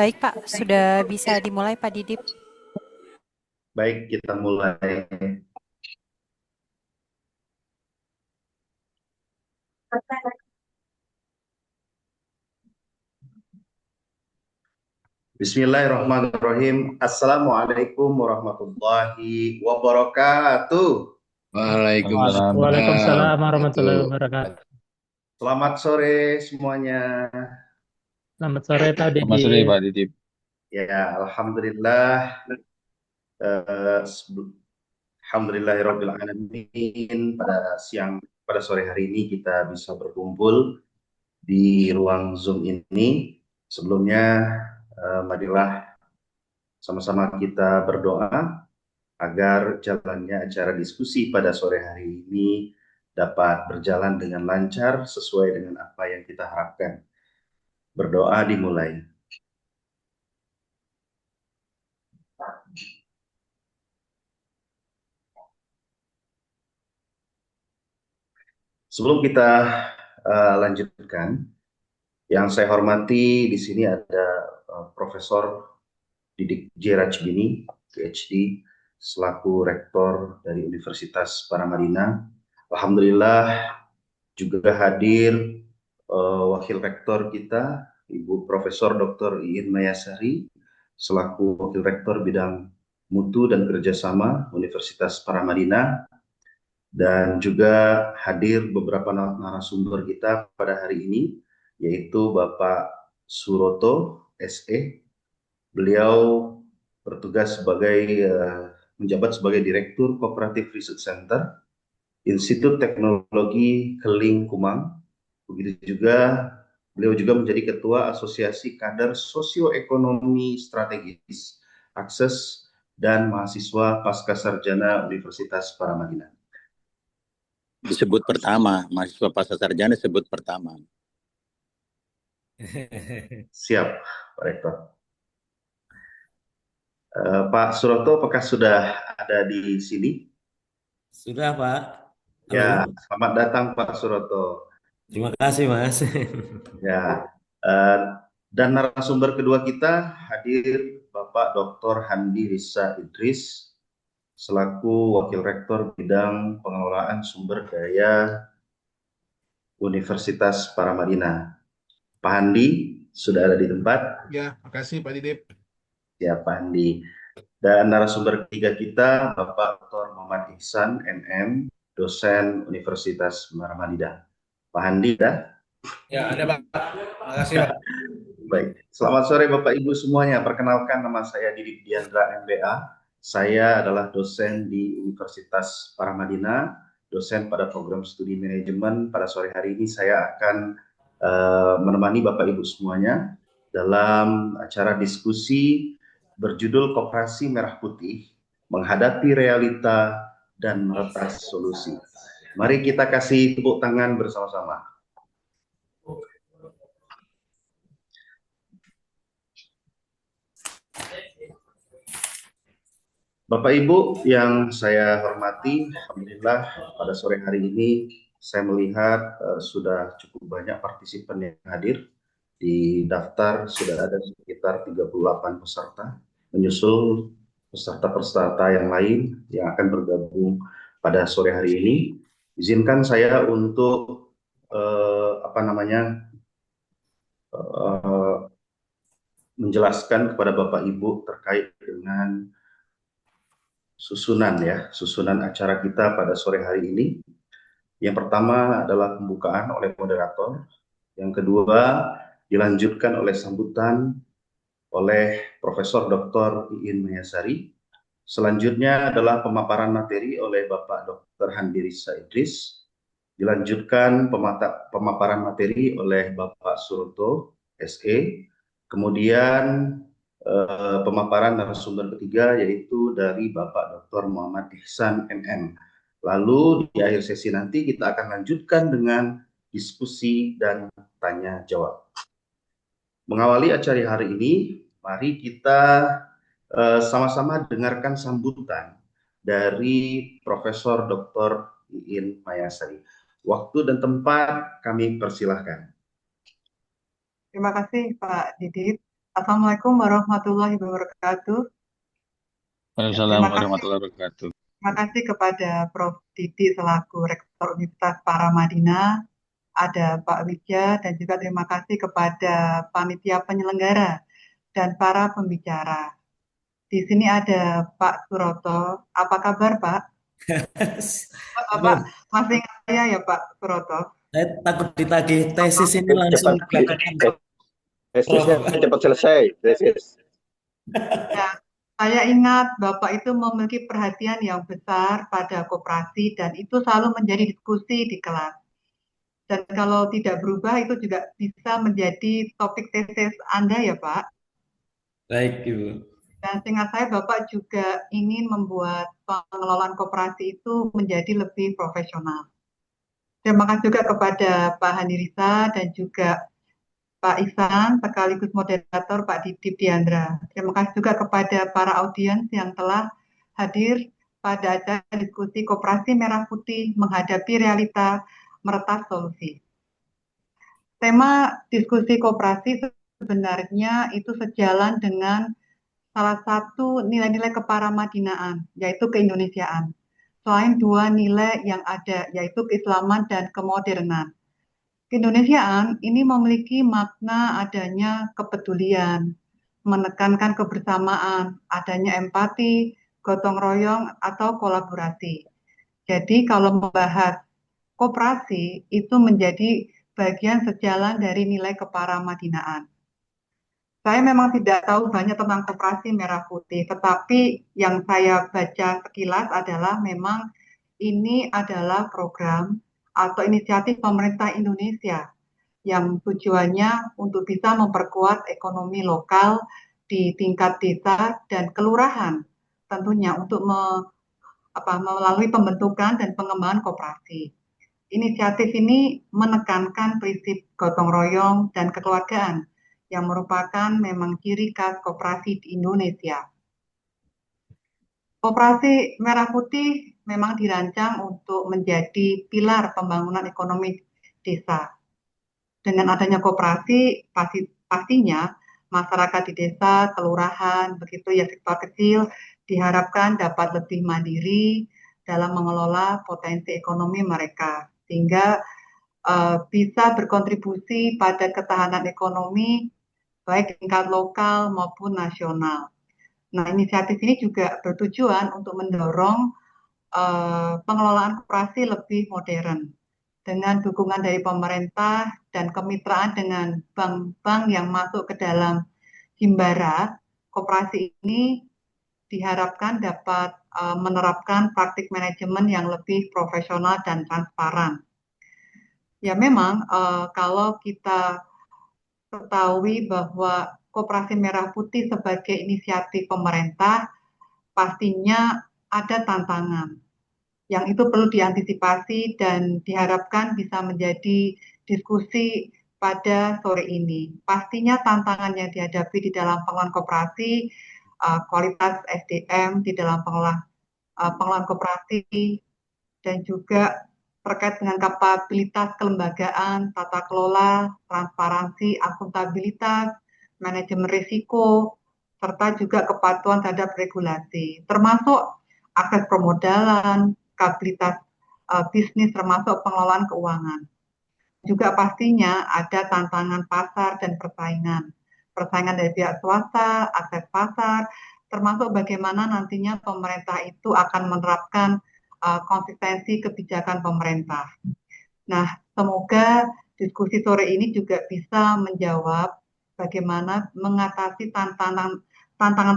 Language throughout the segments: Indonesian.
Baik Pak, sudah bisa dimulai Pak Didip. Baik, kita mulai. Bismillahirrahmanirrahim. Assalamualaikum warahmatullahi wabarakatuh. Waalaikumsalam Waalaikumsalam warahmatullahi wabarakatuh. wabarakatuh. Selamat sore semuanya. Selamat sore Pak Selamat sore Didi. Pak Didip. Ya, Alhamdulillah. eh, Alhamdulillahirabbil alamin. Pada sore hari ini kita bisa berkumpul di ruang Zoom ini. Sebelumnya, marilah sama-sama kita berdoa agar jalannya acara diskusi pada sore hari ini dapat berjalan dengan lancar sesuai dengan apa yang kita harapkan. Berdoa dimulai. Sebelum kita lanjutkan, yang saya hormati di sini ada Profesor Didik J. Rajbini, PhD, selaku Rektor dari Universitas Paramadina. Alhamdulillah juga hadir Wakil Rektor kita, Ibu Profesor Dr. Iin Mayasari, selaku Wakil Rektor Bidang Mutu dan Kerjasama Universitas Paramadina, dan juga hadir beberapa narasumber kita pada hari ini, yaitu Bapak Suroto, SE. Beliau bertugas menjabat sebagai Direktur Cooperative Research Center, Institut Teknologi Keling Kumang. Begitu juga beliau juga menjadi Ketua Asosiasi Kader Sosioekonomi Strategis, Akses, dan Mahasiswa Pasca Sarjana Universitas Paramadina. Disebut pertama, mahasiswa pasca sarjana disebut pertama. Siap, Pak Rektor. Pak Suroto, apakah sudah ada di sini? Sudah, Pak. Ya, Halo. selamat datang Pak Suroto. Terima kasih, Mas. Ya, eh, dan narasumber kedua kita hadir Bapak Dr. Handi Risa Idris, selaku Wakil Rektor Bidang Pengelolaan Sumber Daya Universitas Paramadina. Pak Handi, sudah ada di tempat? Ya, makasih Pak Didip. Ya, Pak Handi. Dan narasumber ketiga kita, Bapak Dr. Muhammad Ihsan, MM, dosen Universitas Paramadina. Pak Handi, dah? Ya, ada Pak. Makasih Pak. Baik, selamat sore Bapak Ibu semuanya. Perkenalkan, nama saya Didip Diandra MBA. Saya adalah dosen di Universitas Paramadina, dosen pada program studi manajemen. Pada sore hari ini saya akan menemani Bapak Ibu semuanya dalam acara diskusi berjudul Koperasi Merah Putih, Menghadapi Realita dan Meretas Solusi. Mari kita kasih tepuk tangan bersama-sama. Bapak Ibu yang saya hormati, alhamdulillah pada sore hari ini saya melihat sudah cukup banyak partisipan yang hadir. Di daftar sudah ada sekitar 38 peserta, menyusul peserta-peserta yang lain yang akan bergabung pada sore hari ini. Izinkan saya untuk menjelaskan kepada Bapak Ibu terkait dengan susunan acara kita pada sore hari ini. Yang pertama adalah pembukaan oleh moderator. Yang kedua dilanjutkan oleh sambutan oleh Profesor Dr. Iin Mayasari. Selanjutnya adalah pemaparan materi oleh Bapak Dr. Handi Risa Idris. Dilanjutkan pemaparan materi oleh Bapak Suroto, SE. Kemudian pemaparan narasumber ketiga yaitu dari Bapak Dr. Muhammad Ihsan MM. Lalu di akhir sesi nanti kita akan lanjutkan dengan diskusi dan tanya jawab. Mengawali acara hari ini, mari kita sama-sama dengarkan sambutan dari Profesor Dr. Iin Mayasari. Waktu dan tempat kami persilahkan. Terima kasih Pak Didit. Assalamualaikum warahmatullahi wabarakatuh. Waalaikumsalam Terima kasih, warahmatullahi wabarakatuh. terima kasih kepada Prof. Didit selaku Rektor Universitas Paramadina, ada Pak Widja, dan juga terima kasih kepada panitia penyelenggara dan para pembicara. Di sini ada Pak Suroto. Apa kabar Pak? Pak, masih ingat saya ya Pak Suroto? Saya takut ditagih tesis ini langsung dikatakan Tesisnya Prof. cepat selesai, tesis. Ya, saya ingat Bapak itu memiliki perhatian yang besar pada koperasi dan itu selalu menjadi diskusi di kelas. Dan kalau tidak berubah itu juga bisa menjadi topik tesis Anda ya Pak. Baik, Ibu. Dan seingat saya Bapak juga ingin membuat pengelolaan koperasi itu menjadi lebih profesional. Terima kasih juga kepada Pak Hanirisa dan juga Pak Ihsan, sekaligus moderator Pak Didip Diandra. Terima kasih juga kepada para audiens yang telah hadir pada acara diskusi Koperasi Merah Putih menghadapi realita meretas solusi. Tema diskusi koperasi sebenarnya itu sejalan dengan salah satu nilai-nilai keparamadinaan, yaitu keindonesiaan. Selain dua nilai yang ada, yaitu keislaman dan kemodernan. Keindonesiaan ini memiliki makna adanya kepedulian, menekankan kebersamaan, adanya empati, gotong royong, atau kolaborasi. Jadi kalau membahas koperasi itu menjadi bagian sejalan dari nilai keparamadinaan. Saya memang tidak tahu banyak tentang koperasi merah putih, tetapi yang saya baca sekilas adalah memang ini adalah program atau inisiatif pemerintah Indonesia yang tujuannya untuk bisa memperkuat ekonomi lokal di tingkat desa dan kelurahan, tentunya untuk melalui pembentukan dan pengembangan koperasi. Inisiatif ini menekankan prinsip gotong royong dan kekeluargaan yang merupakan memang ciri khas koperasi di Indonesia. Koperasi Merah Putih memang dirancang untuk menjadi pilar pembangunan ekonomi desa. Dengan adanya koperasi, pastinya masyarakat di desa, kelurahan, begitu ya sektor kecil, diharapkan dapat lebih mandiri dalam mengelola potensi ekonomi mereka, sehingga bisa berkontribusi pada ketahanan ekonomi baik tingkat lokal maupun nasional. Nah, inisiatif ini juga bertujuan untuk mendorong pengelolaan koperasi lebih modern dengan dukungan dari pemerintah dan kemitraan dengan bank-bank yang masuk ke dalam Himbara. Koperasi ini diharapkan dapat menerapkan praktik manajemen yang lebih profesional dan transparan. Ya memang kalau kita ketahui bahwa Koperasi Merah Putih sebagai inisiatif pemerintah pastinya ada tantangan yang itu perlu diantisipasi dan diharapkan bisa menjadi diskusi pada sore ini. Pastinya tantangan yang dihadapi di dalam pengelolaan koperasi, kualitas SDM di dalam pengelolaan koperasi, dan juga terkait dengan kapabilitas kelembagaan, tata kelola, transparansi, akuntabilitas, manajemen risiko, serta juga kepatuhan terhadap regulasi, termasuk akses permodalan, kapabilitas bisnis, termasuk pengelolaan keuangan. Juga pastinya ada tantangan pasar dan persaingan. Persaingan dari pihak swasta, akses pasar, termasuk bagaimana nantinya pemerintah itu akan menerapkan konsistensi kebijakan pemerintah. Nah, semoga diskusi sore ini juga bisa menjawab bagaimana mengatasi tantangan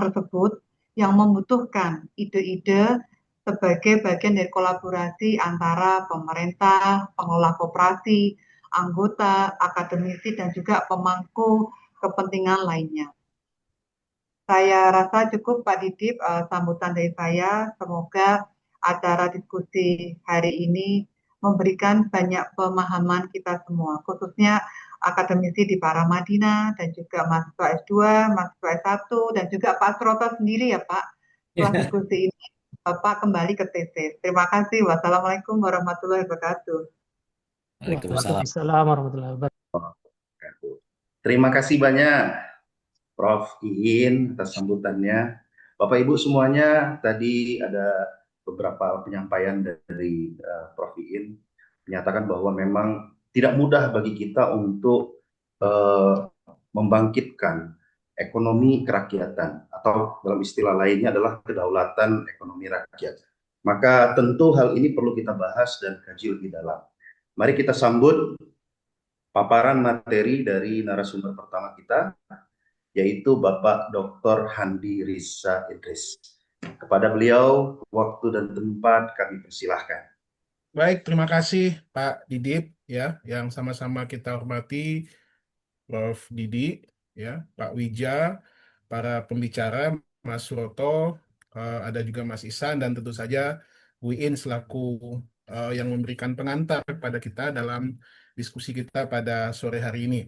tersebut yang membutuhkan ide-ide sebagai bagian dari kolaborasi antara pemerintah, pengelola koperasi, anggota, akademisi, dan juga pemangku kepentingan lainnya. Saya rasa cukup Pak Didip sambutan dari saya. Semoga acara diskusi hari ini memberikan banyak pemahaman kita semua, khususnya akademisi di Paramadina dan juga mahasiswa S2, mahasiswa S1, dan juga Pak Suroto sendiri ya Pak. Setelah diskusi ini, Bapak kembali ke tesis. Terima kasih. Wassalamualaikum warahmatullahi wabarakatuh. Waalaikumsalam. Waalaikumsalam warahmatullahi wabarakatuh. Terima kasih banyak Prof. Iin atas sambutannya. Bapak Ibu semuanya, tadi ada beberapa penyampaian dari Prof. Iin menyatakan bahwa memang tidak mudah bagi kita untuk membangkitkan ekonomi kerakyatan atau dalam istilah lainnya adalah kedaulatan ekonomi rakyat. Maka tentu hal ini perlu kita bahas dan kaji lebih dalam. Mari kita sambut paparan materi dari narasumber pertama kita, yaitu Bapak Dr. Handi Risa Idris. Kepada beliau, waktu dan tempat kami persilahkan. Baik, terima kasih Pak Didip ya, yang sama-sama kita hormati Prof. Didi ya, Pak Wija, para pembicara, Mas Suroto, ada juga Mas Ihsan dan tentu saja Bu Iin selaku yang memberikan pengantar kepada kita dalam diskusi kita pada sore hari ini.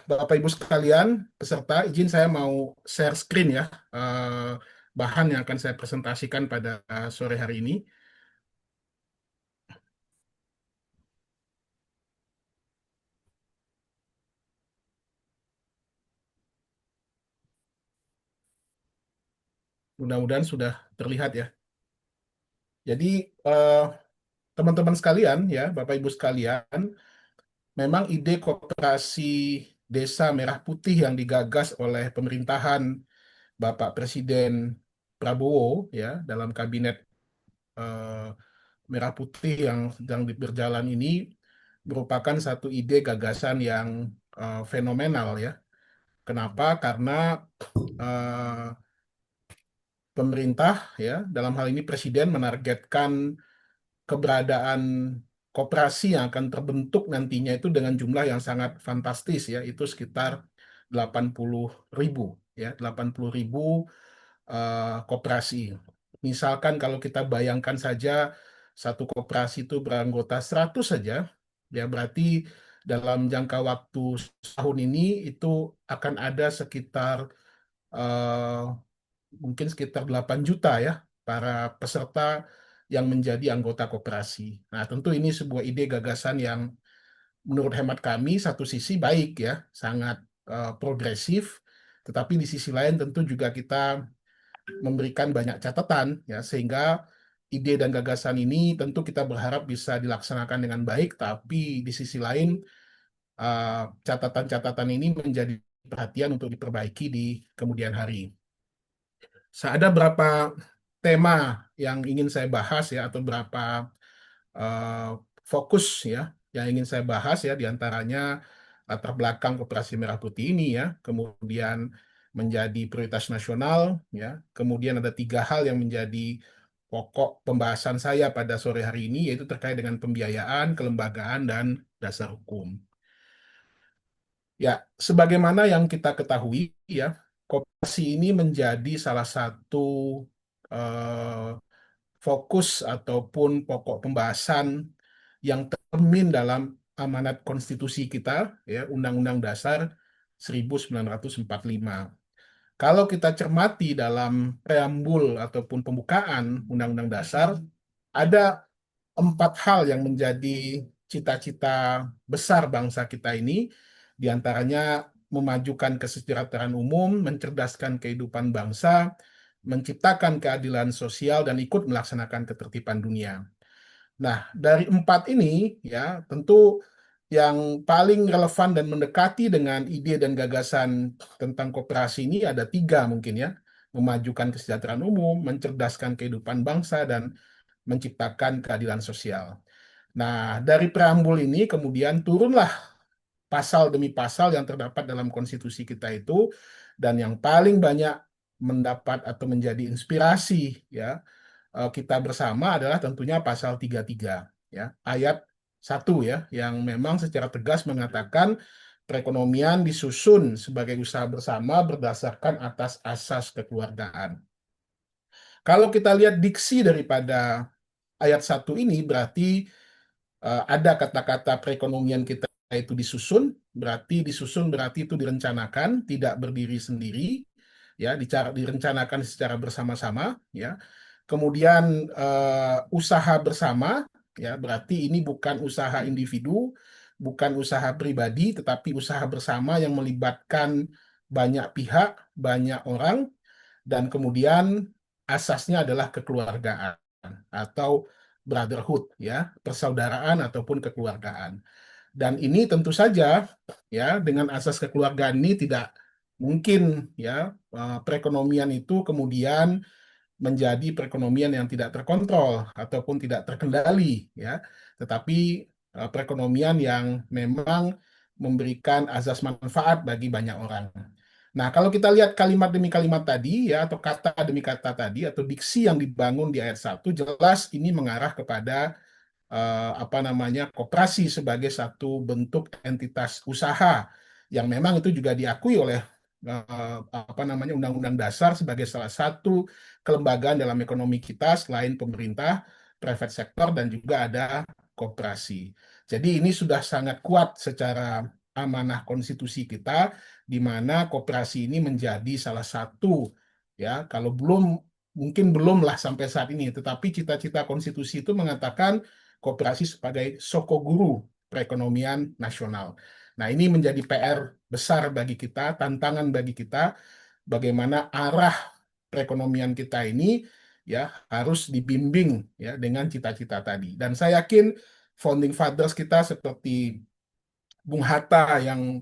Bapak Ibu sekalian, peserta, izin saya mau share screen ya, bahan yang akan saya presentasikan pada sore hari ini. Mudah-mudahan sudah terlihat ya. Jadi teman-teman sekalian ya, Bapak Ibu sekalian, memang ide koperasi Desa Merah Putih yang digagas oleh pemerintahan Bapak Presiden Prabowo ya dalam kabinet Merah Putih yang sedang berjalan ini merupakan satu ide gagasan yang fenomenal ya. Kenapa? Karena pemerintah ya dalam hal ini Presiden menargetkan keberadaan koperasi yang akan terbentuk nantinya itu dengan jumlah yang sangat fantastis ya, itu sekitar 80.000 ya, 80.000 koperasi. Misalkan kalau kita bayangkan saja satu koperasi itu beranggota 100 saja, ya berarti dalam jangka waktu setahun ini itu akan ada sekitar mungkin sekitar 8 juta ya para peserta yang menjadi anggota koperasi. Nah, tentu ini sebuah ide gagasan yang menurut hemat kami satu sisi baik ya, sangat progresif, tetapi di sisi lain tentu juga kita memberikan banyak catatan ya, sehingga ide dan gagasan ini tentu kita berharap bisa dilaksanakan dengan baik, tapi di sisi lain catatan-catatan ini menjadi perhatian untuk diperbaiki di kemudian hari. Ada berapa tema yang ingin saya bahas ya, atau berapa fokus ya yang ingin saya bahas ya, diantaranya latar belakang Koperasi Merah Putih ini ya, kemudian menjadi prioritas nasional ya, kemudian ada 3 hal yang menjadi pokok pembahasan saya pada sore hari ini, yaitu terkait dengan pembiayaan, kelembagaan, dan dasar hukum. Ya, sebagaimana yang kita ketahui ya, koperasi ini menjadi salah satu fokus ataupun pokok pembahasan yang tercermin dalam amanat konstitusi kita, ya, Undang-Undang Dasar 1945. Kalau kita cermati dalam preambul ataupun pembukaan Undang-Undang Dasar, ada 4 hal yang menjadi cita-cita besar bangsa kita ini, diantaranya memajukan kesejahteraan umum, mencerdaskan kehidupan bangsa, menciptakan keadilan sosial, dan ikut melaksanakan ketertiban dunia. Nah, dari 4 ini, ya, tentu yang paling relevan dan mendekati dengan ide dan gagasan tentang koperasi ini ada 3 mungkin ya, memajukan kesejahteraan umum, mencerdaskan kehidupan bangsa, dan menciptakan keadilan sosial. Nah, dari preambul ini kemudian turunlah pasal demi pasal yang terdapat dalam konstitusi kita itu, dan yang paling banyak mendapat atau menjadi inspirasi ya kita bersama adalah tentunya pasal 33 ya, ayat 1 ya, yang memang secara tegas mengatakan perekonomian disusun sebagai usaha bersama berdasarkan atas asas kekeluargaan. Kalau kita lihat diksi daripada ayat 1 ini, berarti ada kata-kata perekonomian kita itu disusun, berarti itu direncanakan, tidak berdiri sendiri, ya, direncanakan secara bersama-sama, ya. Kemudian usaha bersama, ya, berarti ini bukan usaha individu, bukan usaha pribadi, tetapi usaha bersama yang melibatkan banyak pihak, banyak orang, dan kemudian asasnya adalah kekeluargaan atau brotherhood, ya, persaudaraan ataupun kekeluargaan. Dan ini tentu saja, ya, dengan asas kekeluargaan ini tidak mungkin, ya, perekonomian itu kemudian menjadi perekonomian yang tidak terkontrol ataupun tidak terkendali, ya, tetapi perekonomian yang memang memberikan azas manfaat bagi banyak orang. Nah, kalau kita lihat kalimat demi kalimat tadi, ya, atau kata demi kata tadi, atau diksi yang dibangun di ayat 1, jelas ini mengarah kepada apa namanya, koperasi sebagai satu bentuk entitas usaha yang memang itu juga diakui oleh apa namanya, Undang-Undang Dasar sebagai salah satu kelembagaan dalam ekonomi kita selain pemerintah, private sector, dan juga ada koperasi. Jadi ini sudah sangat kuat secara amanah konstitusi kita, di mana koperasi ini menjadi salah satu, ya, kalau belum, mungkin belum lah sampai saat ini, tetapi cita-cita konstitusi itu mengatakan koperasi sebagai sokoguru perekonomian nasional. Nah, ini menjadi PR besar bagi kita, tantangan bagi kita, bagaimana arah perekonomian kita ini, ya, harus dibimbing, ya, dengan cita-cita tadi. Dan saya yakin founding fathers kita seperti Bung Hatta yang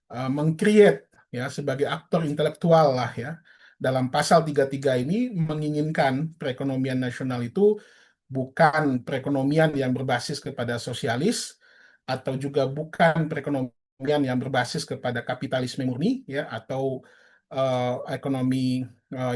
meng-create, ya, sebagai aktor intelektual lah, ya, dalam pasal 33 ini menginginkan perekonomian nasional itu bukan perekonomian yang berbasis kepada sosialis, atau juga bukan perekonomian yang berbasis kepada kapitalisme murni, ya, atau ekonomi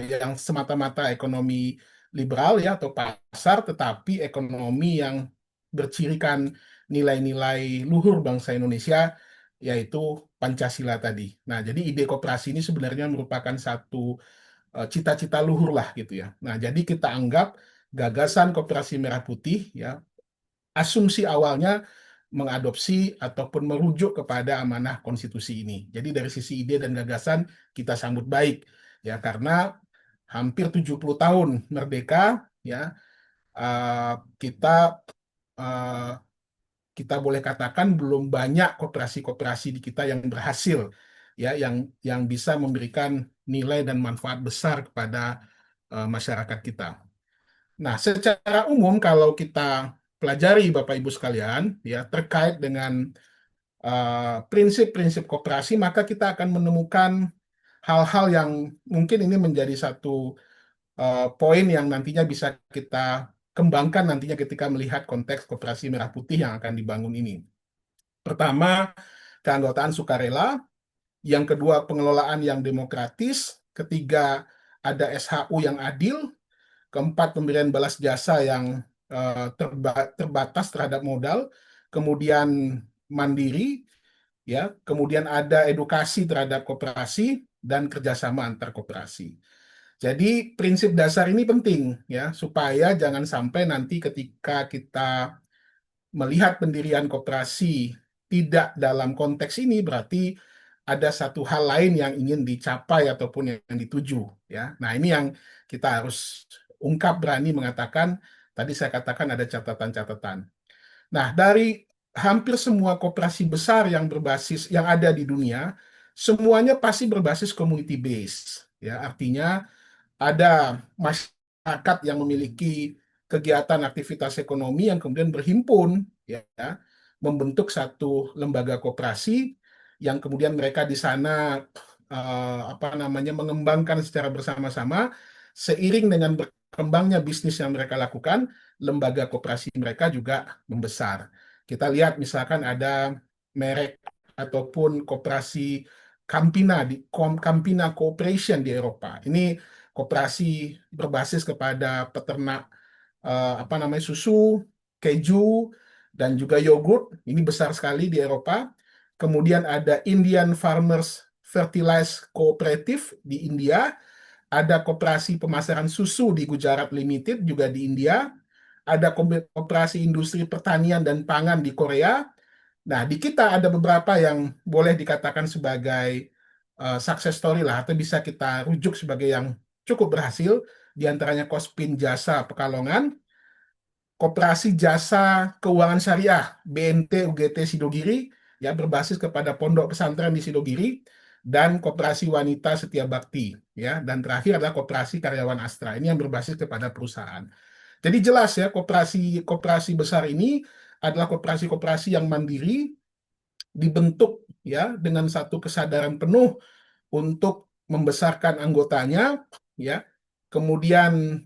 yang semata-mata ekonomi liberal, ya, atau pasar, tetapi ekonomi yang bercirikan nilai-nilai luhur bangsa Indonesia, yaitu Pancasila tadi. Nah, jadi ide koperasi ini sebenarnya merupakan satu cita-cita luhur lah gitu, ya. Nah, jadi kita anggap gagasan Koperasi Merah Putih, ya, asumsi awalnya mengadopsi ataupun merujuk kepada amanah konstitusi ini. Jadi dari sisi ide dan gagasan kita sambut baik, ya, karena hampir 70 tahun merdeka, ya, kita uh, kita boleh katakan belum banyak koperasi-koperasi di kita yang berhasil, ya, yang bisa memberikan nilai dan manfaat besar kepada masyarakat kita. Nah, secara umum kalau kita pelajari Bapak Ibu sekalian, ya, terkait dengan prinsip-prinsip koperasi, maka kita akan menemukan hal-hal yang mungkin ini menjadi satu poin yang nantinya bisa kita kembangkan nantinya ketika melihat konteks Koperasi Merah Putih yang akan dibangun ini. Pertama, keanggotaan sukarela. Yang kedua, pengelolaan yang demokratis. Ketiga, ada SHU yang adil. Keempat, pemberian balas jasa yang terbatas terhadap modal. Kemudian mandiri, ya. Kemudian ada edukasi terhadap koperasi dan kerjasama antar koperasi. Jadi prinsip dasar ini penting, ya, supaya jangan sampai nanti ketika kita melihat pendirian koperasi tidak dalam konteks ini, berarti ada satu hal lain yang ingin dicapai ataupun yang dituju, ya. Nah, ini yang kita harus ungkap, berani mengatakan, tadi saya katakan ada catatan-catatan. Nah, dari hampir semua koperasi besar yang berbasis yang ada di dunia, semuanya pasti berbasis community base, ya. Artinya ada masyarakat yang memiliki kegiatan aktivitas ekonomi yang kemudian berhimpun, ya, membentuk satu lembaga koperasi yang kemudian mereka di sana apa namanya, mengembangkan secara bersama-sama. Seiring dengan berkembangnya bisnis yang mereka lakukan, lembaga koperasi mereka juga membesar. Kita lihat misalkan ada merek ataupun koperasi Campina Campina Corporation di Eropa. Ini koperasi berbasis kepada peternak apa namanya, susu, keju, dan juga yogurt. Ini besar sekali di Eropa. Kemudian ada Indian Farmers Fertilizer Cooperative di India. Ada koperasi pemasaran susu di Gujarat Limited juga di India. Ada koperasi industri pertanian dan pangan di Korea. Nah, di kita ada beberapa yang boleh dikatakan sebagai success story lah, atau bisa kita rujuk sebagai yang cukup berhasil, di antaranya Kospin Jasa Pekalongan, Koperasi Jasa Keuangan Syariah BNT UGT Sidogiri, ya berbasis kepada pondok pesantren di Sidogiri dan koperasi wanita Setia Bakti, ya, dan terakhir adalah koperasi karyawan Astra. Ini yang berbasis kepada perusahaan. Jadi jelas ya, koperasi besar ini adalah koperasi-koperasi yang mandiri, dibentuk ya dengan satu kesadaran penuh untuk membesarkan anggotanya, ya. Kemudian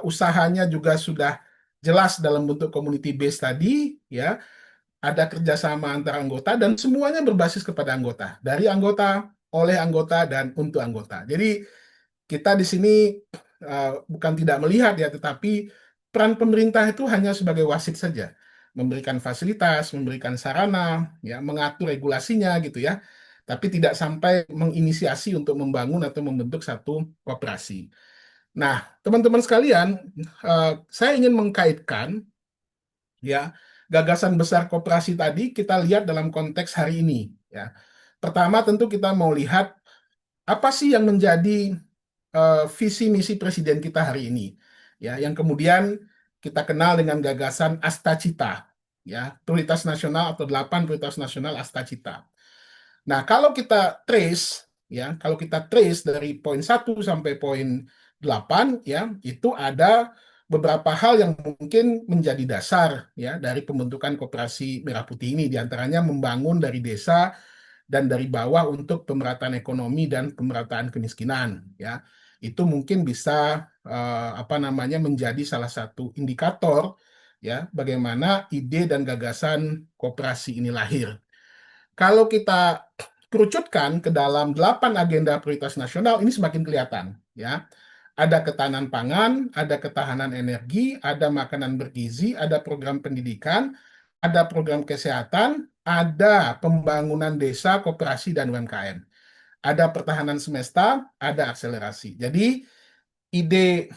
usahanya juga sudah jelas dalam bentuk community base tadi, ya. Ada kerjasama antara anggota dan semuanya berbasis kepada anggota, dari anggota, oleh anggota, dan untuk anggota. Jadi kita di sini bukan tidak melihat ya, tetapi peran pemerintah itu hanya sebagai wasit saja, memberikan fasilitas, memberikan sarana, ya, mengatur regulasinya gitu ya, tapi tidak sampai menginisiasi untuk membangun atau membentuk satu koperasi. Nah, teman-teman sekalian, saya ingin mengkaitkan ya gagasan besar koperasi tadi kita lihat dalam konteks hari ini ya. Pertama tentu kita mau lihat apa sih yang menjadi visi misi presiden kita hari ini ya, yang kemudian kita kenal dengan gagasan Astacita ya, prioritas nasional atau 8 prioritas nasional Astacita. Nah, kalau kita trace ya, kalau kita trace dari poin 1 sampai poin 8 ya, itu ada beberapa hal yang mungkin menjadi dasar ya dari pembentukan koperasi Merah Putih ini, diantaranya membangun dari desa dan dari bawah untuk pemerataan ekonomi dan pemerataan kemiskinan ya. Itu mungkin bisa menjadi salah satu indikator ya bagaimana ide dan gagasan koperasi ini lahir. Kalau kita kerucutkan ke dalam 8 agenda prioritas nasional, ini semakin kelihatan ya. Ada ketahanan pangan, ada ketahanan energi, ada makanan bergizi, ada program pendidikan, ada program kesehatan, ada pembangunan desa, koperasi, dan UMKM. Ada pertahanan semesta, ada akselerasi. Jadi ide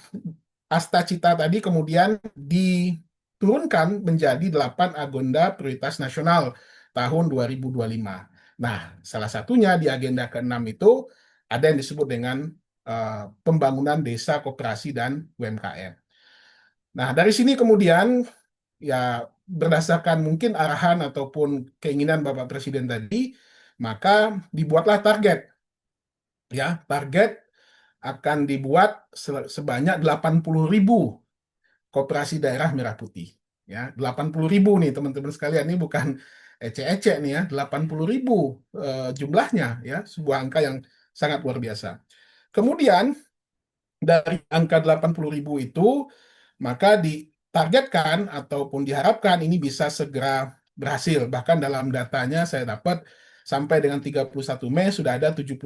Astacita tadi kemudian diturunkan menjadi 8 agenda prioritas nasional tahun 2025. Nah, salah satunya di agenda ke-6 itu ada yang disebut dengan pembangunan desa, koperasi, dan UMKM. Nah, dari sini kemudian ya berdasarkan mungkin arahan ataupun keinginan Bapak Presiden tadi, maka dibuatlah target. Ya, target akan dibuat sebanyak 80.000 koperasi daerah Merah Putih. Ya, 80.000 nih teman-teman sekalian, ini bukan ecek-ecek nih ya, 80.000 jumlahnya ya, sebuah angka yang sangat luar biasa. Kemudian dari angka 80.000 itu, maka ditargetkan ataupun diharapkan ini bisa segera berhasil. Bahkan dalam datanya saya dapat sampai dengan 31 Mei sudah ada 72.000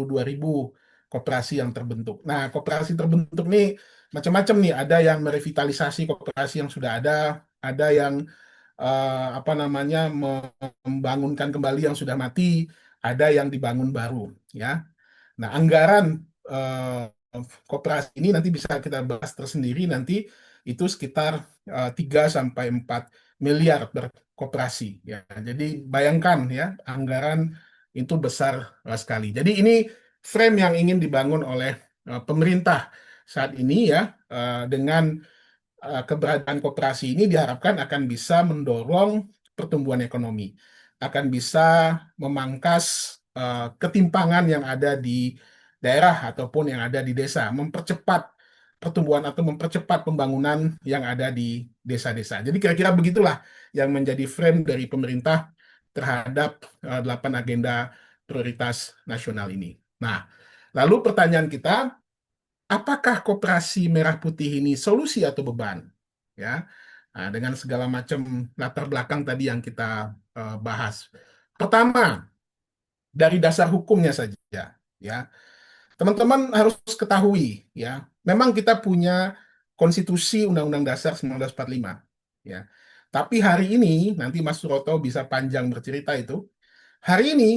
koperasi yang terbentuk. Nah, koperasi terbentuk nih macam-macam nih. Ada yang merevitalisasi koperasi yang sudah ada yang membangunkan kembali yang sudah mati, ada yang dibangun baru. Ya, nah anggaran koperasi ini nanti bisa kita bahas tersendiri nanti, itu sekitar 3 sampai 4 miliar per koperasi ya. Jadi bayangkan ya, anggaran itu besar sekali. Jadi ini frame yang ingin dibangun oleh pemerintah saat ini ya, dengan keberadaan koperasi ini diharapkan akan bisa mendorong pertumbuhan ekonomi, akan bisa memangkas ketimpangan yang ada di daerah ataupun yang ada di desa, mempercepat pertumbuhan atau mempercepat pembangunan yang ada di desa-desa. Jadi kira-kira begitulah yang menjadi frame dari pemerintah terhadap 8 agenda prioritas nasional ini. Nah, lalu pertanyaan kita, apakah koperasi Merah Putih ini solusi atau beban? Ya, nah, dengan segala macam latar belakang tadi yang kita bahas. Pertama, dari dasar hukumnya saja, ya. Teman-teman harus ketahui, ya, memang kita punya konstitusi Undang-Undang Dasar 1945, ya. Tapi hari ini, nanti Mas Suroto bisa panjang bercerita itu, hari ini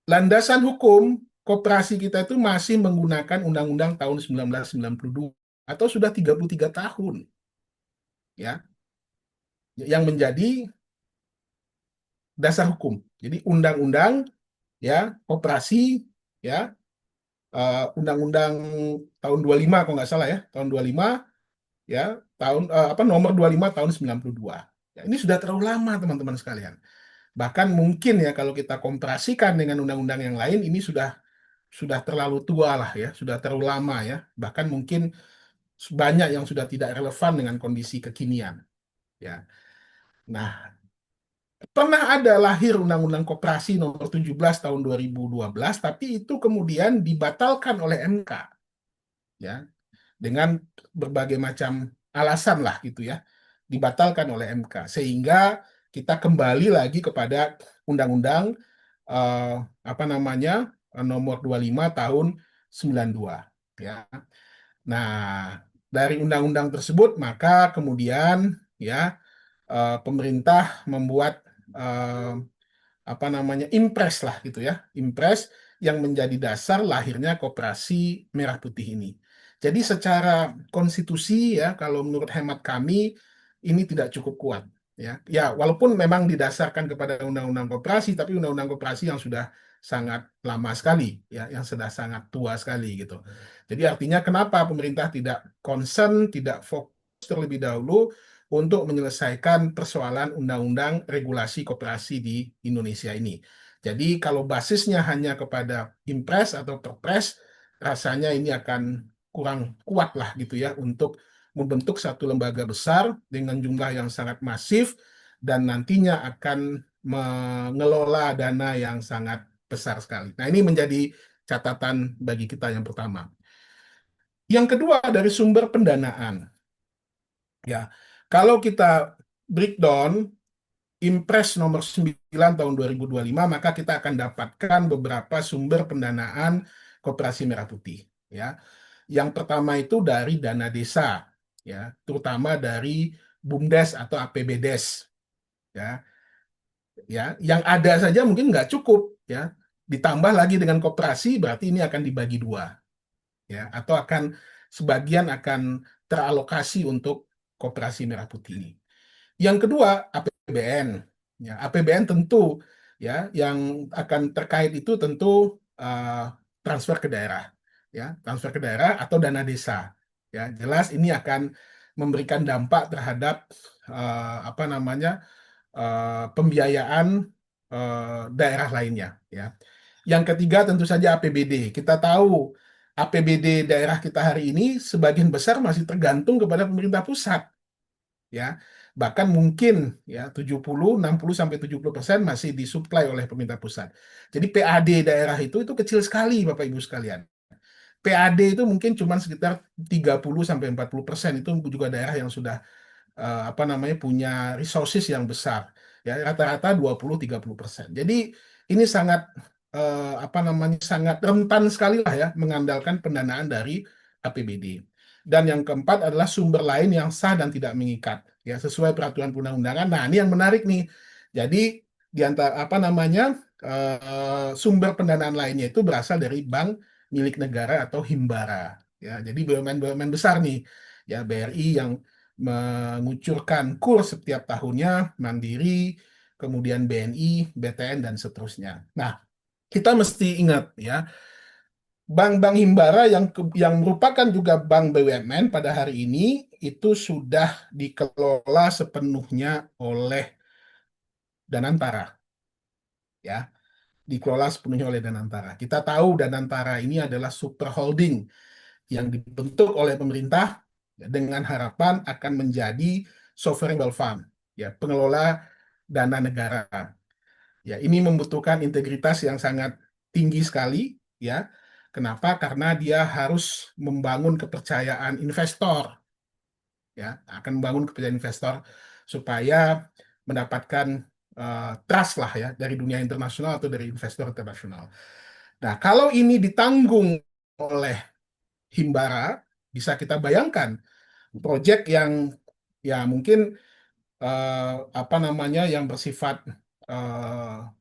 landasan hukum koperasi kita itu masih menggunakan Undang-Undang tahun 1992 atau sudah 33 tahun, ya, yang menjadi dasar hukum. Jadi undang-undang ya koperasi ya, undang-undang tahun 25 kalau nggak salah ya, tahun 25 ya, nomor 25 tahun 92. Ya, ini sudah terlalu lama teman-teman sekalian. Bahkan mungkin ya kalau kita komparasikan dengan undang-undang yang lain ini sudah terlalu tua lah ya, sudah terlalu lama ya. Bahkan mungkin banyak yang sudah tidak relevan dengan kondisi kekinian ya. Nah, pernah ada lahir Undang-Undang Koperasi nomor 17 tahun 2012, tapi itu kemudian dibatalkan oleh MK ya dengan berbagai macam alasan lah gitu ya, dibatalkan oleh MK sehingga kita kembali lagi kepada Undang-Undang eh, apa namanya nomor 25 tahun 92 ya. Nah, dari undang-undang tersebut maka kemudian ya pemerintah membuat eh, apa namanya impres lah gitu ya, impres yang menjadi dasar lahirnya Koperasi Merah Putih ini. Jadi secara konstitusi ya kalau menurut hemat kami ini tidak cukup kuat ya. Ya walaupun memang didasarkan kepada undang-undang koperasi tapi undang-undang koperasi yang sudah sangat lama sekali ya, yang sudah sangat tua sekali gitu. Jadi artinya kenapa pemerintah tidak concern, tidak fokus terlebih dahulu untuk menyelesaikan persoalan undang-undang regulasi koperasi di Indonesia ini. Jadi kalau basisnya hanya kepada impres atau perpres, rasanya ini akan kurang kuat lah gitu ya untuk membentuk satu lembaga besar dengan jumlah yang sangat masif dan nantinya akan mengelola dana yang sangat besar sekali. Nah, ini menjadi catatan bagi kita yang pertama. Yang kedua dari sumber pendanaan. Ya, kalau kita breakdown Impres nomor 9 tahun 2025, maka kita akan dapatkan beberapa sumber pendanaan Koperasi Merah Putih. Ya, yang pertama itu dari dana desa, ya, terutama dari BUMDes atau APBdes. Ya, yang ada saja mungkin nggak cukup, ya. Ditambah lagi dengan koperasi, berarti ini akan dibagi dua, ya, atau sebagian akan teralokasi untuk Koperasi Merah Putih ini. Yang kedua, APBN. Ya, APBN tentu ya yang akan terkait itu tentu transfer ke daerah, ya, transfer ke daerah atau dana desa. Ya, jelas ini akan memberikan dampak terhadap apa namanya pembiayaan daerah lainnya, ya. Yang ketiga tentu saja APBD. Kita tahu APBD daerah kita hari ini sebagian besar masih tergantung kepada pemerintah pusat, ya. Bahkan mungkin ya 70, 60 sampai 70% masih disuplai oleh pemerintah pusat. Jadi PAD daerah itu kecil sekali Bapak Ibu sekalian. PAD itu mungkin cuma sekitar 30 sampai 40%, itu juga daerah yang sudah apa namanya punya resources yang besar ya, rata-rata 20-30%. Jadi ini sangat apa namanya sangat rentan sekali lah ya mengandalkan pendanaan dari APBD. Dan yang keempat adalah sumber lain yang sah dan tidak mengikat ya sesuai peraturan perundang-undangan. Nah, ini yang menarik nih. Jadi di antara apa namanya sumber pendanaan lainnya itu berasal dari bank milik negara atau Himbara ya. Jadi BUMN besar nih ya, BRI yang mengucurkan KUR setiap tahunnya, Mandiri, kemudian BNI, BTN, dan seterusnya. Nah, kita mesti ingat ya, bank-bank Himbara yang merupakan juga bank BUMN pada hari ini itu sudah dikelola sepenuhnya oleh Danantara, ya, dikelola sepenuhnya oleh Danantara. Kita tahu Danantara ini adalah super holding yang dibentuk oleh pemerintah dengan harapan akan menjadi sovereign wealth fund, ya, pengelola dana negara. Ya, ini membutuhkan integritas yang sangat tinggi sekali, ya. Kenapa? Karena dia harus membangun kepercayaan investor, ya, akan membangun kepercayaan investor supaya mendapatkan trust lah ya dari dunia internasional atau dari investor internasional. Nah, kalau ini ditanggung oleh Himbara, bisa kita bayangkan proyek yang ya mungkin apa namanya yang bersifat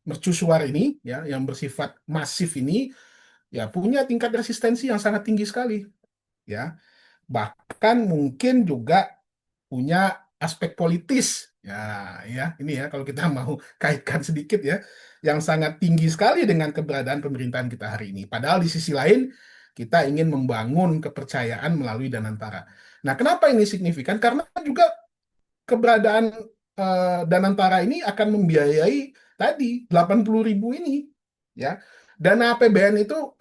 mercusuar ini ya, yang bersifat masif ini ya punya tingkat resistensi yang sangat tinggi sekali ya. Bahkan mungkin juga punya aspek politis ya, ya ini ya kalau kita mau kaitkan sedikit ya, yang sangat tinggi sekali dengan keberadaan pemerintahan kita hari ini. Padahal di sisi lain kita ingin membangun kepercayaan melalui Danantara. Nah, kenapa ini signifikan? Karena juga keberadaan Danantara ini akan membiayai tadi 80.000 ini, ya. Dana APBN itu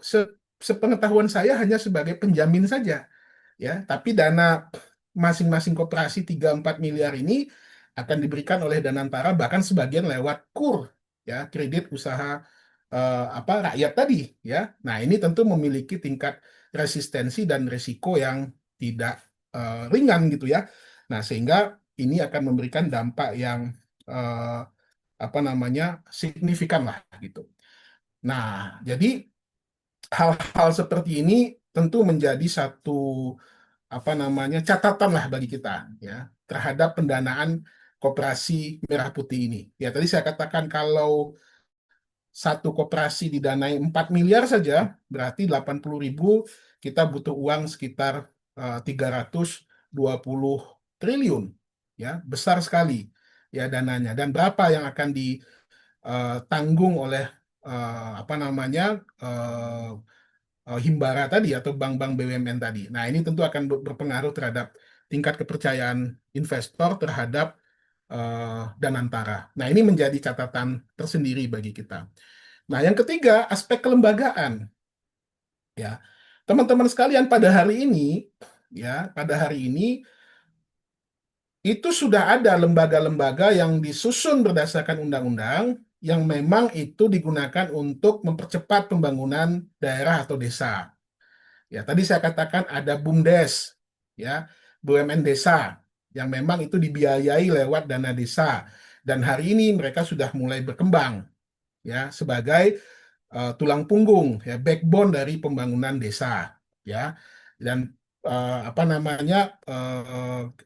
sepengetahuan saya hanya sebagai penjamin saja, ya. Tapi dana masing-masing koperasi 3-4 miliar ini akan diberikan oleh Danantara, bahkan sebagian lewat KUR, ya, kredit usaha rakyat tadi, ya. Nah, ini tentu memiliki tingkat resistensi dan risiko yang tidak ringan gitu ya. Nah, sehingga ini akan memberikan dampak yang eh, signifikan lah gitu. Nah, jadi hal-hal seperti ini tentu menjadi satu catatan lah bagi kita ya terhadap pendanaan koperasi Merah Putih ini. Ya, tadi saya katakan kalau satu koperasi didanai 4 miliar saja, berarti 80.000 kita butuh uang sekitar 320 triliun. Ya, besar sekali ya dananya. Dan berapa yang akan ditanggung oleh Himbara tadi atau bank-bank BUMN tadi. Nah, ini tentu akan berpengaruh terhadap tingkat kepercayaan investor terhadap Danantara. Nah, ini menjadi catatan tersendiri bagi kita. Nah, yang ketiga, aspek kelembagaan. Ya, teman-teman sekalian, pada hari ini itu sudah ada lembaga-lembaga yang disusun berdasarkan undang-undang yang memang itu digunakan untuk mempercepat pembangunan daerah atau desa. Ya, tadi saya katakan ada BUMDes, ya, BUMN desa yang memang itu dibiayai lewat dana desa, dan hari ini mereka sudah mulai berkembang, ya, sebagai tulang punggung, ya, backbone dari pembangunan desa, ya, dan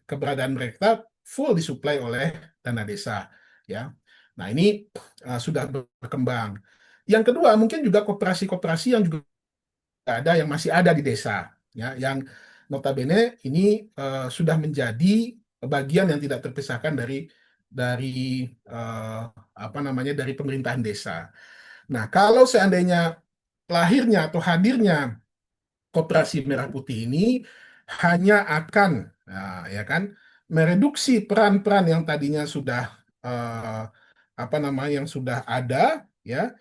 keberadaan mereka full disuplai oleh dana desa, ya. Nah, ini sudah berkembang. Yang kedua, mungkin juga koperasi-koperasi yang juga ada yang masih ada di desa, ya, yang notabene ini sudah menjadi bagian yang tidak terpisahkan dari dari pemerintahan desa. Nah, kalau seandainya lahirnya atau hadirnya Koperasi Merah Putih ini hanya akan, ya kan, mereduksi peran-peran yang tadinya sudah yang sudah ada, ya,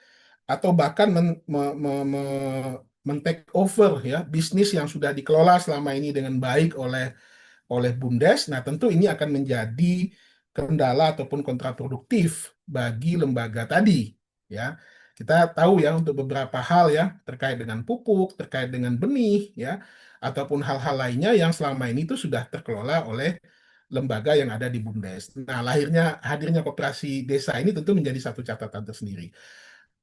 atau bahkan men-take over ya bisnis yang sudah dikelola selama ini dengan baik oleh BUMDes. Nah, tentu ini akan menjadi kendala ataupun kontraproduktif bagi lembaga tadi, ya. Kita tahu ya untuk beberapa hal ya terkait dengan pupuk, terkait dengan benih ya, ataupun hal-hal lainnya yang selama ini itu sudah terkelola oleh lembaga yang ada di BUMDes. Nah, hadirnya koperasi desa ini tentu menjadi satu catatan tersendiri.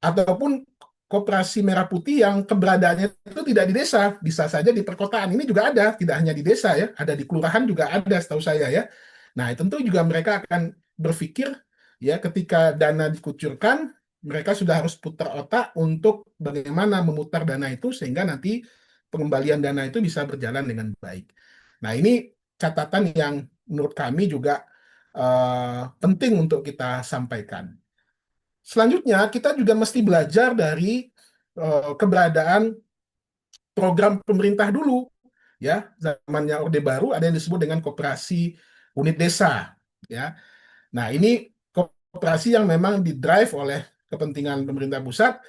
Ataupun koperasi Merah Putih yang keberadaannya itu tidak di desa, bisa saja di perkotaan. Ini juga ada, tidak hanya di desa ya, ada di kelurahan juga ada setahu saya ya. Nah, tentu juga mereka akan berpikir ya ketika dana dikucurkan, mereka sudah harus putar otak untuk bagaimana memutar dana itu sehingga nanti pengembalian dana itu bisa berjalan dengan baik. Nah, ini catatan yang menurut kami juga penting untuk kita sampaikan. Selanjutnya, kita juga mesti belajar dari keberadaan program pemerintah dulu. Ya, zamannya Orde Baru ada yang disebut dengan koperasi unit desa. Ya, nah ini koperasi yang memang didrive oleh kepentingan pemerintah pusat.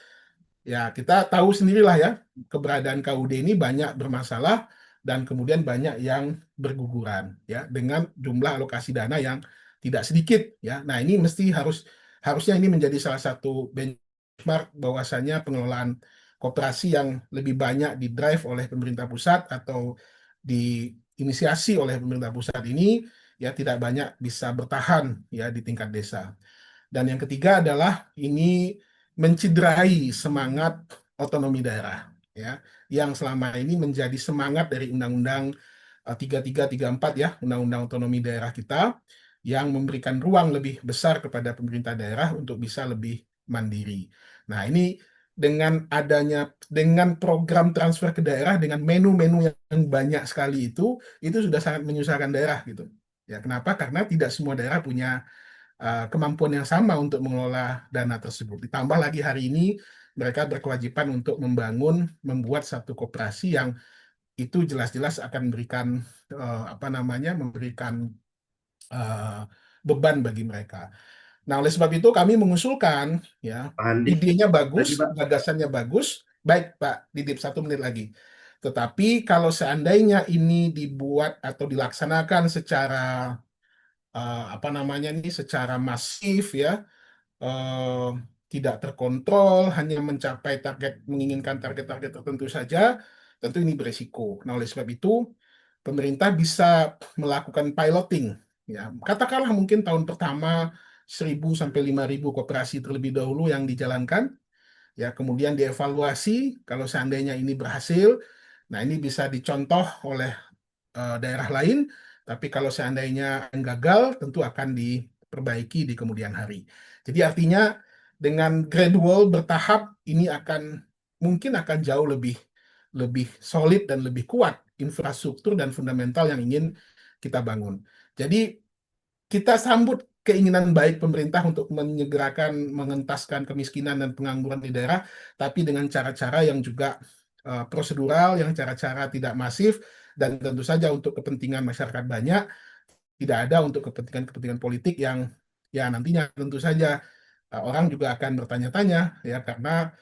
Ya, kita tahu sendirilah ya, keberadaan KUD ini banyak bermasalah dan kemudian banyak yang berguguran ya dengan jumlah alokasi dana yang tidak sedikit ya. Nah, ini harusnya ini menjadi salah satu benchmark bahwasanya pengelolaan koperasi yang lebih banyak didrive oleh pemerintah pusat atau diinisiasi oleh pemerintah pusat ini ya tidak banyak bisa bertahan ya di tingkat desa. Dan yang ketiga adalah ini menciderai semangat otonomi daerah ya yang selama ini menjadi semangat dari Undang-Undang 3334 ya, Undang-Undang Otonomi Daerah kita yang memberikan ruang lebih besar kepada pemerintah daerah untuk bisa lebih mandiri. Nah, ini dengan program transfer ke daerah dengan menu-menu yang banyak sekali itu sudah sangat menyusahkan daerah gitu. Ya, kenapa? Karena tidak semua daerah punya kemampuan yang sama untuk mengelola dana tersebut. Ditambah lagi hari ini mereka berkewajiban untuk membuat satu koperasi yang itu jelas-jelas akan memberikan beban bagi mereka. Nah, oleh sebab itu kami mengusulkan, ya, Pak Handi, idenya tadi bagus, Pak, gagasannya bagus. Baik, Pak Didip, 1 menit lagi. Tetapi kalau seandainya ini dibuat atau dilaksanakan secara apa namanya nih, secara masif, ya, eh, tidak terkontrol, hanya mencapai menginginkan target-target tertentu saja, tentu ini beresiko. Nah, oleh sebab itu, pemerintah bisa melakukan piloting. Ya, katakanlah mungkin tahun pertama 1.000 sampai 5.000 koperasi terlebih dahulu yang dijalankan, ya, kemudian dievaluasi kalau seandainya ini berhasil. Nah, ini bisa dicontoh oleh daerah lain, tapi kalau seandainya gagal, tentu akan diperbaiki di kemudian hari. Jadi artinya dengan gradual bertahap ini mungkin akan jauh lebih lebih solid dan lebih kuat infrastruktur dan fundamental yang ingin kita bangun. Jadi kita sambut keinginan baik pemerintah untuk menyegerakan, mengentaskan kemiskinan dan pengangguran di daerah, tapi dengan cara-cara yang juga prosedural, yang cara-cara tidak masif, dan tentu saja untuk kepentingan masyarakat banyak, tidak ada untuk kepentingan-kepentingan politik yang ya nantinya tentu saja orang juga akan bertanya-tanya, ya, karena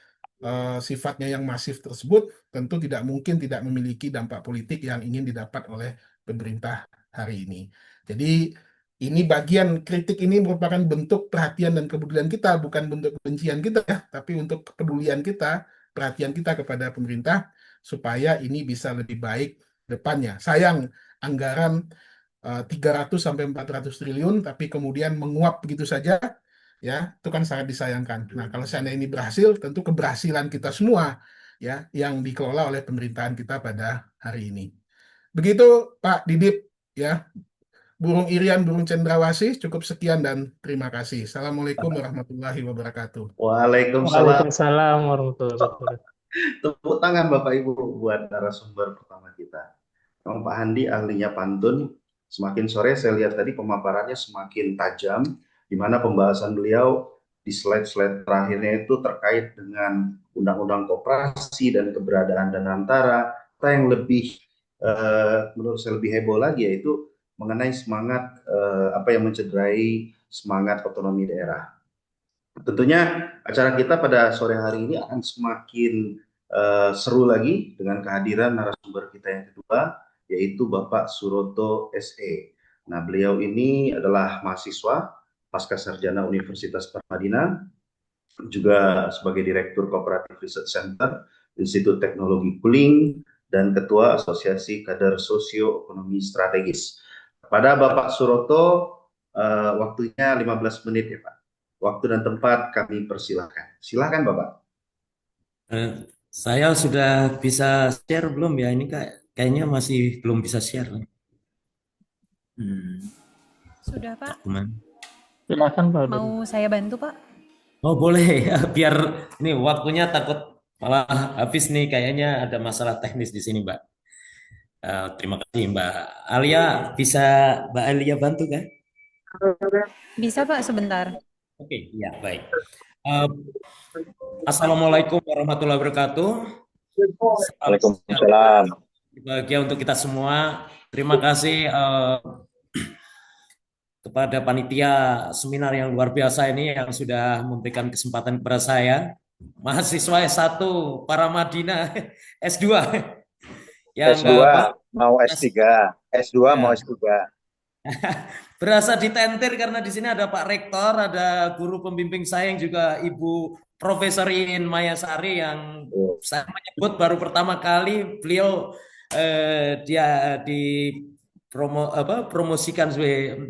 sifatnya yang masif tersebut tentu tidak mungkin tidak memiliki dampak politik yang ingin didapat oleh pemerintah hari ini. Jadi ini bagian kritik ini merupakan bentuk perhatian dan kepedulian kita, bukan bentuk kebencian kita, ya, tapi untuk kepedulian kita, perhatian kita kepada pemerintah supaya ini bisa lebih baik depannya. Sayang anggaran 300 sampai 400 triliun tapi kemudian menguap begitu saja, ya, itu kan sangat disayangkan. Nah, kalau seandainya ini berhasil, tentu keberhasilan kita semua, ya, yang dikelola oleh pemerintahan kita pada hari ini. Begitu Pak Didip, ya, burung Irian, burung cendrawasih, cukup sekian dan terima kasih. Assalamualaikum warahmatullahi wabarakatuh. Waalaikumsalam. Waalaikumsalam warahmatullahi wabarakatuh. Tepuk tangan Bapak Ibu buat narasumber pertama kita. Memang Pak Handi ahlinya pantun. Semakin sore saya lihat tadi pemaparannya semakin tajam, di mana pembahasan beliau di slide-slide terakhirnya itu terkait dengan undang-undang koperasi dan keberadaan Danantara. Yang lebih menurut saya lebih heboh lagi yaitu mengenai semangat apa yang mencederai semangat otonomi daerah. Tentunya acara kita pada sore hari ini akan semakin seru lagi dengan kehadiran narasumber kita yang kedua, yaitu Bapak Suroto SE. Nah, beliau ini adalah mahasiswa pasca sarjana Universitas Paramadina, juga sebagai Direktur Cooperative Research Center, Institut Teknologi Kuling, dan Ketua Asosiasi Kader Sosioekonomi Strategis. Pada Bapak Suroto, waktunya 15 menit ya Pak. Waktu dan tempat kami persilahkan. Silakan Bapak. Saya sudah bisa share belum ya? Ini kayaknya masih belum bisa share. Sudah Pak, Silakan Pak. mau saya bantu Pak? Oh boleh, biar ini waktunya takut malah habis nih, kayaknya ada masalah teknis di sini Mbak. Terima kasih Mbak Alia, bisa Mbak Alia bantu kan? Bisa Pak, sebentar. Oke, ya baik. Assalamualaikum warahmatullahi wabarakatuh. Waalaikumsalam. Bahagia untuk kita semua. Terima kasih kepada panitia seminar yang luar biasa ini yang sudah memberikan kesempatan kepada saya, mahasiswa S1 Paramadina S2 yang S2 mau S3, S2 ya, mau S3. berasa ditentir karena di sini ada Pak Rektor, ada guru pembimbing saya yang juga Ibu Profesor Iin Mayasari yang saya menyebut baru pertama kali beliau dia promosikan sebagai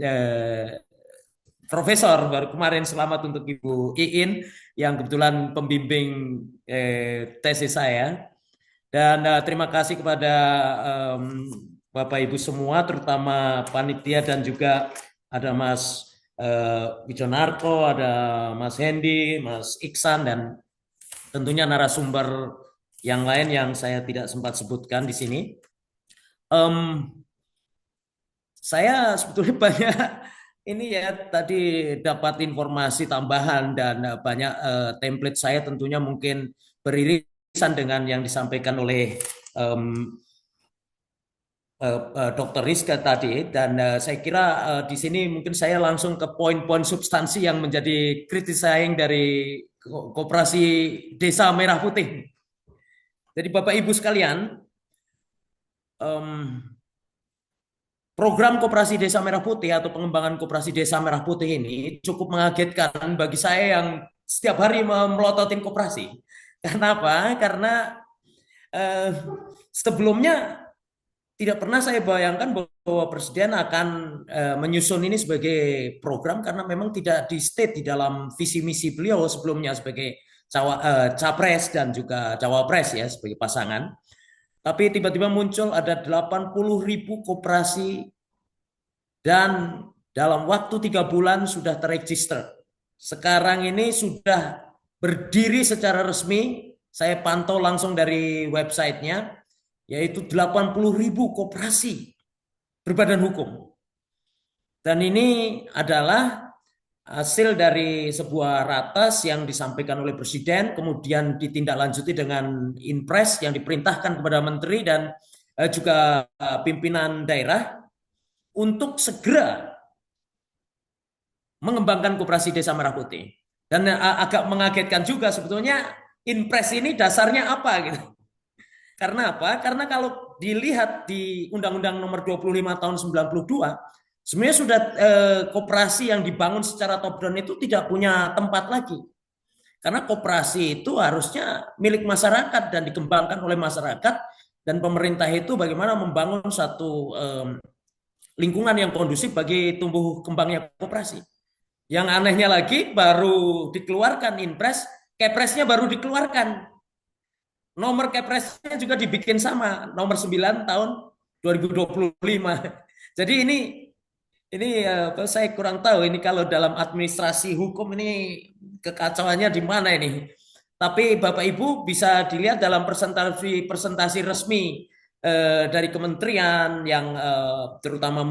profesor baru kemarin. Selamat untuk Ibu Iin yang kebetulan pembimbing tesis saya, dan terima kasih kepada Bapak Ibu semua, terutama panitia, dan juga ada Mas Wijonarko, ada Mas Hendy, Mas Iksan, dan tentunya narasumber yang lain yang saya tidak sempat sebutkan di sini. Saya sebetulnya banyak ini ya, tadi dapat informasi tambahan dan banyak template saya tentunya mungkin beririsan dengan yang disampaikan oleh Dr. Rizka tadi, dan saya kira di sini mungkin saya langsung ke poin-poin substansi yang menjadi criticizing dari Koperasi Desa Merah Putih. Jadi Bapak Ibu sekalian, program Koperasi Desa Merah Putih atau pengembangan Koperasi Desa Merah Putih ini cukup mengagetkan bagi saya yang setiap hari melototin koperasi. Kenapa? Karena sebelumnya tidak pernah saya bayangkan bahwa Presiden akan menyusun ini sebagai program, karena memang tidak di state di dalam visi misi beliau sebelumnya sebagai capres dan juga cawapres ya sebagai pasangan. Tapi tiba-tiba muncul ada 80.000 koperasi dan dalam waktu 3 bulan sudah terregister. Sekarang ini sudah berdiri secara resmi, saya pantau langsung dari websitenya, yaitu 80.000 koperasi berbadan hukum. Dan ini adalah hasil dari sebuah ratas yang disampaikan oleh Presiden, kemudian ditindaklanjuti dengan Inpres yang diperintahkan kepada Menteri dan juga pimpinan daerah untuk segera mengembangkan Koperasi Desa Merah Putih. Dan agak mengagetkan juga sebetulnya Inpres ini dasarnya apa gitu. Karena apa? Karena kalau dilihat di Undang-Undang Nomor 25 tahun 92, sebenarnya sudah koperasi yang dibangun secara top down itu tidak punya tempat lagi. Karena koperasi itu harusnya milik masyarakat dan dikembangkan oleh masyarakat, dan pemerintah itu bagaimana membangun satu lingkungan yang kondusif bagi tumbuh kembangnya koperasi. Yang anehnya lagi baru dikeluarkan Inpres, Kepresnya baru dikeluarkan. Nomor Kepresnya juga dibikin sama, nomor 9 tahun 2025. Jadi ini saya kurang tahu ini kalau dalam administrasi hukum ini kekacauannya di mana ini. Tapi Bapak Ibu bisa dilihat dalam presentasi resmi dari kementerian yang terutama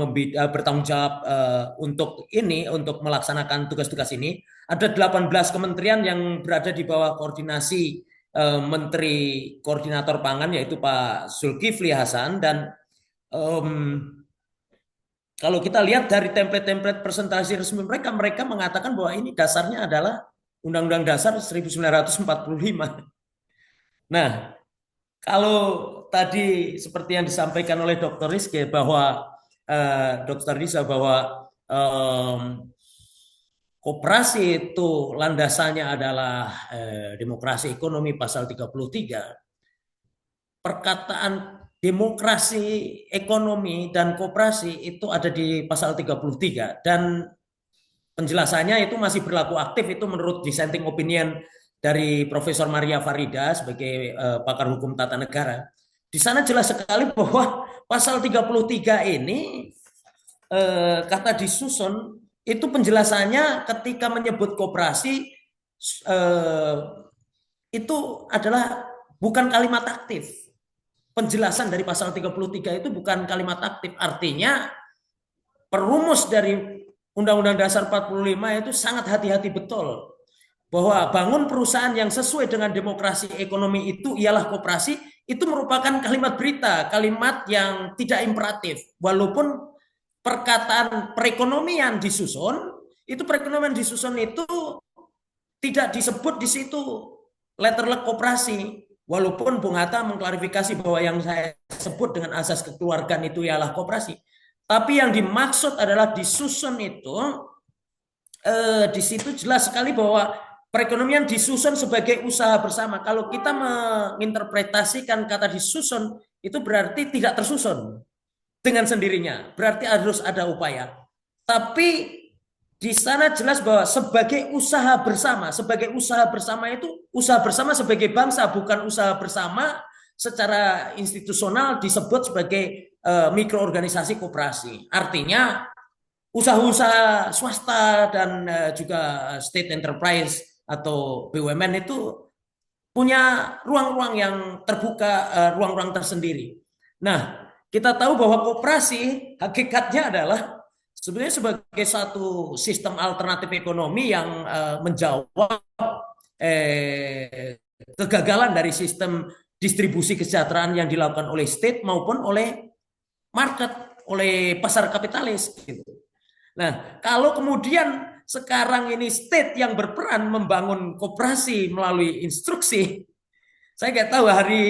bertanggung jawab untuk melaksanakan tugas-tugas ini. Ada 18 kementerian yang berada di bawah koordinasi Menteri Koordinator Pangan, yaitu Pak Zulkifli Hasan. Dan kalau kita lihat dari template-template presentasi resmi mereka mengatakan bahwa ini dasarnya adalah Undang-Undang Dasar 1945. Nah, kalau tadi seperti yang disampaikan oleh Dr. Rizky bahwa koperasi itu landasannya adalah demokrasi ekonomi pasal 33. Perkataan demokrasi ekonomi dan koperasi itu ada di pasal 33, dan penjelasannya itu masih berlaku aktif itu menurut dissenting opinion dari Profesor Maria Farida sebagai pakar hukum tata negara. Di sana jelas sekali bahwa pasal 33 ini kata disusun itu penjelasannya ketika menyebut koperasi itu adalah bukan kalimat aktif. Penjelasan dari pasal 33 itu bukan kalimat aktif. Artinya perumus dari Undang-Undang Dasar 45 itu sangat hati-hati betul bahwa bangun perusahaan yang sesuai dengan demokrasi ekonomi itu ialah koperasi. Itu merupakan kalimat berita, kalimat yang tidak imperatif. Walaupun perkataan perekonomian disusun, itu tidak disebut di situ letterlek koperasi. Walaupun Bung Hatta mengklarifikasi bahwa yang saya sebut dengan asas kekeluargaan itu ialah koperasi. Tapi yang dimaksud adalah disusun itu, di situ jelas sekali bahwa perekonomian disusun sebagai usaha bersama. Kalau kita menginterpretasikan kata disusun, itu berarti tidak tersusun dengan sendirinya. Berarti harus ada upaya. Tapi di sana jelas bahwa sebagai usaha bersama itu usaha bersama sebagai bangsa, bukan usaha bersama secara institusional disebut sebagai mikroorganisasi koperasi. Artinya usaha-usaha swasta dan juga state enterprise atau BUMN itu punya ruang-ruang yang terbuka, ruang-ruang tersendiri. Nah, kita tahu bahwa koperasi hakikatnya adalah sebenarnya sebagai satu sistem alternatif ekonomi yang menjawab kegagalan dari sistem distribusi kesejahteraan yang dilakukan oleh state maupun oleh market, oleh pasar kapitalis gitu. Nah, kalau kemudian sekarang ini state yang berperan membangun koperasi melalui instruksi, saya nggak tahu hari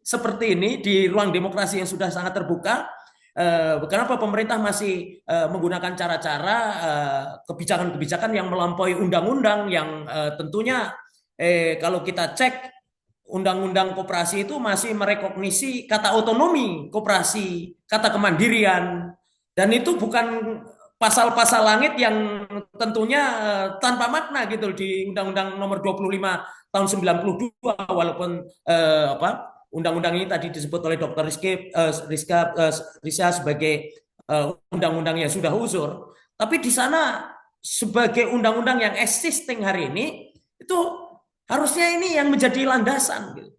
seperti ini di ruang demokrasi yang sudah sangat terbuka, kenapa pemerintah masih menggunakan cara-cara kebijakan-kebijakan yang melampaui undang-undang yang tentunya kalau kita cek undang-undang koperasi itu masih merekognisi kata otonomi koperasi, kata kemandirian, dan itu bukan pasal-pasal langit yang tentunya tanpa makna gitu di Undang-Undang Nomor 25 tahun 92, walaupun undang-undang ini tadi disebut oleh Dr. Rizka sebagai undang-undang yang sudah usur, tapi di sana sebagai undang-undang yang existing hari ini itu harusnya ini yang menjadi landasan gitu.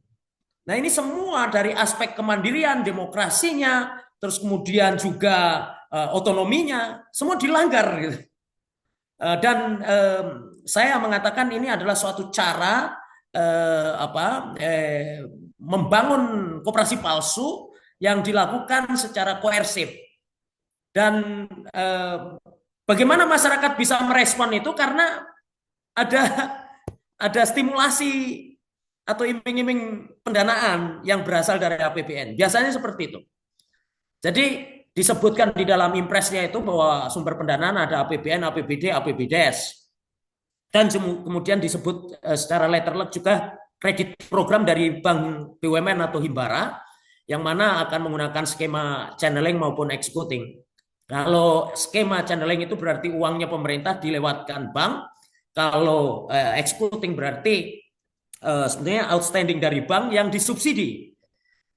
Nah, ini semua dari aspek kemandirian, demokrasinya, terus kemudian juga otonominya, semua dilanggar gitu. Dan saya mengatakan ini adalah suatu cara membangun koperasi palsu yang dilakukan secara koersif. Dan bagaimana masyarakat bisa merespon itu karena ada stimulasi atau iming-iming pendanaan yang berasal dari APBN. Biasanya seperti itu. Jadi disebutkan di dalam impresnya itu bahwa sumber pendanaan ada APBN, APBD, APBDes. Dan kemudian disebut secara letterlet juga kredit program dari Bank BUMN atau Himbara yang mana akan menggunakan skema channeling maupun executing. Kalau skema channeling itu berarti uangnya pemerintah dilewatkan bank. Kalau executing berarti sebenarnya outstanding dari bank yang disubsidi.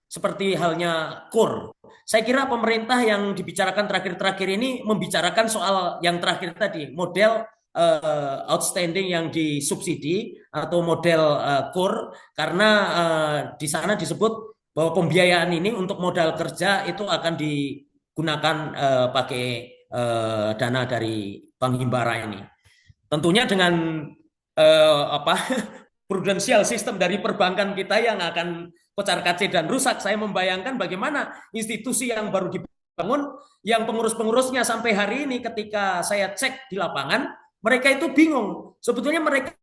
Seperti halnya KUR. Saya kira pemerintah yang dibicarakan terakhir-terakhir ini membicarakan soal yang terakhir tadi, model outstanding yang disubsidi atau model KUR, karena di sana disebut bahwa pembiayaan ini untuk modal kerja itu akan digunakan pakai dana dari Bank Himbara ini. Tentunya dengan prudensial sistem dari perbankan kita yang akan kocar-kacir dan rusak. Saya membayangkan bagaimana institusi yang baru dibangun, yang pengurus-pengurusnya sampai hari ini ketika saya cek di lapangan, mereka itu bingung. Sebetulnya mereka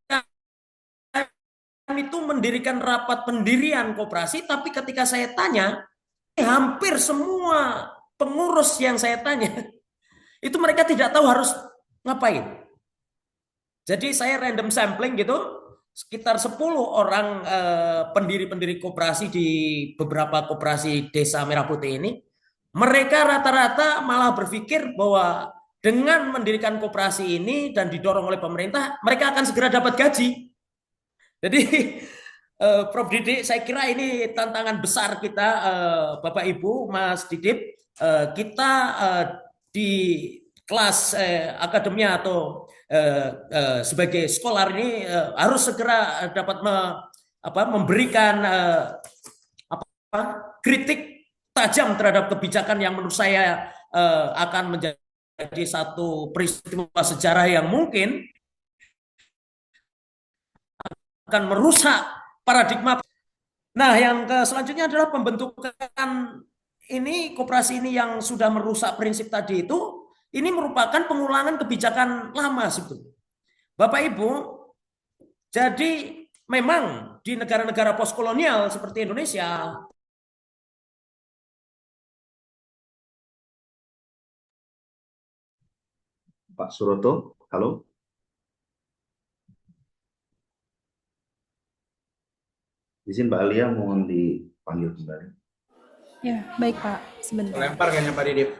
itu mendirikan rapat pendirian koperasi, tapi ketika saya tanya, hampir semua pengurus yang saya tanya, itu mereka tidak tahu harus ngapain. Jadi saya random sampling gitu, sekitar 10 orang pendiri-pendiri koperasi di beberapa koperasi desa Merah Putih ini, mereka rata-rata malah berpikir bahwa dengan mendirikan koperasi ini dan didorong oleh pemerintah, mereka akan segera dapat gaji. Jadi Prof. Didik, saya kira ini tantangan besar kita, Bapak Ibu, Mas Didip, kita di kelas akademia atau sebagai sekolah ini harus segera dapat memberikan kritik tajam terhadap kebijakan yang menurut saya akan menjadi satu peristiwa sejarah yang mungkin akan merusak paradigma. Nah, yang selanjutnya adalah pembentukan ini koperasi ini yang sudah merusak prinsip tadi itu. Ini merupakan pengulangan kebijakan lama sebetulnya. Bapak Ibu, jadi memang di negara-negara postkolonial seperti Indonesia, Pak Suroto, halo. Izin Mbak Alia mohon dipanggil kembali. Ya, baik Pak. Sebentar. Lempar kayaknya Pak Didip.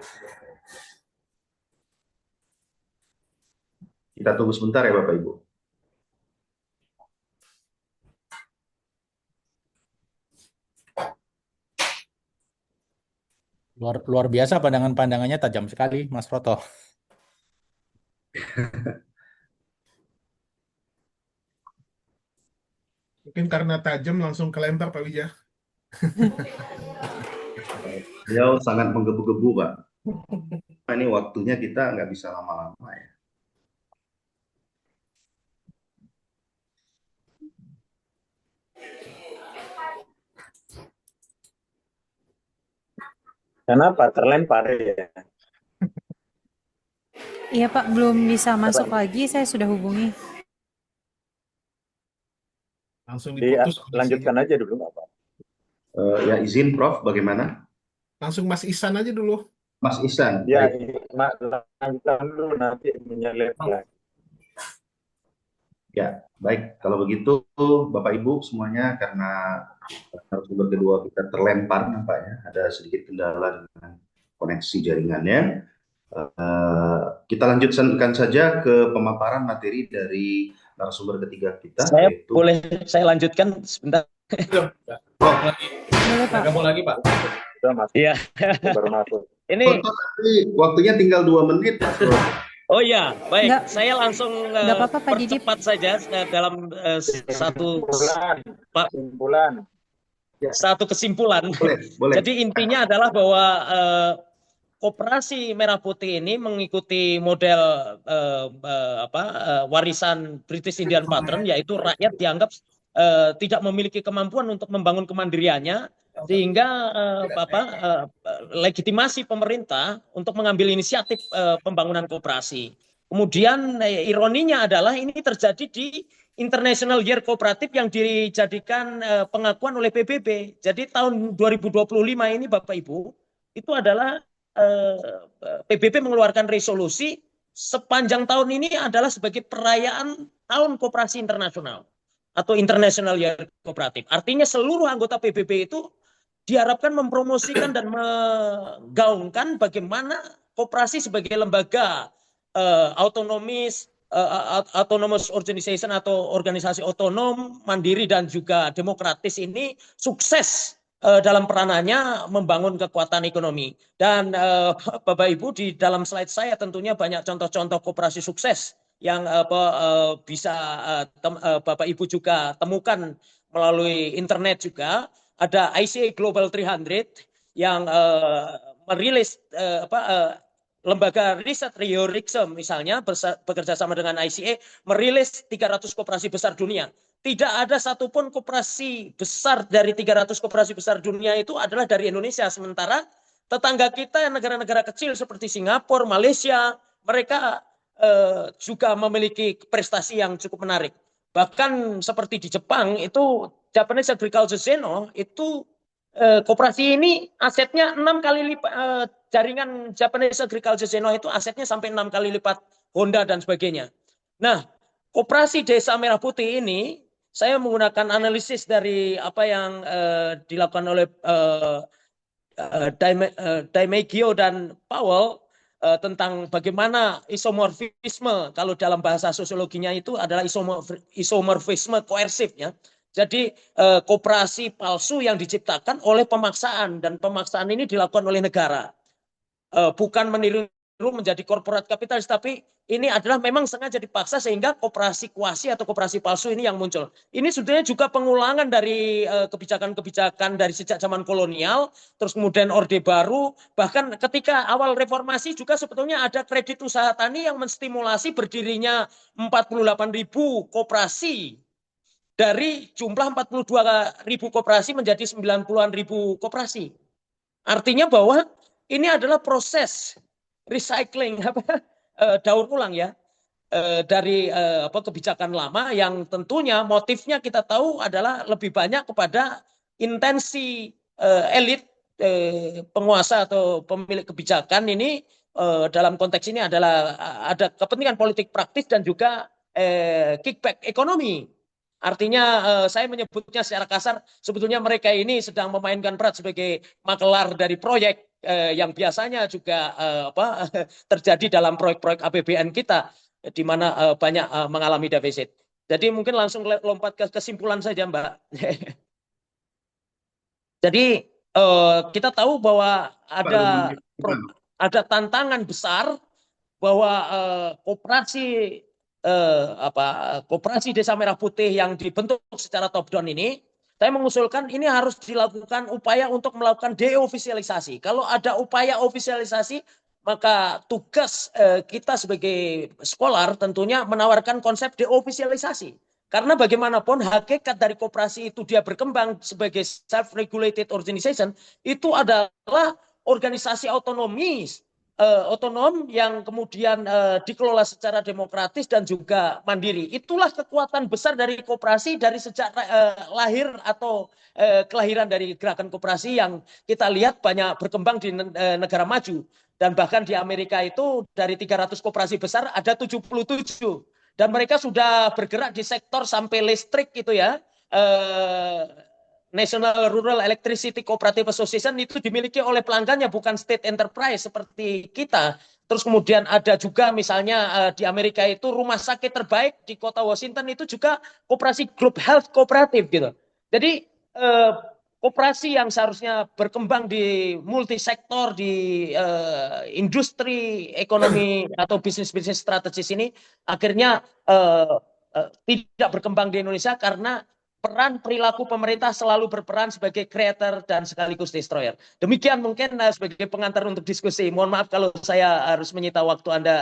Kita tunggu sebentar ya Bapak Ibu. Luar biasa pandangannya tajam sekali, Mas Roto. Mungkin karena tajam langsung kelempar Pak Wija. Beliau sangat menggebu-gebu Pak. Ini waktunya kita nggak bisa lama-lama ya. Kenapa terlempar ya? Iya Pak, belum bisa masuk lagi, saya sudah hubungi. Langsung diputus koneksinya. Lanjutkan aja dulu nggak apa. Ya izin Prof, bagaimana? Langsung Mas Ihsan aja dulu. Mas Ihsan, Ya, baik. lanjutkan dulu nanti menyelip lagi. Ya, baik. Kalau begitu, Bapak Ibu semuanya, karena narasumber kedua kita terlempar nampaknya, ada sedikit kendala dengan koneksi jaringannya. Kita lanjutkan saja ke pemaparan materi dari narasumber ketiga kita, yaitu... Boleh saya lanjutkan sebentar? Boleh Pak. Kamu lagi Pak. Sudah Mas. Iya. Baru masuk. Ini, Waktunya tinggal 2 menit, Mas. oh iya, baik. Nggak- Saya langsung nggak apa-apa, Pak Didi. percepat saja dalam satu kesimpulan. Boleh. Jadi intinya adalah bahwa Koperasi Merah Putih ini mengikuti model warisan British Indian Pattern, yaitu rakyat dianggap tidak memiliki kemampuan untuk membangun kemandiriannya, sehingga legitimasi pemerintah untuk mengambil inisiatif pembangunan koperasi. Kemudian ironinya adalah ini terjadi di International Year Kooperatif yang dijadikan pengakuan oleh PBB. Jadi tahun 2025 ini Bapak Ibu, itu adalah PBB mengeluarkan resolusi sepanjang tahun ini adalah sebagai perayaan Tahun Koperasi Internasional atau International Year Kooperatif. Artinya seluruh anggota PBB itu diharapkan mempromosikan dan menggaungkan bagaimana koperasi sebagai lembaga autonomous organization atau organisasi otonom, mandiri dan juga demokratis ini sukses dalam peranannya membangun kekuatan ekonomi. Dan Bapak Ibu, di dalam slide saya tentunya banyak contoh-contoh koperasi sukses yang bisa Bapak Ibu juga temukan melalui internet juga. Ada ICA Global 300 yang merilis lembaga riset Rio Rixem misalnya bekerja sama dengan ICA merilis 300 koperasi besar dunia. Tidak ada satupun koperasi besar dari 300 koperasi besar dunia itu adalah dari Indonesia. Sementara tetangga kita yang negara-negara kecil seperti Singapura, Malaysia, mereka juga memiliki prestasi yang cukup menarik. Bahkan seperti di Jepang itu Japanese Agriculture Zeno itu koperasi ini asetnya 6 kali lipat, jaringan Japanese Agriculture Zeno itu asetnya sampai 6 kali lipat Honda dan sebagainya. Nah, koperasi Desa Merah Putih ini saya menggunakan analisis dari apa yang dilakukan oleh Daimegio dan Powell tentang bagaimana isomorfisme, kalau dalam bahasa sosiologinya itu adalah isomorfisme koersif ya. Jadi koperasi palsu yang diciptakan oleh pemaksaan, dan pemaksaan ini dilakukan oleh negara. Bukan meniru menjadi korporat kapitalis, tapi ini adalah memang sengaja dipaksa sehingga koperasi kuasi atau koperasi palsu ini yang muncul. Ini sebetulnya juga pengulangan dari kebijakan-kebijakan dari sejak zaman kolonial, terus kemudian Orde Baru, bahkan ketika awal reformasi juga sebetulnya ada kredit usaha tani yang menstimulasi berdirinya 48.000 koperasi. Dari jumlah 42.000 koperasi menjadi 90-an ribu koperasi. Artinya bahwa ini adalah proses recycling, daur ulang ya, dari kebijakan lama yang tentunya motifnya kita tahu adalah lebih banyak kepada intensi elit penguasa atau pemilik kebijakan ini. Dalam konteks ini adalah ada kepentingan politik praktis dan juga kickback ekonomi. Artinya saya menyebutnya secara kasar, sebetulnya mereka ini sedang memainkan peran sebagai makelar dari proyek yang biasanya juga terjadi dalam proyek-proyek APBN kita, di mana banyak mengalami defisit. Jadi mungkin langsung lompat ke kesimpulan saja, Mbak. Jadi kita tahu bahwa ada tantangan besar bahwa koperasi Desa Merah Putih yang dibentuk secara top down ini, saya mengusulkan ini harus dilakukan upaya untuk melakukan deofisialisasi. Kalau ada upaya ofisialisasi, maka tugas kita sebagai scholar tentunya menawarkan konsep deofisialisasi. Karena bagaimanapun hakikat dari koperasi itu dia berkembang sebagai self-regulated organization, itu adalah organisasi otonom yang kemudian dikelola secara demokratis dan juga mandiri. Itulah kekuatan besar dari koperasi dari sejak lahir atau kelahiran dari gerakan koperasi yang kita lihat banyak berkembang di negara maju. Dan bahkan di Amerika itu dari 300 koperasi besar ada 77. Dan mereka sudah bergerak di sektor sampai listrik gitu ya. National Rural Electricity Cooperative Association itu dimiliki oleh pelanggannya, bukan state enterprise seperti kita. Terus kemudian ada juga misalnya di Amerika itu rumah sakit terbaik di kota Washington itu juga koperasi Globe Health Cooperative gitu. Jadi koperasi yang seharusnya berkembang di multisektor, di industri ekonomi atau bisnis-bisnis strategis ini akhirnya tidak berkembang di Indonesia karena peran perilaku pemerintah selalu berperan sebagai creator dan sekaligus destroyer. Demikian mungkin sebagai pengantar untuk diskusi. Mohon maaf kalau saya harus menyita waktu Anda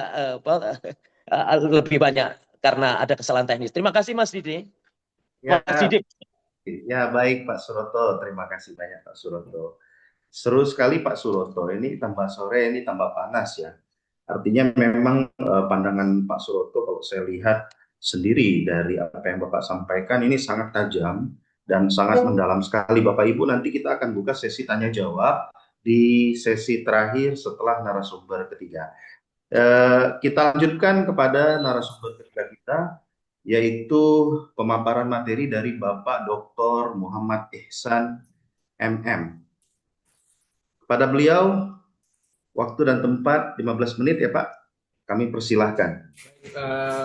lebih banyak karena ada kesalahan teknis. Terima kasih Mas Didi. Ya, Mas Didi. ya baik Pak Suroto, terima kasih banyak Pak Suroto. Seru sekali Pak Suroto, ini tambah sore, ini tambah panas ya. Artinya memang pandangan Pak Suroto kalau saya lihat sendiri dari apa yang Bapak sampaikan ini sangat tajam dan sangat mendalam sekali. Bapak Ibu, nanti kita akan buka sesi tanya jawab di sesi terakhir setelah narasumber ketiga. Kita lanjutkan kepada narasumber ketiga kita, yaitu pemaparan materi dari Bapak Dr. Muhammad Ihsan MM. Kepada beliau, waktu dan tempat 15 menit ya Pak, kami persilahkan.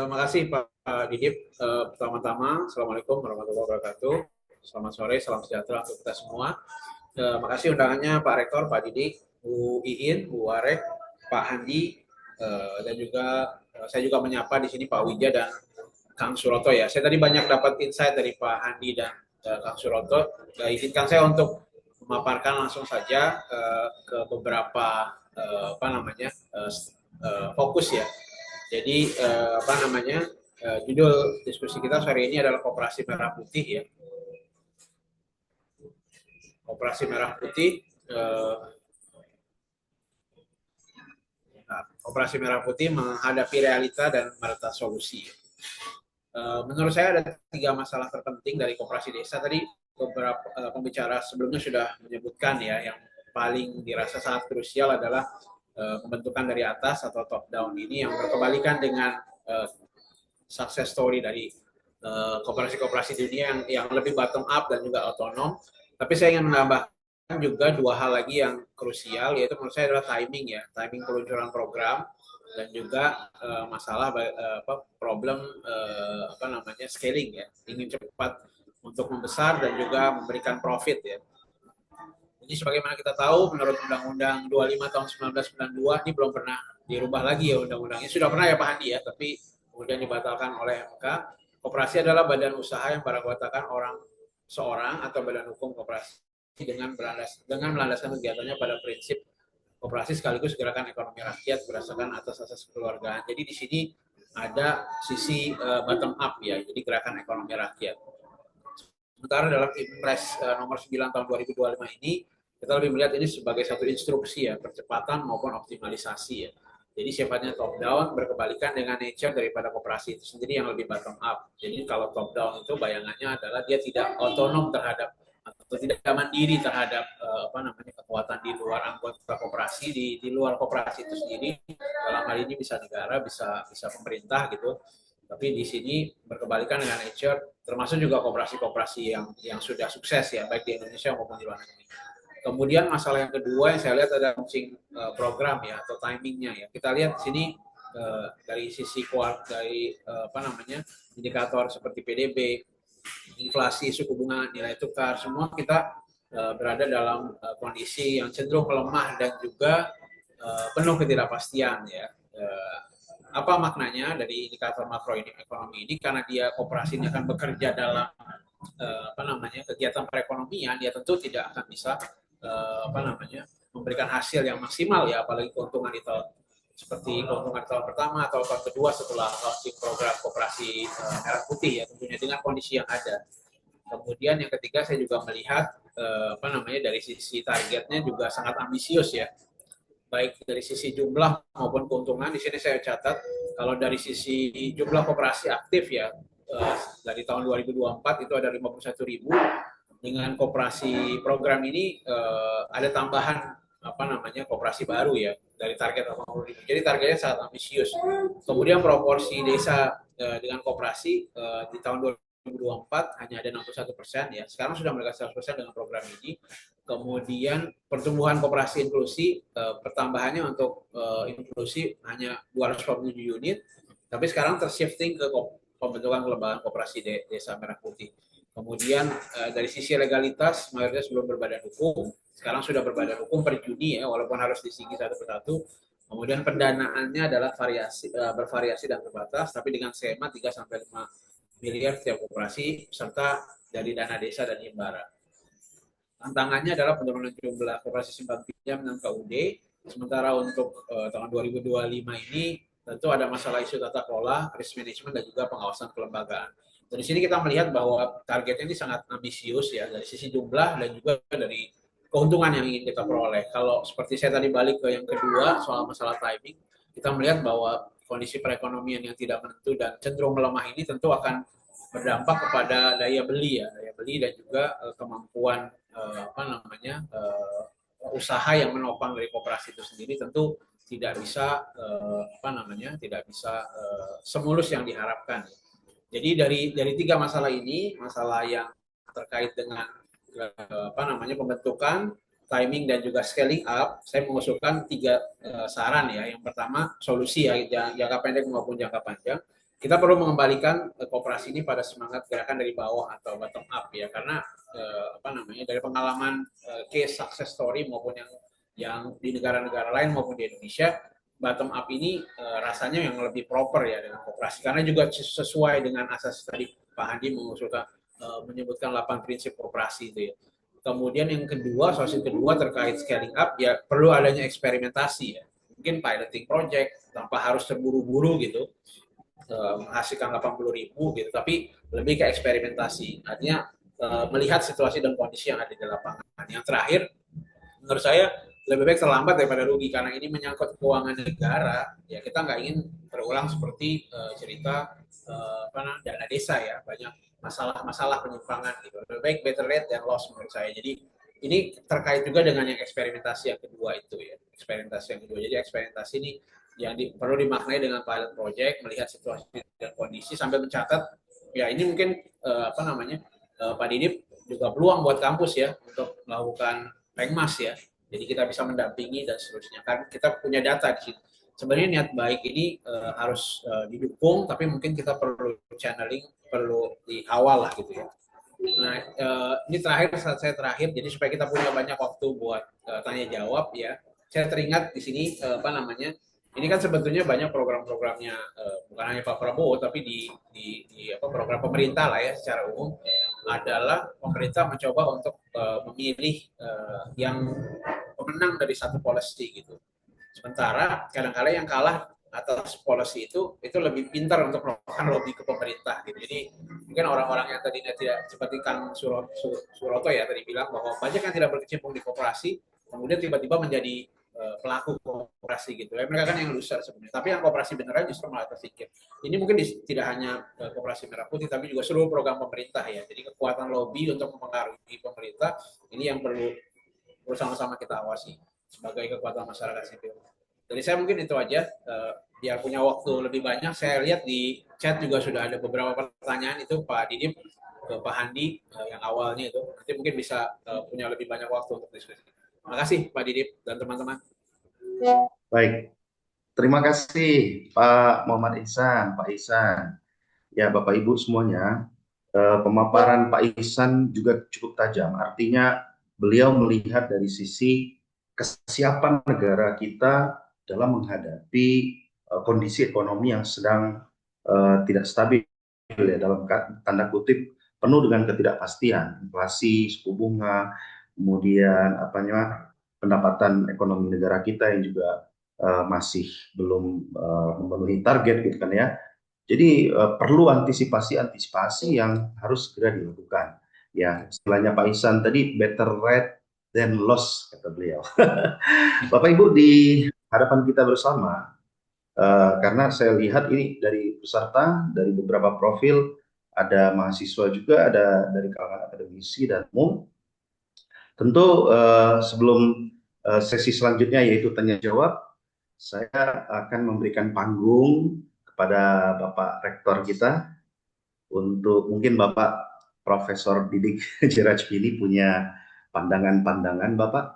Makasih Pak Didip. Pertama-tama, Assalamualaikum warahmatullahi wabarakatuh. Selamat sore, salam sejahtera untuk kita semua. Makasih undangannya Pak Rektor, Pak Didik, Bu Iin, Bu Warek, Pak Handi, dan juga saya juga menyapa di sini Pak Wija dan Kang Suroto ya. Saya tadi banyak dapat insight dari Pak Handi dan Kang Suroto. Izinkan saya untuk memaparkan langsung saja ke beberapa fokus ya. Jadi judul diskusi kita sore ini adalah Koperasi Merah Putih ya. Koperasi Merah Putih. Koperasi Merah Putih menghadapi realita dan meretas solusi. Menurut saya ada 3 masalah terpenting dari koperasi desa. Tadi beberapa pembicara sebelumnya sudah menyebutkan ya, yang paling dirasa sangat krusial adalah pembentukan dari atas atau top down ini yang berkebalikan dengan success story dari koperasi-koperasi dunia yang lebih bottom up dan juga otonom. Tapi saya ingin menambahkan juga 2 hal lagi yang krusial, yaitu menurut saya adalah timing ya, timing peluncuran program dan juga masalah problem scaling ya, ingin cepat untuk membesar dan juga memberikan profit ya. Jadi sebagaimana kita tahu, menurut Undang-Undang 25 tahun 1992 ini belum pernah dirubah lagi ya undang-undangnya. Sudah pernah ya Pak Handi ya, tapi kemudian dibatalkan oleh MK. Koperasi adalah badan usaha yang beranggotakan seorang atau badan hukum koperasi dengan melandaskan kegiatannya pada prinsip koperasi sekaligus gerakan ekonomi rakyat berdasarkan atas kekeluargaan. Jadi di sini ada sisi bottom up ya, jadi gerakan ekonomi rakyat. Sementara dalam Impres nomor 9 tahun 2025 ini kita lebih melihat ini sebagai satu instruksi ya, percepatan maupun optimalisasi ya. Jadi sifatnya top down berkebalikan dengan nature daripada koperasi itu sendiri yang lebih bottom up. Jadi kalau top down itu bayangannya adalah dia tidak otonom terhadap atau tidak mandiri terhadap kekuatan di luar anggota koperasi, di luar koperasi itu sendiri. Dalam hal ini bisa negara, bisa pemerintah gitu. Tapi di sini berkebalikan dengan nature, termasuk juga koperasi-koperasi yang sudah sukses ya, baik di Indonesia maupun di luar negeri. Kemudian masalah yang kedua yang saya lihat ada launching program ya, atau timingnya ya. Kita lihat di sini dari sisi indikator seperti PDB, inflasi, suku bunga, nilai tukar, semua kita berada dalam kondisi yang cenderung melemah dan juga penuh ketidakpastian ya. Apa maknanya dari indikator makro ekonomi ini? Karena dia koperasi ini akan bekerja dalam kegiatan perekonomian, dia tentu tidak akan bisa memberikan hasil yang maksimal ya, apalagi keuntungan di tahun seperti keuntungan tahun pertama atau tahun kedua setelah launching program koperasi merah putih ya, tentunya dengan kondisi yang ada. Kemudian yang ketiga saya juga melihat dari sisi targetnya juga sangat ambisius ya, baik dari sisi jumlah maupun keuntungan. Di sini saya catat kalau dari sisi jumlah koperasi aktif ya, dari tahun 2024 itu ada 51.000. Dengan koperasi program ini ada tambahan koperasi baru ya dari target 80.000. Jadi targetnya sangat ambisius. Kemudian proporsi desa dengan koperasi di tahun 2024 hanya ada 61% ya. Sekarang sudah mendekati 100% dengan program ini. Kemudian pertumbuhan koperasi inklusi, pertambahannya untuk inklusi hanya 247 unit, tapi sekarang tershifting ke pembentukan kelembagaan koperasi desa Merah Putih. Kemudian dari sisi legalitas, mayoritas belum berbadan hukum, sekarang sudah berbadan hukum per Juni ya, walaupun harus disinggi satu persatu. Kemudian pendanaannya adalah bervariasi dan terbatas, tapi dengan skema 3-5 miliar setiap koperasi, serta dari dana desa dan himbara. Tantangannya adalah penurunan jumlah koperasi simpan pinjam dan KUD, sementara untuk tahun 2025 ini tentu ada masalah isu tata kelola, risk management, dan juga pengawasan kelembagaan. Dari sini kita melihat bahwa targetnya ini sangat ambisius ya, dari sisi jumlah dan juga dari keuntungan yang ingin kita peroleh. Kalau seperti saya tadi balik ke yang kedua soal masalah timing, kita melihat bahwa kondisi perekonomian yang tidak menentu dan cenderung melemah ini tentu akan berdampak kepada daya beli dan juga kemampuan usaha yang menopang dari koperasi itu sendiri tentu tidak bisa semulus yang diharapkan. Jadi dari 3 masalah ini, masalah yang terkait dengan pembentukan, timing, dan juga scaling up, saya mengusulkan 3 saran ya. Yang pertama, solusi ya, jangka pendek maupun jangka panjang. Kita perlu mengembalikan koperasi ini pada semangat gerakan dari bawah atau bottom up ya, karena dari pengalaman case success story maupun yang di negara-negara lain maupun di Indonesia, bottom up ini rasanya yang lebih proper ya dengan koperasi, karena juga sesuai dengan asas tadi Pak Handi mengusulkan menyebutkan 8 prinsip koperasi itu ya. Kemudian yang kedua, solusi kedua terkait scaling up ya, perlu adanya eksperimentasi ya, mungkin piloting project tanpa harus terburu-buru gitu menghasilkan 80.000 gitu, tapi lebih ke eksperimentasi, artinya melihat situasi dan kondisi yang ada di lapangan. Yang terakhir, menurut saya lebih baik terlambat daripada rugi, karena ini menyangkut keuangan negara ya. Kita nggak ingin terulang seperti cerita dana desa ya, banyak masalah penyimpangan gitu. Lebih baik better rate than loss menurut saya. Jadi ini terkait juga dengan yang eksperimentasi yang kedua itu ya, Jadi eksperimentasi ini yang perlu dimaknai dengan pilot project, melihat situasi dan kondisi sambil mencatat ya. Ini mungkin Pak Didip juga peluang buat kampus ya untuk melakukan pengmas ya. Jadi kita bisa mendampingi dan seterusnya. Kan kita punya data di sini. Sebenarnya niat baik ini harus didukung, tapi mungkin kita perlu channeling, perlu di awal lah gitu ya. Nah, ini saya terakhir, jadi supaya kita punya banyak waktu buat tanya jawab ya. Saya teringat di sini ini kan sebetulnya banyak program-programnya bukan hanya Pak Prabowo, tapi di program pemerintah lah ya secara umum, adalah pemerintah mencoba untuk memilih yang pemenang dari satu policy gitu. Sementara kadang-kadang yang kalah atas policy itu lebih pintar untuk melakukan lobby ke pemerintah gitu. Jadi mungkin orang-orang yang tadinya tidak, seperti Kang Suroto ya tadi bilang bahwa banyak yang tidak berkecimpung di koperasi kemudian tiba-tiba menjadi pelaku koperasi gitu. Mereka kan yang loser sebenarnya. Tapi yang koperasi beneran justru malah tersingkir. Ini mungkin tidak hanya koperasi Merah Putih, tapi juga seluruh program pemerintah ya. Jadi kekuatan lobby untuk mempengaruhi pemerintah ini yang perlu bersama-sama kita awasi sebagai kekuatan masyarakat sipil. Dari saya mungkin itu aja. Biar punya waktu lebih banyak, saya lihat di chat juga sudah ada beberapa pertanyaan itu Pak Didip ke Pak Handi yang awalnya itu. Nanti mungkin bisa punya lebih banyak waktu untuk diskusi. Terima kasih Pak Didip dan teman-teman. Baik, terima kasih Pak Muhammad Ihsan, Pak Ihsan. Ya, Bapak Ibu semuanya, pemaparan Pak Ihsan juga cukup tajam. Artinya beliau melihat dari sisi kesiapan negara kita dalam menghadapi kondisi ekonomi yang sedang tidak stabil ya, dalam tanda kutip penuh dengan ketidakpastian, inflasi, suku bunga, kemudian pendapatan ekonomi negara kita yang juga masih belum memenuhi target gitu kan ya. Jadi perlu antisipasi yang harus segera dilakukan. Ya, istilahnya Pak Ihsan tadi, better red than loss, kata beliau. Bapak Ibu, di hadapan kita bersama, karena saya lihat ini dari peserta, dari beberapa profil, ada mahasiswa juga, ada dari kalangan akademisi dan umum. Tentu sebelum sesi selanjutnya yaitu tanya jawab, saya akan memberikan panggung kepada Bapak Rektor kita untuk mungkin Bapak Profesor Didik Jirajpini punya pandangan-pandangan Bapak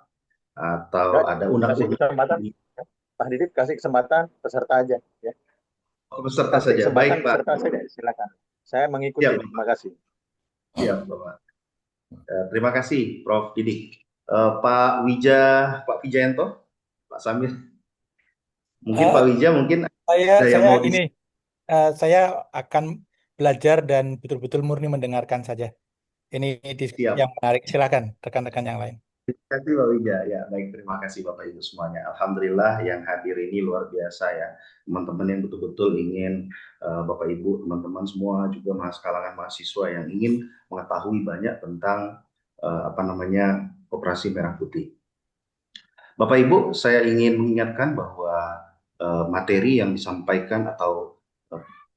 atau ada Kasih unek-unek kesempatan, Pak Didit kasih kesempatan peserta aja ya. peserta Kasih saja. kesempatan Baik Pak. peserta saja, silakan. Saya mengikuti. Siap, Terima kasih. Siap Bapak. Terima kasih Prof Didik. Pak Wijayanto, Pak Samir. Mungkin Pak Wija mungkin ada yang mau saya akan belajar dan betul-betul murni mendengarkan saja. Ini diskusi Siap. yang menarik. Silakan rekan-rekan yang lain. Terima kasih Pak Wija. Ya, baik, terima kasih Bapak Ibu semuanya. Alhamdulillah yang hadir ini luar biasa ya. Teman-teman yang betul-betul ingin, Bapak Ibu, teman-teman semua juga kalangan mahasiswa yang ingin mengetahui banyak tentang Koperasi Merah Putih. Bapak Ibu, saya ingin mengingatkan bahwa materi yang disampaikan atau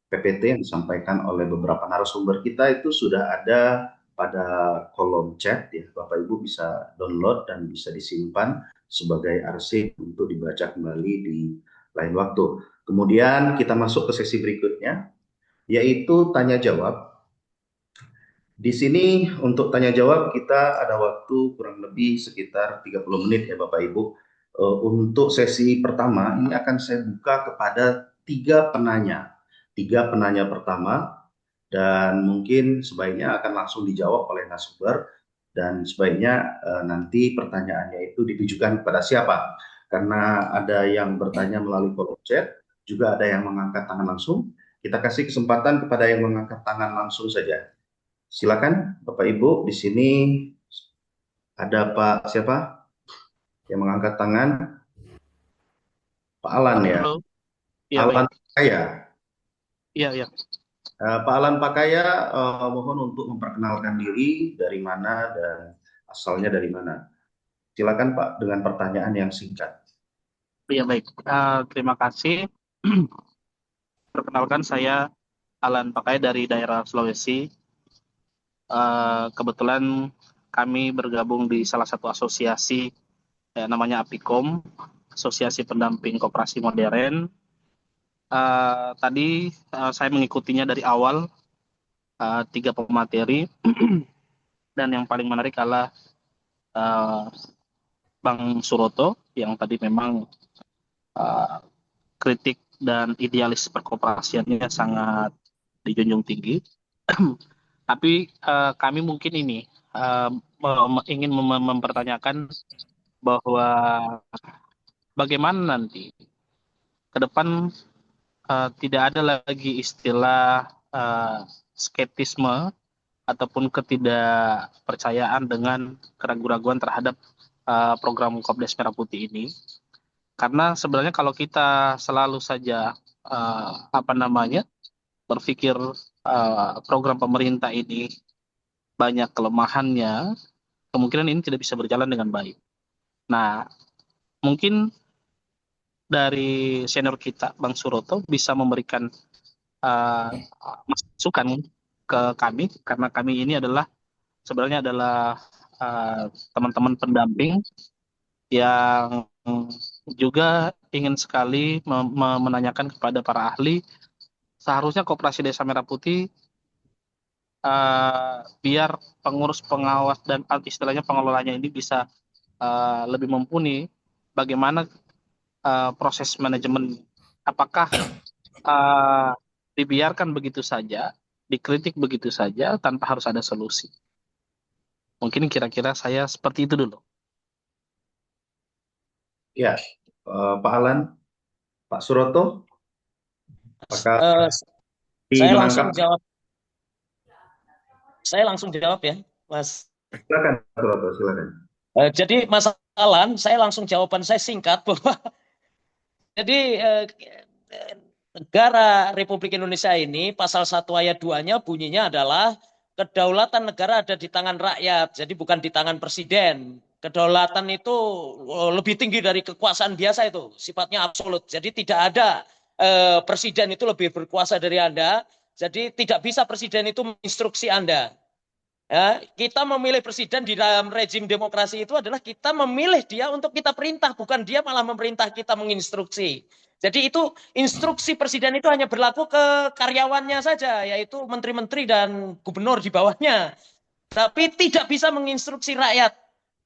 PPT yang disampaikan oleh beberapa narasumber kita itu sudah ada pada kolom chat ya, Bapak Ibu bisa download dan bisa disimpan sebagai arsip untuk dibaca kembali di lain waktu. Kemudian kita masuk ke sesi berikutnya, yaitu tanya jawab. Di sini untuk tanya jawab kita ada waktu kurang lebih sekitar 30 menit ya Bapak Ibu. Untuk sesi pertama ini akan saya buka kepada 3 penanya. 3 penanya pertama, dan mungkin sebaiknya akan langsung dijawab oleh narasumber, dan sebaiknya nanti pertanyaannya itu ditujukan kepada siapa, karena ada yang bertanya melalui kolom chat, juga ada yang mengangkat tangan langsung. Kita kasih kesempatan kepada yang mengangkat tangan langsung saja. Silakan Bapak Ibu, di sini ada Pak siapa yang mengangkat tangan? Pak Alan ya. Halo. Ya, Alan baik. Pakaya. Iya. Pak Alan Pakaya, mohon untuk memperkenalkan diri, dari mana dan asalnya dari mana. Silakan Pak dengan pertanyaan yang singkat. Iya, baik. Terima kasih. Perkenalkan, saya Alan Pakai dari daerah Sulawesi. Kebetulan kami bergabung di salah satu asosiasi namanya APIKOM, Asosiasi Pendamping Koperasi Modern. Tadi saya mengikutinya dari awal, 3 pemateri, dan yang paling menarik adalah Bang Suroto yang tadi memang kritik dan idealis perkoperasiannya sangat dijunjung tinggi. Tapi kami mungkin ini ingin mempertanyakan bahwa bagaimana nanti ke depan tidak ada lagi istilah skeptisme ataupun ketidakpercayaan dengan keraguan-raguan terhadap program Kopdes Merah Putih ini. Karena sebenarnya kalau kita selalu saja berpikir program pemerintah ini banyak kelemahannya, kemungkinan ini tidak bisa berjalan dengan baik. Nah, mungkin dari senior kita, Bang Suroto, bisa memberikan masukan ke kami, karena kami ini sebenarnya adalah teman-teman pendamping yang juga ingin sekali menanyakan kepada para ahli, seharusnya Koperasi Desa Merah Putih biar pengurus, pengawas, dan istilahnya pengelolanya ini bisa lebih mumpuni. Bagaimana proses manajemen? Apakah dibiarkan begitu saja, dikritik begitu saja tanpa harus ada solusi? Mungkin kira-kira saya seperti itu dulu. Ya, Pak Alan, Pak Suroto, apakah saya langsung jawab ya, Mas. Silakan Pak Suroto, silakan. Jadi Mas Alan, saya langsung jawaban saya singkat bahwa jadi negara Republik Indonesia ini pasal 1 ayat 2-nya bunyinya adalah kedaulatan negara ada di tangan rakyat, jadi bukan di tangan presiden. Kedaulatan itu lebih tinggi dari kekuasaan biasa itu, sifatnya absolut. Jadi tidak ada presiden itu lebih berkuasa dari Anda. Jadi tidak bisa presiden itu menginstruksi Anda. Ya, kita memilih presiden di dalam rezim demokrasi itu adalah kita memilih dia untuk kita perintah, bukan dia malah memerintah kita menginstruksi. Jadi itu instruksi presiden itu hanya berlaku ke karyawannya saja, yaitu menteri-menteri dan gubernur di bawahnya. Tapi tidak bisa menginstruksi rakyat.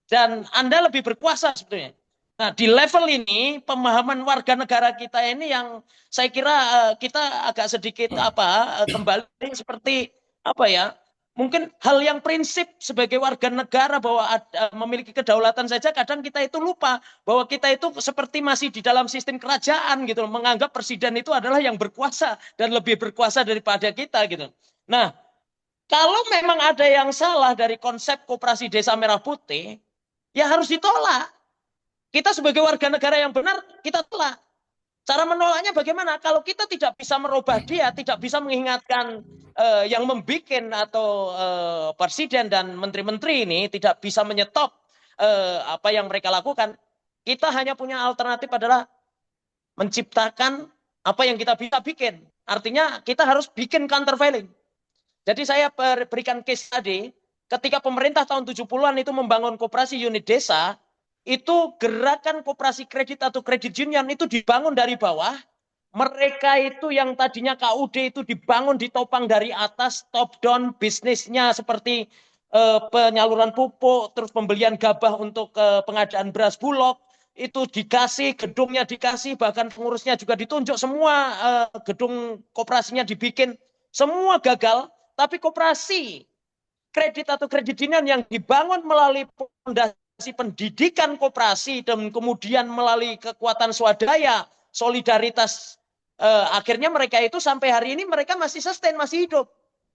Dan Anda lebih berkuasa sebetulnya. Nah, di level ini pemahaman warga negara kita ini yang saya kira kita agak sedikit kembali seperti apa ya? Mungkin hal yang prinsip sebagai warga negara bahwa memiliki kedaulatan saja kadang kita itu lupa bahwa kita itu seperti masih di dalam sistem kerajaan gitu, menganggap presiden itu adalah yang berkuasa dan lebih berkuasa daripada kita gitu. Nah, kalau memang ada yang salah dari konsep koperasi Desa Merah Putih, ya harus ditolak. Kita sebagai warga negara yang benar, kita tolak. Cara menolaknya bagaimana? Kalau kita tidak bisa merubah dia, tidak bisa mengingatkan yang membikin atau presiden dan menteri-menteri ini tidak bisa menyetop apa yang mereka lakukan, kita hanya punya alternatif adalah menciptakan apa yang kita bisa bikin. Artinya kita harus bikin countervailing. Jadi saya berikan case tadi, ketika pemerintah tahun 70-an itu membangun koperasi unit desa, itu gerakan koperasi kredit atau kredit union itu dibangun dari bawah. Mereka itu yang tadinya KUD itu dibangun ditopang dari atas, top down bisnisnya seperti penyaluran pupuk, terus pembelian gabah untuk pengadaan beras bulog, itu dikasih, gedungnya dikasih, bahkan pengurusnya juga ditunjuk, semua gedung koperasinya dibikin, semua gagal, tapi koperasi kredit atau kredit union yang dibangun melalui fondasi pendidikan koperasi dan kemudian melalui kekuatan swadaya, solidaritas, akhirnya mereka itu sampai hari ini mereka masih sustain, masih hidup.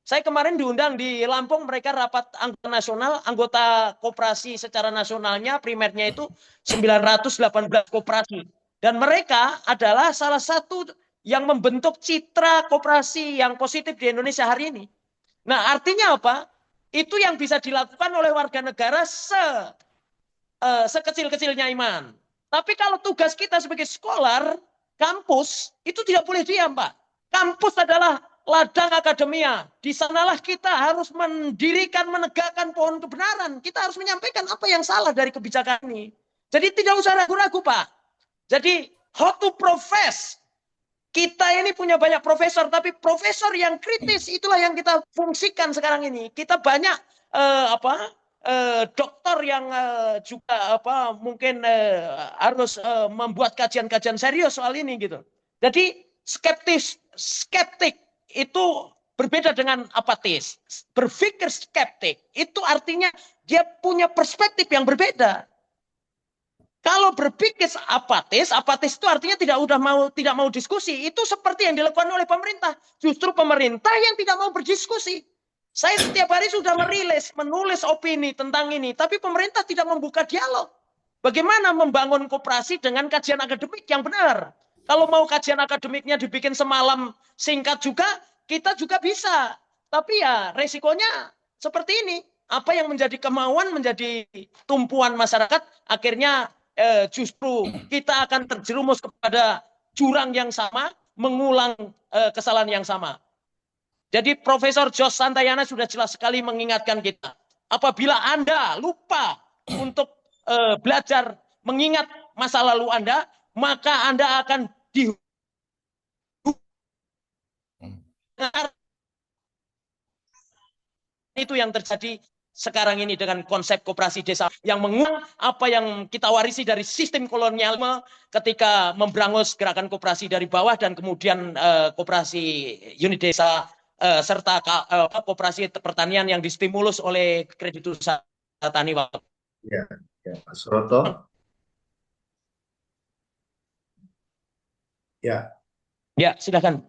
Saya kemarin diundang di Lampung, mereka rapat anggota nasional, anggota koperasi secara nasionalnya primernya itu 918 koperasi. Dan mereka adalah salah satu yang membentuk citra koperasi yang positif di Indonesia hari ini. Nah, artinya apa? Itu yang bisa dilakukan oleh warga negara sekecil-kecilnya iman. Tapi kalau tugas kita sebagai scholar, kampus, itu tidak boleh diam, Pak. Kampus adalah ladang akademia. Di sanalah kita harus mendirikan, menegakkan pohon kebenaran. Kita harus menyampaikan apa yang salah dari kebijakan ini. Jadi tidak usah ragu-ragu, Pak. Jadi, how to profess. Kita ini punya banyak profesor, tapi profesor yang kritis itulah yang kita fungsikan sekarang ini. Kita banyak dokter yang juga mungkin harus membuat kajian-kajian serius soal ini gitu. Jadi skeptik itu berbeda dengan apatis. Berpikir skeptik itu artinya dia punya perspektif yang berbeda. Kalau berpikir apatis itu artinya tidak mau diskusi. Itu seperti yang dilakukan oleh pemerintah. Justru pemerintah yang tidak mau berdiskusi. Saya setiap hari sudah menulis opini tentang ini, tapi pemerintah tidak membuka dialog. Bagaimana membangun koperasi dengan kajian akademik yang benar? Kalau mau kajian akademiknya dibikin semalam singkat juga, kita juga bisa. Tapi ya resikonya seperti ini. Apa yang menjadi kemauan menjadi tumpuan masyarakat, akhirnya justru kita akan terjerumus kepada jurang yang sama, mengulang kesalahan yang sama. Jadi Profesor Jos Santayana sudah jelas sekali mengingatkan kita. Apabila Anda lupa untuk belajar mengingat masa lalu Anda, maka Anda akan itu yang terjadi sekarang ini dengan konsep koperasi desa yang mengulang apa yang kita warisi dari sistem kolonialisme ketika memberangus gerakan koperasi dari bawah dan kemudian koperasi unit desa serta koperasi pertanian yang distimulus oleh kredit usaha tani. Ya, Pak Suroto. Ya. Ya, silakan.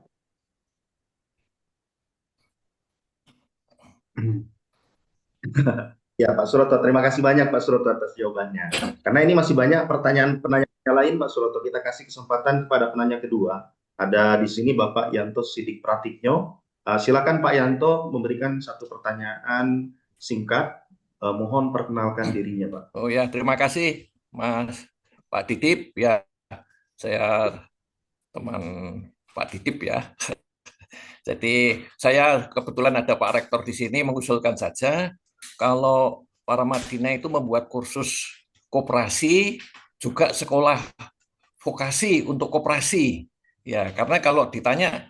Ya, Pak Suroto, terima kasih banyak Pak Suroto atas jawabannya. Karena ini masih banyak pertanyaan-pertanyaan lain, Pak Suroto. Kita kasih kesempatan kepada penanya kedua. Ada di sini Bapak Yanto Sidik Pratikno Silakan Pak Yanto memberikan satu pertanyaan singkat. Mohon perkenalkan dirinya, Pak. Oh ya, terima kasih Mas Pak Titip ya. Saya teman Pak Titip ya. Jadi saya kebetulan ada Pak Rektor di sini mengusulkan saja kalau para Madinah itu membuat kursus koperasi juga sekolah vokasi untuk koperasi. Ya, karena kalau ditanya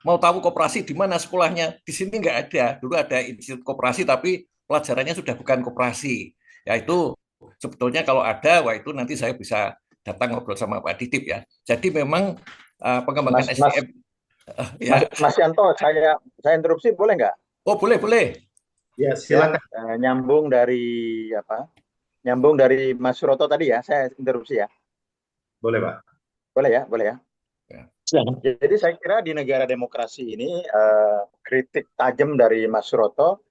mau tahu koperasi di mana sekolahnya, di sini nggak ada. Dulu ada institut koperasi tapi pelajarannya sudah bukan koperasi. Ya itu sebetulnya kalau ada, wah itu nanti saya bisa datang ngobrol sama Pak Titip ya. Jadi memang pengembangan SDM ya. Mas Yanto, saya interupsi boleh nggak? Oh boleh. Ya silakan. Nyambung dari Nyambung dari Mas Suroto tadi ya, saya interupsi ya. Boleh Pak. Boleh ya. Jadi saya kira di negara demokrasi ini kritik tajam dari Mas Suroto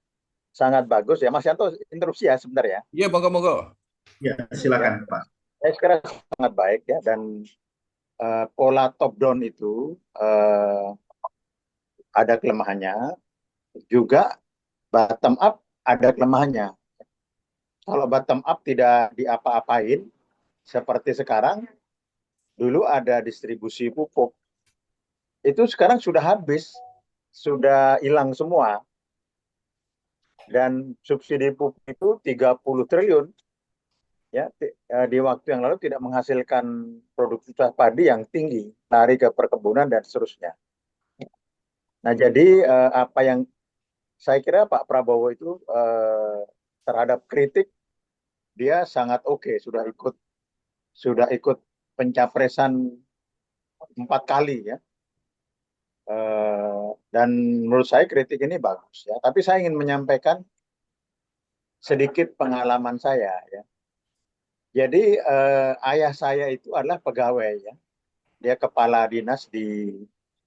sangat bagus ya. Mas Yanto interupsi ya sebentar ya. Iya, monggo. Ya, silakan Pak. Saya kira sangat baik ya, dan pola top down itu ada kelemahannya, juga bottom up ada kelemahannya. Kalau bottom up tidak diapa-apain seperti sekarang, dulu ada distribusi pupuk, itu sekarang sudah habis, sudah hilang semua. Dan subsidi pupuk itu 30 triliun ya, di waktu yang lalu tidak menghasilkan produktivitas padi yang tinggi, lari ke perkebunan dan seterusnya. Nah, jadi apa yang saya kira Pak Prabowo itu terhadap kritik dia sangat oke, sudah ikut pencapresan 4 kali ya. Dan menurut saya kritik ini bagus ya. Tapi saya ingin menyampaikan sedikit pengalaman saya ya. Jadi ayah saya itu adalah pegawai ya. Dia kepala dinas di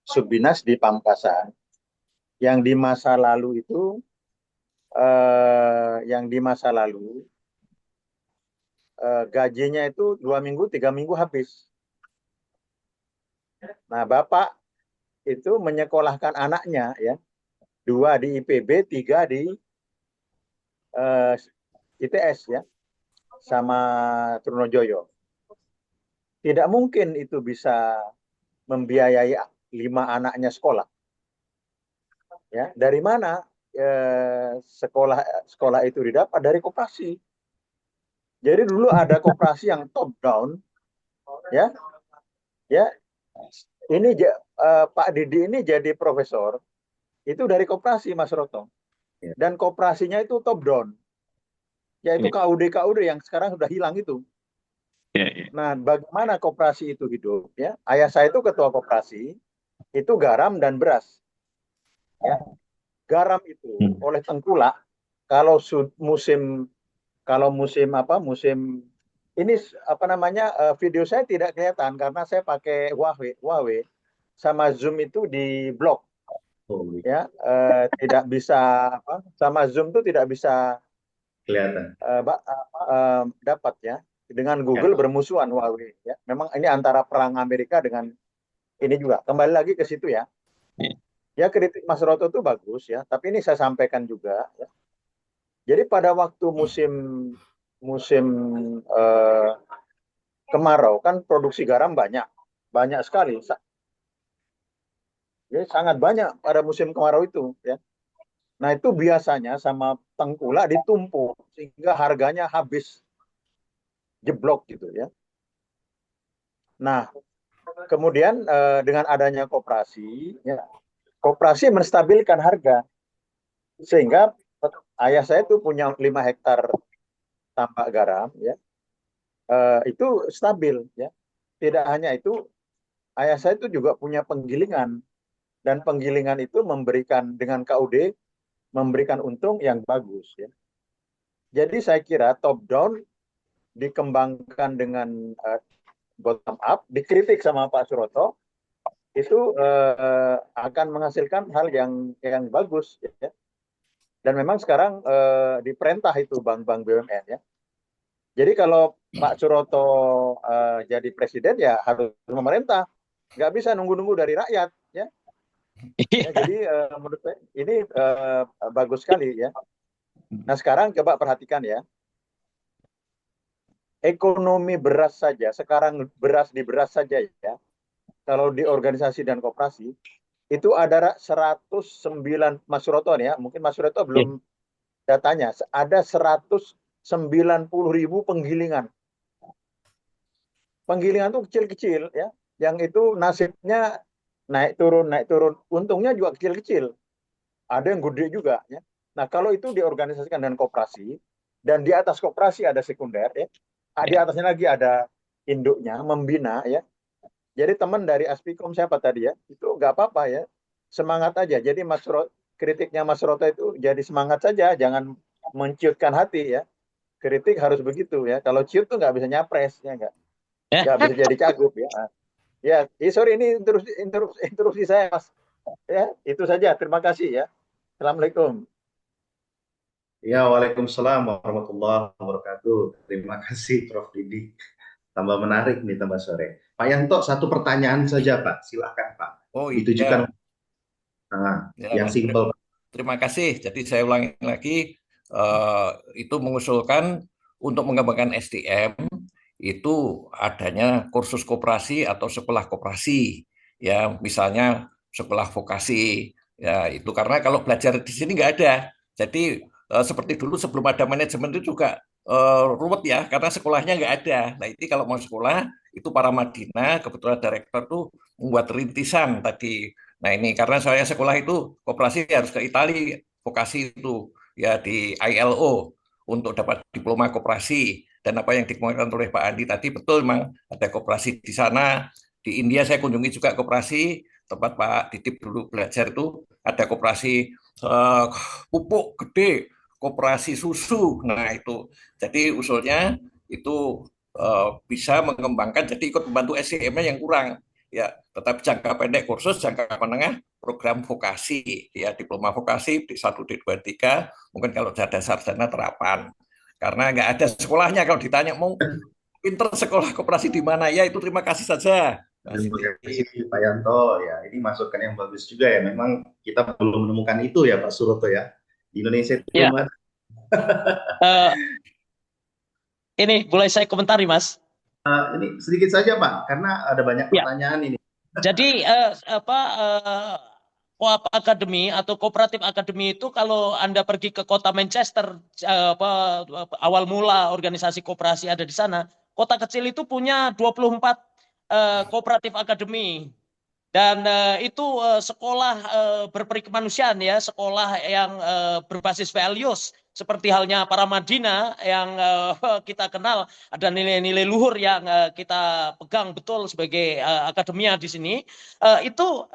Subdinas di Pamekasan. Yang di masa lalu itu gajinya itu 2 minggu 3 minggu habis. Nah, Bapak itu menyekolahkan anaknya ya, 2 di IPB, 3 di ITS ya, sama Trunojoyo. Tidak mungkin itu bisa membiayai 5 anaknya sekolah. Ya, dari mana sekolah itu didapat? Dari koperasi. Jadi dulu ada koperasi yang top down, ya. Ini Pak Didi ini jadi profesor itu dari koperasi, Mas Roto. Dan koperasinya itu top down, yaitu KUD yang sekarang sudah hilang itu. Nah, bagaimana koperasi itu hidup? Ya, ayah saya itu ketua koperasi, itu garam dan beras. Ya, garam itu oleh tengkulak kalau musim ini video saya tidak kelihatan karena saya pakai Huawei sama Zoom itu di blok ya, tidak bisa sama Zoom itu tidak bisa kelihatan dapat ya, dengan Google bermusuhan Huawei ya. Memang ini antara perang Amerika dengan ini juga, kembali lagi ke situ ya. Ya, kritik Mas Roto itu bagus ya, tapi ini saya sampaikan juga ya. Jadi pada waktu musim kemarau kan produksi garam banyak sekali. Jadi sangat banyak pada musim kemarau itu ya. Nah, itu biasanya sama tengkulak ditumpuk sehingga harganya habis jeblok gitu ya. Nah, kemudian dengan adanya koperasi ya, koperasi menstabilkan harga sehingga ayah saya itu punya 5 hektar tambak garam ya, itu stabil ya. Tidak hanya itu, ayah saya itu juga punya penggilingan, dan penggilingan itu memberikan dengan KUD memberikan untung yang bagus ya. Jadi saya kira top down dikembangkan dengan bottom up, dikritik sama Pak Suroto itu akan menghasilkan hal yang bagus ya. Dan memang sekarang diperintah itu bank-bank BUMN ya. Jadi kalau Pak Suroto jadi presiden ya harus pemerintah, nggak bisa nunggu-nunggu dari rakyat ya. Ya, jadi menurut saya ini bagus sekali ya. Nah sekarang coba perhatikan ya, ekonomi beras saja, sekarang beras di beras saja ya, kalau di organisasi dan koperasi, itu ada 109, Mas Suroto ya, mungkin Mas Suroto belum datanya, ada 190.000 penggilingan. Penggilingan itu kecil-kecil ya, yang itu nasibnya naik turun, untungnya juga kecil-kecil. Ada yang gede juga ya. Nah, kalau itu diorganisasikan dengan koperasi, dan di atas koperasi ada sekunder ya, di atasnya lagi ada induknya, membina ya. Jadi teman dari Aspikom siapa tadi ya, itu nggak apa-apa ya, semangat aja. Jadi kritiknya Mas Roto itu jadi semangat saja, jangan menciutkan hati ya. Kritik harus begitu ya. Kalau ciut tuh nggak bisa nyapres ya, nggak bisa jadi cagup ya. Ya, sorry ini interupsi saya Mas. Ya, itu saja. Terima kasih ya. Assalamualaikum. Ya, waalaikumsalam warahmatullahi wabarakatuh. Terima kasih Prof. Didi. Tambah menarik nih tambah sore. Pak Yanto, satu pertanyaan saja Pak. Silakan Pak. Oh Ditujukan iya. yang simpel. Terima kasih. Jadi saya ulangi lagi, itu mengusulkan untuk mengembangkan SDM itu adanya kursus koperasi atau sekolah koperasi, ya misalnya sekolah vokasi, ya itu karena kalau belajar di sini nggak ada. Jadi seperti dulu sebelum ada manajemen itu juga ruwet ya, karena sekolahnya nggak ada. Nah ini kalau mau sekolah itu para Madinah kebetulan direktur tuh membuat rintisan tadi. Nah ini karena saya sekolah itu koperasi harus ke Italia, vokasi itu ya di ILO untuk dapat diploma koperasi. Dan apa yang dikemukakan oleh Pak Andi tadi betul, memang ada koperasi di sana. Di India saya kunjungi juga koperasi, tempat Pak Didip dulu belajar itu ada koperasi pupuk gede, koperasi susu. Nah itu, jadi usulnya itu bisa mengembangkan, jadi ikut membantu SDM-nya yang kurang. Ya, tetap jangka pendek kursus, jangka menengah program vokasi, ya diploma vokasi D1, D2, D3, mungkin kalau ada sarjana terapan. Karena nggak ada sekolahnya, kalau ditanya mau pinter sekolah koperasi di mana, ya itu terima kasih saja. Terima kasih Pak Yanto. Ya, ini masukan yang bagus juga ya. Memang kita belum menemukan itu ya Pak Suroto ya. Di Indonesia itu belum ada. Ini boleh saya komentari Mas? Ini sedikit saja Pak, karena ada banyak pertanyaan ini. Jadi Coop Academy atau Kooperatif Academy itu kalau Anda pergi ke kota Manchester, awal mula organisasi koperasi ada di sana, kota kecil itu punya 24 Kooperatif Academy. Dan itu sekolah berperikemanusiaan ya, sekolah yang berbasis values. Seperti halnya para Madinah yang kita kenal, ada nilai-nilai luhur yang kita pegang betul sebagai akademia di sini. Itu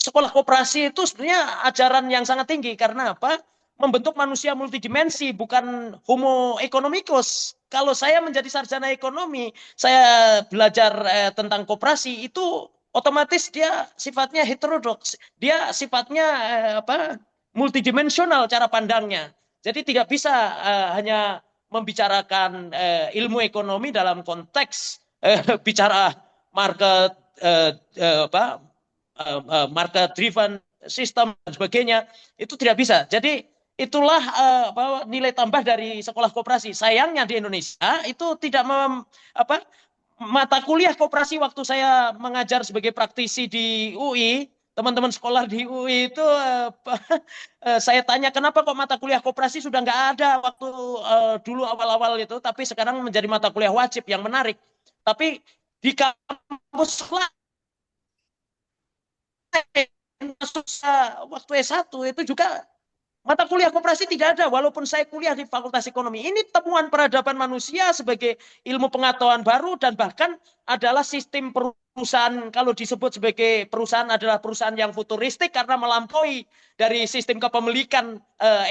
sekolah koperasi itu sebenarnya ajaran yang sangat tinggi. Karena apa? Membentuk manusia multidimensi, bukan homo economicus. Kalau saya menjadi sarjana ekonomi, saya belajar tentang koperasi, itu otomatis dia sifatnya heterodoks. Dia sifatnya multidimensional cara pandangnya. Jadi tidak bisa hanya membicarakan ilmu ekonomi dalam konteks bicara market market driven system dan sebagainya, itu tidak bisa. Jadi itulah nilai tambah dari sekolah koperasi. Sayangnya di Indonesia itu tidak mata kuliah koperasi waktu saya mengajar sebagai praktisi di UI, teman-teman sekolah di UI itu saya tanya kenapa kok mata kuliah koperasi sudah nggak ada waktu dulu awal-awal itu, tapi sekarang menjadi mata kuliah wajib yang menarik. Tapi di kampus lain waktu S1 itu juga mata kuliah koperasi tidak ada, walaupun saya kuliah di Fakultas Ekonomi. Ini temuan peradaban manusia sebagai ilmu pengetahuan baru, dan bahkan adalah sistem perusahaan, kalau disebut sebagai perusahaan adalah perusahaan yang futuristik karena melampaui dari sistem kepemilikan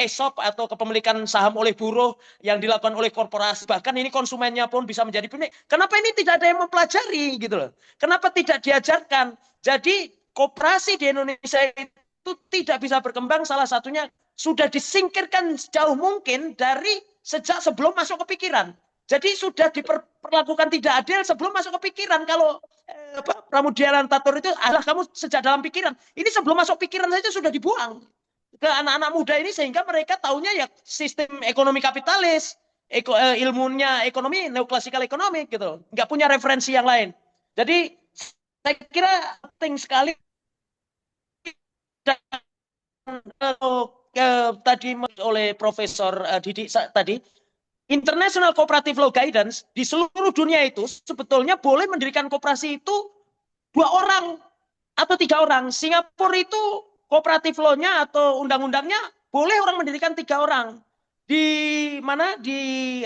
ESOP atau kepemilikan saham oleh buruh yang dilakukan oleh korporasi. Bahkan ini konsumennya pun bisa menjadi pemilik. Kenapa ini tidak ada yang mempelajari gitu loh? Kenapa tidak diajarkan? Jadi koperasi di Indonesia itu tidak bisa berkembang, salah satunya sudah disingkirkan sejauh mungkin dari sejak sebelum masuk ke pikiran. Jadi sudah diperlakukan tidak adil sebelum masuk ke pikiran. Kalau Pramudia Lantatur itu adalah kamu sejak dalam pikiran. Ini sebelum masuk pikiran saja sudah dibuang ke anak-anak muda ini sehingga mereka taunya ya sistem ekonomi kapitalis, ilmunya ekonomi neoklassikal ekonomi gitu, nggak punya referensi yang lain. Jadi saya kira penting sekali tadi oleh Profesor Didi tadi, International Cooperative Law Guidance di seluruh dunia itu sebetulnya boleh mendirikan koperasi itu 2 orang atau 3 orang. Singapura itu kooperatif law-nya atau undang-undangnya boleh orang mendirikan 3 orang. Di mana di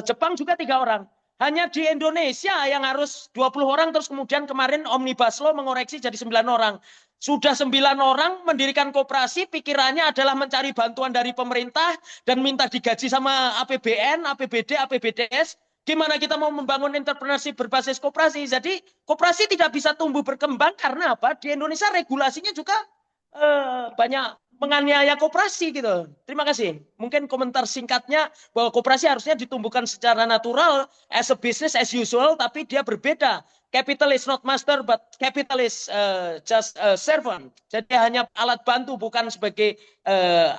Jepang juga 3 orang. Hanya di Indonesia yang harus 20 orang terus kemudian kemarin Omnibus Law mengoreksi jadi 9 orang. Sudah 9 orang mendirikan koperasi, pikirannya adalah mencari bantuan dari pemerintah dan minta digaji sama APBN, APBD, APBDS. Gimana kita mau membangun entrepreneurship berbasis koperasi? Jadi koperasi tidak bisa tumbuh berkembang karena apa? Di Indonesia regulasinya juga banyak menganiaya koperasi gitu. Terima kasih. Mungkin komentar singkatnya bahwa koperasi harusnya ditumbuhkan secara natural as a business as usual, tapi dia berbeda. Capital is not master, but capital is just a servant. Jadi hanya alat bantu, bukan sebagai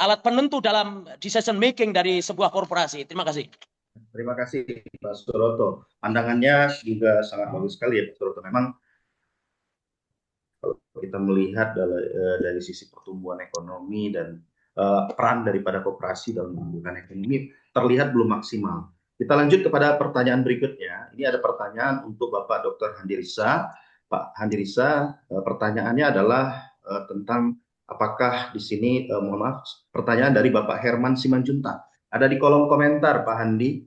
alat penentu dalam decision making dari sebuah korporasi. Terima kasih. Terima kasih Pak Suroto. Pandangannya juga sangat bagus sekali ya Pak Suroto. Memang kalau kita melihat dari sisi pertumbuhan ekonomi dan peran daripada koperasi dalam pertumbuhan ekonomi terlihat belum maksimal. Kita lanjut kepada pertanyaan berikutnya. Ini ada pertanyaan untuk Bapak Dr. Handi Risa. Pak Handi Risa, pertanyaannya adalah tentang apakah di sini, mohon maaf, pertanyaan dari Bapak Herman Simanjuntak. Ada di kolom komentar Pak Handi.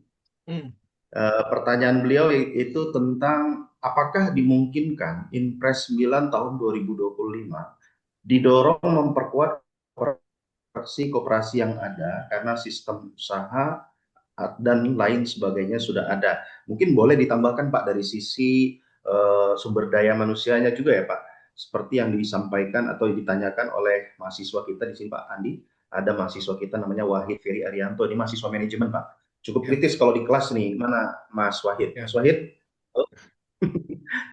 Pertanyaan beliau itu tentang apakah dimungkinkan Inpres 9 tahun 2025 didorong memperkuat koperasi yang ada karena sistem usaha dan lain sebagainya sudah ada. Mungkin boleh ditambahkan Pak dari sisi sumber daya manusianya juga ya Pak. Seperti yang disampaikan atau ditanyakan oleh mahasiswa kita di sini Pak Andi. Ada mahasiswa kita namanya Wahid Ferry Arianto, ini mahasiswa manajemen Pak. Cukup kritis kalau di kelas nih. Mana Mas Wahid? Mas Wahid? Oh.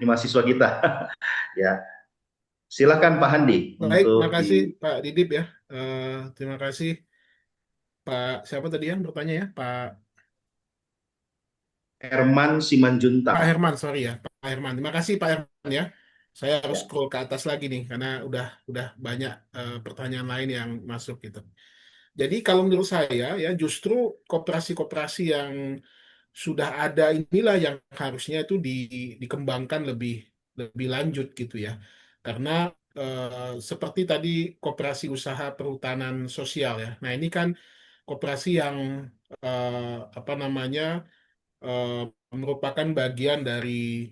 Ini mahasiswa kita. Ya. Silakan Pak Handi. Baik, terima kasih Pak Didip ya. Terima kasih Pak, siapa tadi yang bertanya ya? Pak Herman Simanjuntak. Pak Herman, sorry ya, Pak Herman. Terima kasih Pak Herman ya. Saya harus scroll ke atas lagi nih karena udah banyak pertanyaan lain yang masuk gitu. Jadi kalau menurut saya ya justru koperasi-koperasi yang sudah ada inilah yang harusnya itu dikembangkan lebih lanjut gitu ya. Karena seperti tadi koperasi usaha perhutanan sosial ya. Nah ini kan koperasi yang apa namanya merupakan bagian dari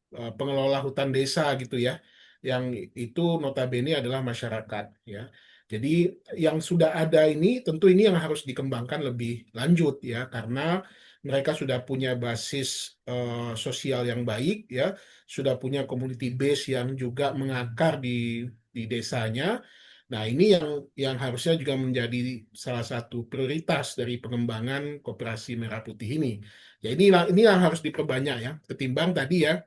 pengelola hutan desa gitu ya, yang itu notabene adalah masyarakat ya. Jadi yang sudah ada ini tentu ini yang harus dikembangkan lebih lanjut ya, karena mereka sudah punya basis sosial yang baik ya, sudah punya community base yang juga mengakar di desanya. Nah, ini yang harusnya juga menjadi salah satu prioritas dari pengembangan koperasi merah putih ini. Ya ini yang harus diperbanyak ya, ketimbang tadi ya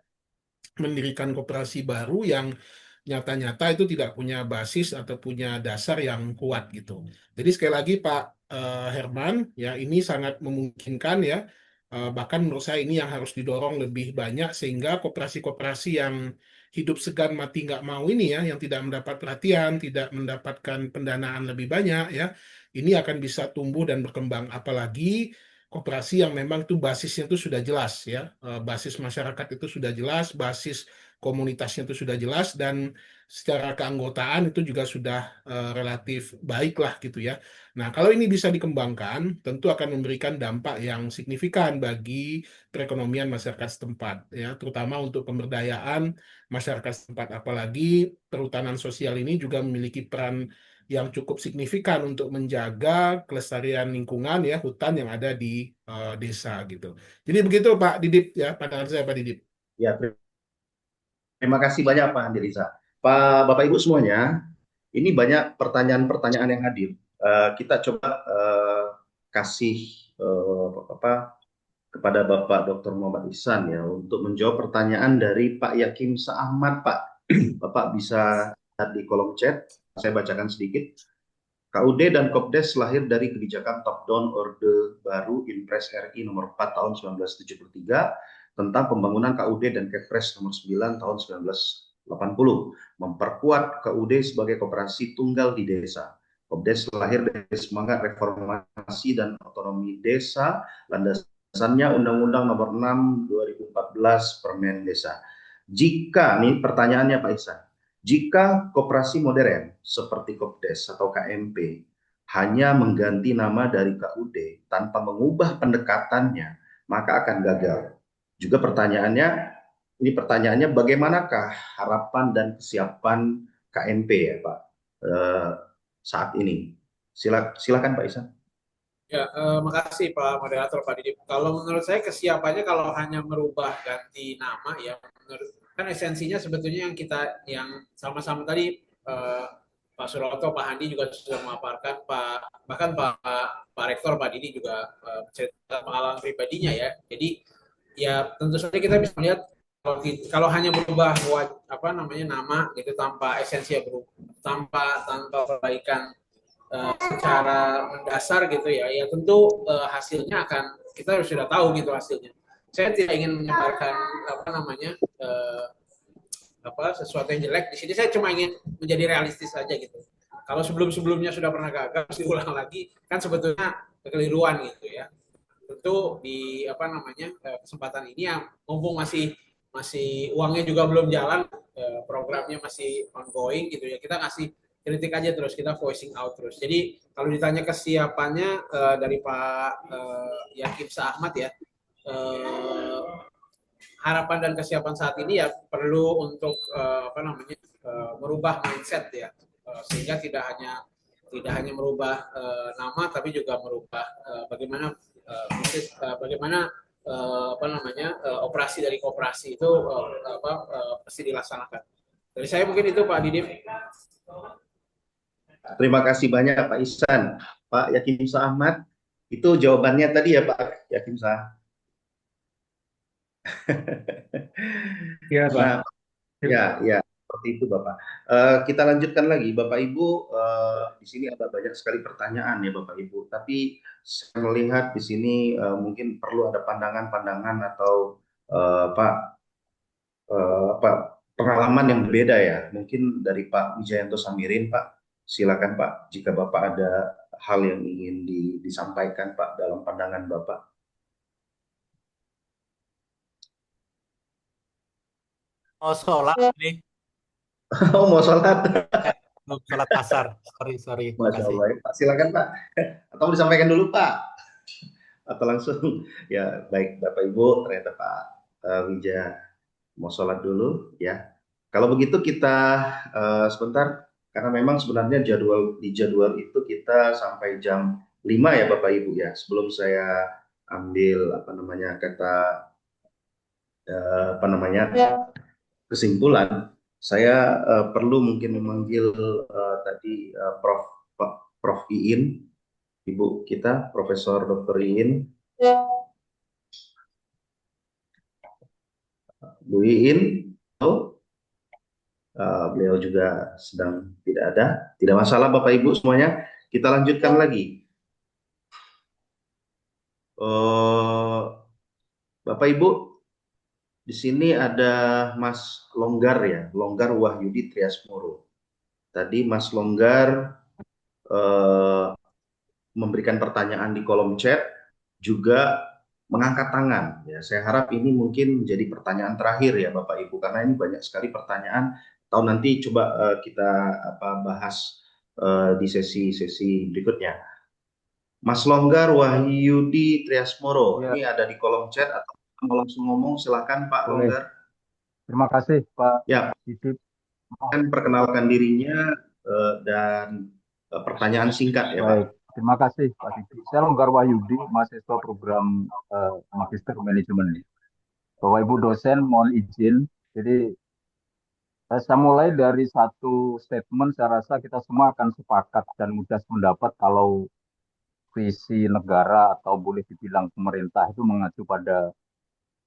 mendirikan koperasi baru yang nyata-nyata itu tidak punya basis atau punya dasar yang kuat gitu. Jadi sekali lagi Pak Herman ya ini sangat memungkinkan ya. Bahkan menurut saya ini yang harus didorong lebih banyak sehingga koperasi-koperasi yang hidup segan mati nggak mau ini ya, yang tidak mendapat perhatian, tidak mendapatkan pendanaan lebih banyak ya, ini akan bisa tumbuh dan berkembang. Apalagi koperasi yang memang itu basisnya itu sudah jelas ya, basis masyarakat itu sudah jelas, basis komunitasnya itu sudah jelas, dan secara keanggotaan itu juga sudah relatif baik lah gitu ya. Nah kalau ini bisa dikembangkan tentu akan memberikan dampak yang signifikan bagi perekonomian masyarakat setempat ya, terutama untuk pemberdayaan masyarakat setempat. Apalagi perhutanan sosial ini juga memiliki peran yang cukup signifikan untuk menjaga kelestarian lingkungan ya, hutan yang ada di desa gitu. Jadi begitu Pak Didip ya, pandangan saya Pak Didip. Ya, terima kasih banyak Pak Handi Risa. Pak Bapak Ibu semuanya, ini banyak pertanyaan-pertanyaan yang hadir. Kita coba kasih kepada Bapak Dr. Muhammad Ihsan ya untuk menjawab pertanyaan dari Pak Yakin Ahmad, Pak. Bapak bisa lihat di kolom chat, saya bacakan sedikit. KUD dan Kopdes lahir dari kebijakan top-down Orde Baru Impres RI nomor 4 tahun 1973 tentang pembangunan KUD dan Kepres nomor 9 tahun 1980, memperkuat KUD sebagai koperasi tunggal di desa. Kopdes lahir dari semangat reformasi dan otonomi desa, landasannya Undang-Undang nomor 6 2014 Permen Desa. Jika, nih pertanyaannya Pak Ihsan, jika koperasi modern seperti Kopdes atau KMP hanya mengganti nama dari KUD tanpa mengubah pendekatannya, maka akan gagal. Juga pertanyaannya bagaimanakah harapan dan kesiapan KMP ya Pak saat ini? Silakan Pak Ihsan. Ya, makasih Pak Moderator, Pak Didi. Kalau menurut saya kesiapannya kalau hanya merubah ganti nama ya, kan esensinya sebetulnya yang sama-sama tadi Pak Suroto, Pak Handi juga sudah memaparkan, bahkan Pak Rektor, Pak Didi juga cerita pengalaman pribadinya ya. Jadi ya tentu saja kita bisa melihat kalau hanya berubah nama gitu tanpa esensi tanpa perbaikan secara mendasar gitu ya tentu hasilnya kita sudah tahu gitu hasilnya. Saya tidak ingin menyebarkan sesuatu yang jelek di sini. Saya cuma ingin menjadi realistis saja gitu. Kalau sebelumnya sudah pernah gagal, diulang lagi kan sebetulnya kekeliruan gitu ya. Tentu di kesempatan ini yang mumpung masih uangnya juga belum jalan, programnya masih ongoing gitu ya, kita ngasih kritik aja terus, kita voicing out terus. Jadi kalau ditanya kesiapannya dari Pak Yakin Ahmad ya, harapan dan kesiapan saat ini ya perlu untuk merubah mindset ya, sehingga tidak hanya merubah nama tapi juga merubah bagaimana bisnis, bagaimana operasi dari koperasi itu pasti dilaksanakan. Dari saya mungkin itu Pak Didip. Terima kasih banyak Pak Ihsan. Pak Yakin Ahmad, itu jawabannya tadi ya Pak Yakin Sah. Iya Pak. Nah, ya seperti itu Bapak. Kita lanjutkan lagi Bapak Ibu. Di sini ada banyak sekali pertanyaan ya Bapak Ibu. Tapi saya melihat di sini mungkin perlu ada pandangan-pandangan atau pengalaman yang berbeda ya. Mungkin dari Pak Wijayanto Samirin Pak. Silakan Pak, jika Bapak ada hal yang ingin disampaikan Pak dalam pandangan Bapak. Mau sholat nih. Oh, mau sholat? Sholat asar. Sorry. Masya Allah ya, Pak. Silakan Pak. Atau disampaikan dulu Pak? Atau langsung? Ya baik Bapak Ibu, ternyata Pak Wija mau sholat dulu ya. Kalau begitu kita sebentar. Karena memang sebenarnya di jadwal itu kita sampai jam 5 ya Bapak Ibu ya. Sebelum saya ambil kesimpulan, saya perlu mungkin memanggil tadi Prof Iin, Ibu kita Profesor Dr. Iin. Bu Iin, beliau juga sedang tidak ada. Tidak masalah Bapak Ibu semuanya. Kita lanjutkan lagi. Bapak Ibu, di sini ada Mas Longgar ya, Longgar Wahyudi Triasmoro. Tadi Mas Longgar memberikan pertanyaan di kolom chat, juga mengangkat tangan. Ya, saya harap ini mungkin menjadi pertanyaan terakhir ya Bapak Ibu, karena ini banyak sekali pertanyaan. Atau nanti coba kita bahas di sesi berikutnya. Mas Longgar Wahyudi Triasmoro, ini ada di kolom chat atau mau langsung ngomong, silakan Pak Longgar. Terima kasih Pak Didip. Perkenalkan dirinya dan pertanyaan singkat ya Baik. Pak. Terima kasih Pak Didip. Saya Longgar Wahyudi, mahasiswa program Magister Manajemen. Bapak Ibu dosen mohon izin. Jadi saya mulai dari satu statement, saya rasa kita semua akan sepakat dan mudah mendapat kalau visi negara atau boleh dibilang pemerintah itu mengacu pada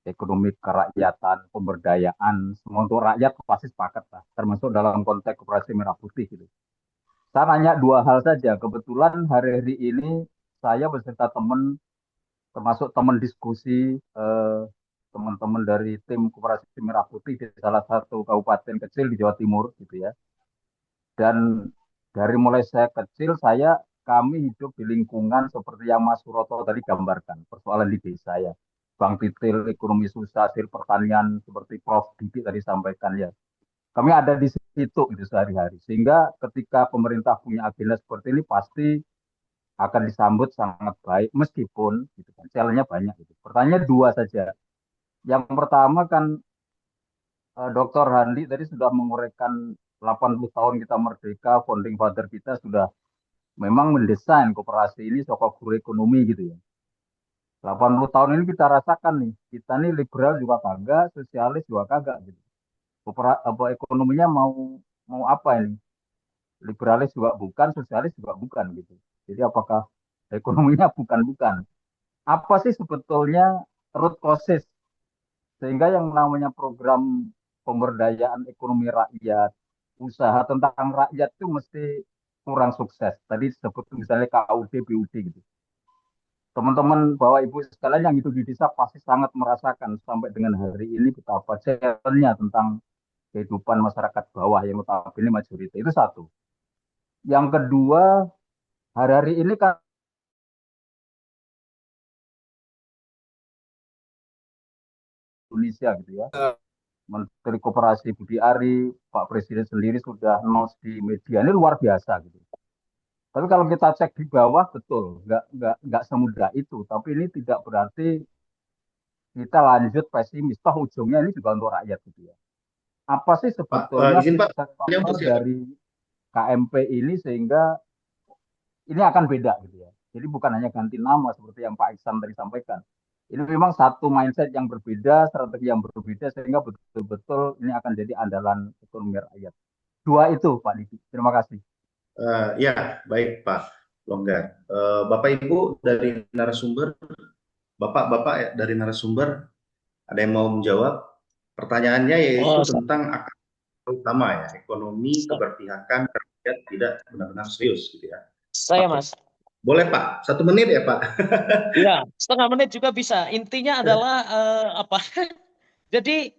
ekonomi kerakyatan, pemberdayaan, semua untuk rakyat pasti sepakat lah, termasuk dalam konteks Koperasi Merah Putih gitu. Saya nanya dua hal saja. Kebetulan hari-hari ini saya beserta teman, termasuk teman diskusi teman-teman dari tim Koperasi Merah Putih di salah satu kabupaten kecil di Jawa Timur gitu ya. Dan dari mulai saya kecil, kami hidup di lingkungan seperti yang Mas Suroto tadi gambarkan, persoalan di desa ya. Bang Titil, ekonomi susah, hasil pertanian seperti Prof. Didi tadi sampaikan ya. Kami ada di situ gitu sehari-hari. Sehingga ketika pemerintah punya agenda seperti ini pasti akan disambut sangat baik meskipun gitu kan challenge-nya banyak gitu. Pertanyaan dua saja. Yang pertama kan Dr. Handi tadi sudah menguraikan 80 tahun kita merdeka, founding father kita sudah memang mendesain koperasi ini sokok guru ekonomi gitu ya. 80 tahun ini kita rasakan nih, kita nih liberal juga kagak, sosialis juga kagak gitu. Ekonominya mau mau apa ini? Liberalis juga bukan, sosialis juga bukan gitu. Jadi apakah ekonominya bukan-bukan? Apa sih sebetulnya root causes sehingga yang namanya program pemberdayaan ekonomi rakyat, usaha tentang rakyat itu mesti kurang sukses. Tadi disebut misalnya KUD, BUD gitu. Teman-teman Bapak Ibu sekalian yang hidup di desa pasti sangat merasakan sampai dengan hari ini betapa challenge-nya tentang kehidupan masyarakat bawah yang notabene majority. Itu satu. Yang kedua, hari-hari ini kan Indonesia gitu ya. Menteri Koperasi Budi Ari, Pak Presiden sendiri sudah announce di media ini luar biasa gitu. Tapi kalau kita cek di bawah betul, nggak semudah itu. Tapi ini tidak berarti kita lanjut pesimis. Toh ujungnya ini juga untuk rakyat gitu ya. Apa sih sebetulnya izin Pak, sukses ini faktor untuk siapa? dari KMP ini sehingga ini akan beda gitu ya. Jadi bukan hanya ganti nama seperti yang Pak Iksan tadi sampaikan. Ini memang satu mindset yang berbeda, strategi yang berbeda sehingga betul-betul ini akan jadi andalan ekonomi rakyat. Dua itu Pak Diki. Terima kasih. Ya, baik Pak Longgar. Bapak Ibu dari narasumber, Bapak-Bapak dari narasumber, ada yang mau menjawab? Pertanyaannya yaitu tentang akar utama ya, ekonomi keberpihakan rakyat tidak benar-benar serius gitu ya. Saya Mas. Boleh Pak, 1 menit ya Pak? Ya, setengah menit juga bisa. Intinya adalah apa? Jadi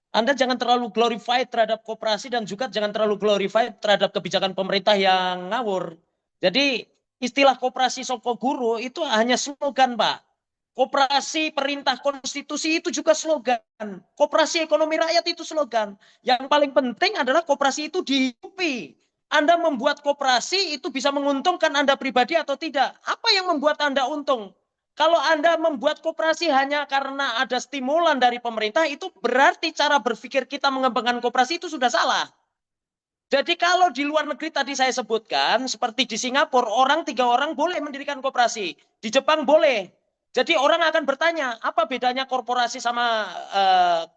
Anda jangan terlalu glorified terhadap koperasi dan juga jangan terlalu glorified terhadap kebijakan pemerintah yang ngawur. Jadi istilah koperasi soko guru itu hanya slogan, Pak. Koperasi perintah konstitusi itu juga slogan. Koperasi ekonomi rakyat itu slogan. Yang paling penting adalah koperasi itu dihidupi. Anda membuat koperasi itu bisa menguntungkan Anda pribadi atau tidak. Apa yang membuat Anda untung? Kalau Anda membuat koperasi hanya karena ada stimulan dari pemerintah, itu berarti cara berpikir kita mengembangkan koperasi itu sudah salah. Jadi kalau di luar negeri tadi saya sebutkan, seperti di Singapura, 3 orang boleh mendirikan koperasi. Di Jepang boleh. Jadi orang akan bertanya, apa bedanya korporasi sama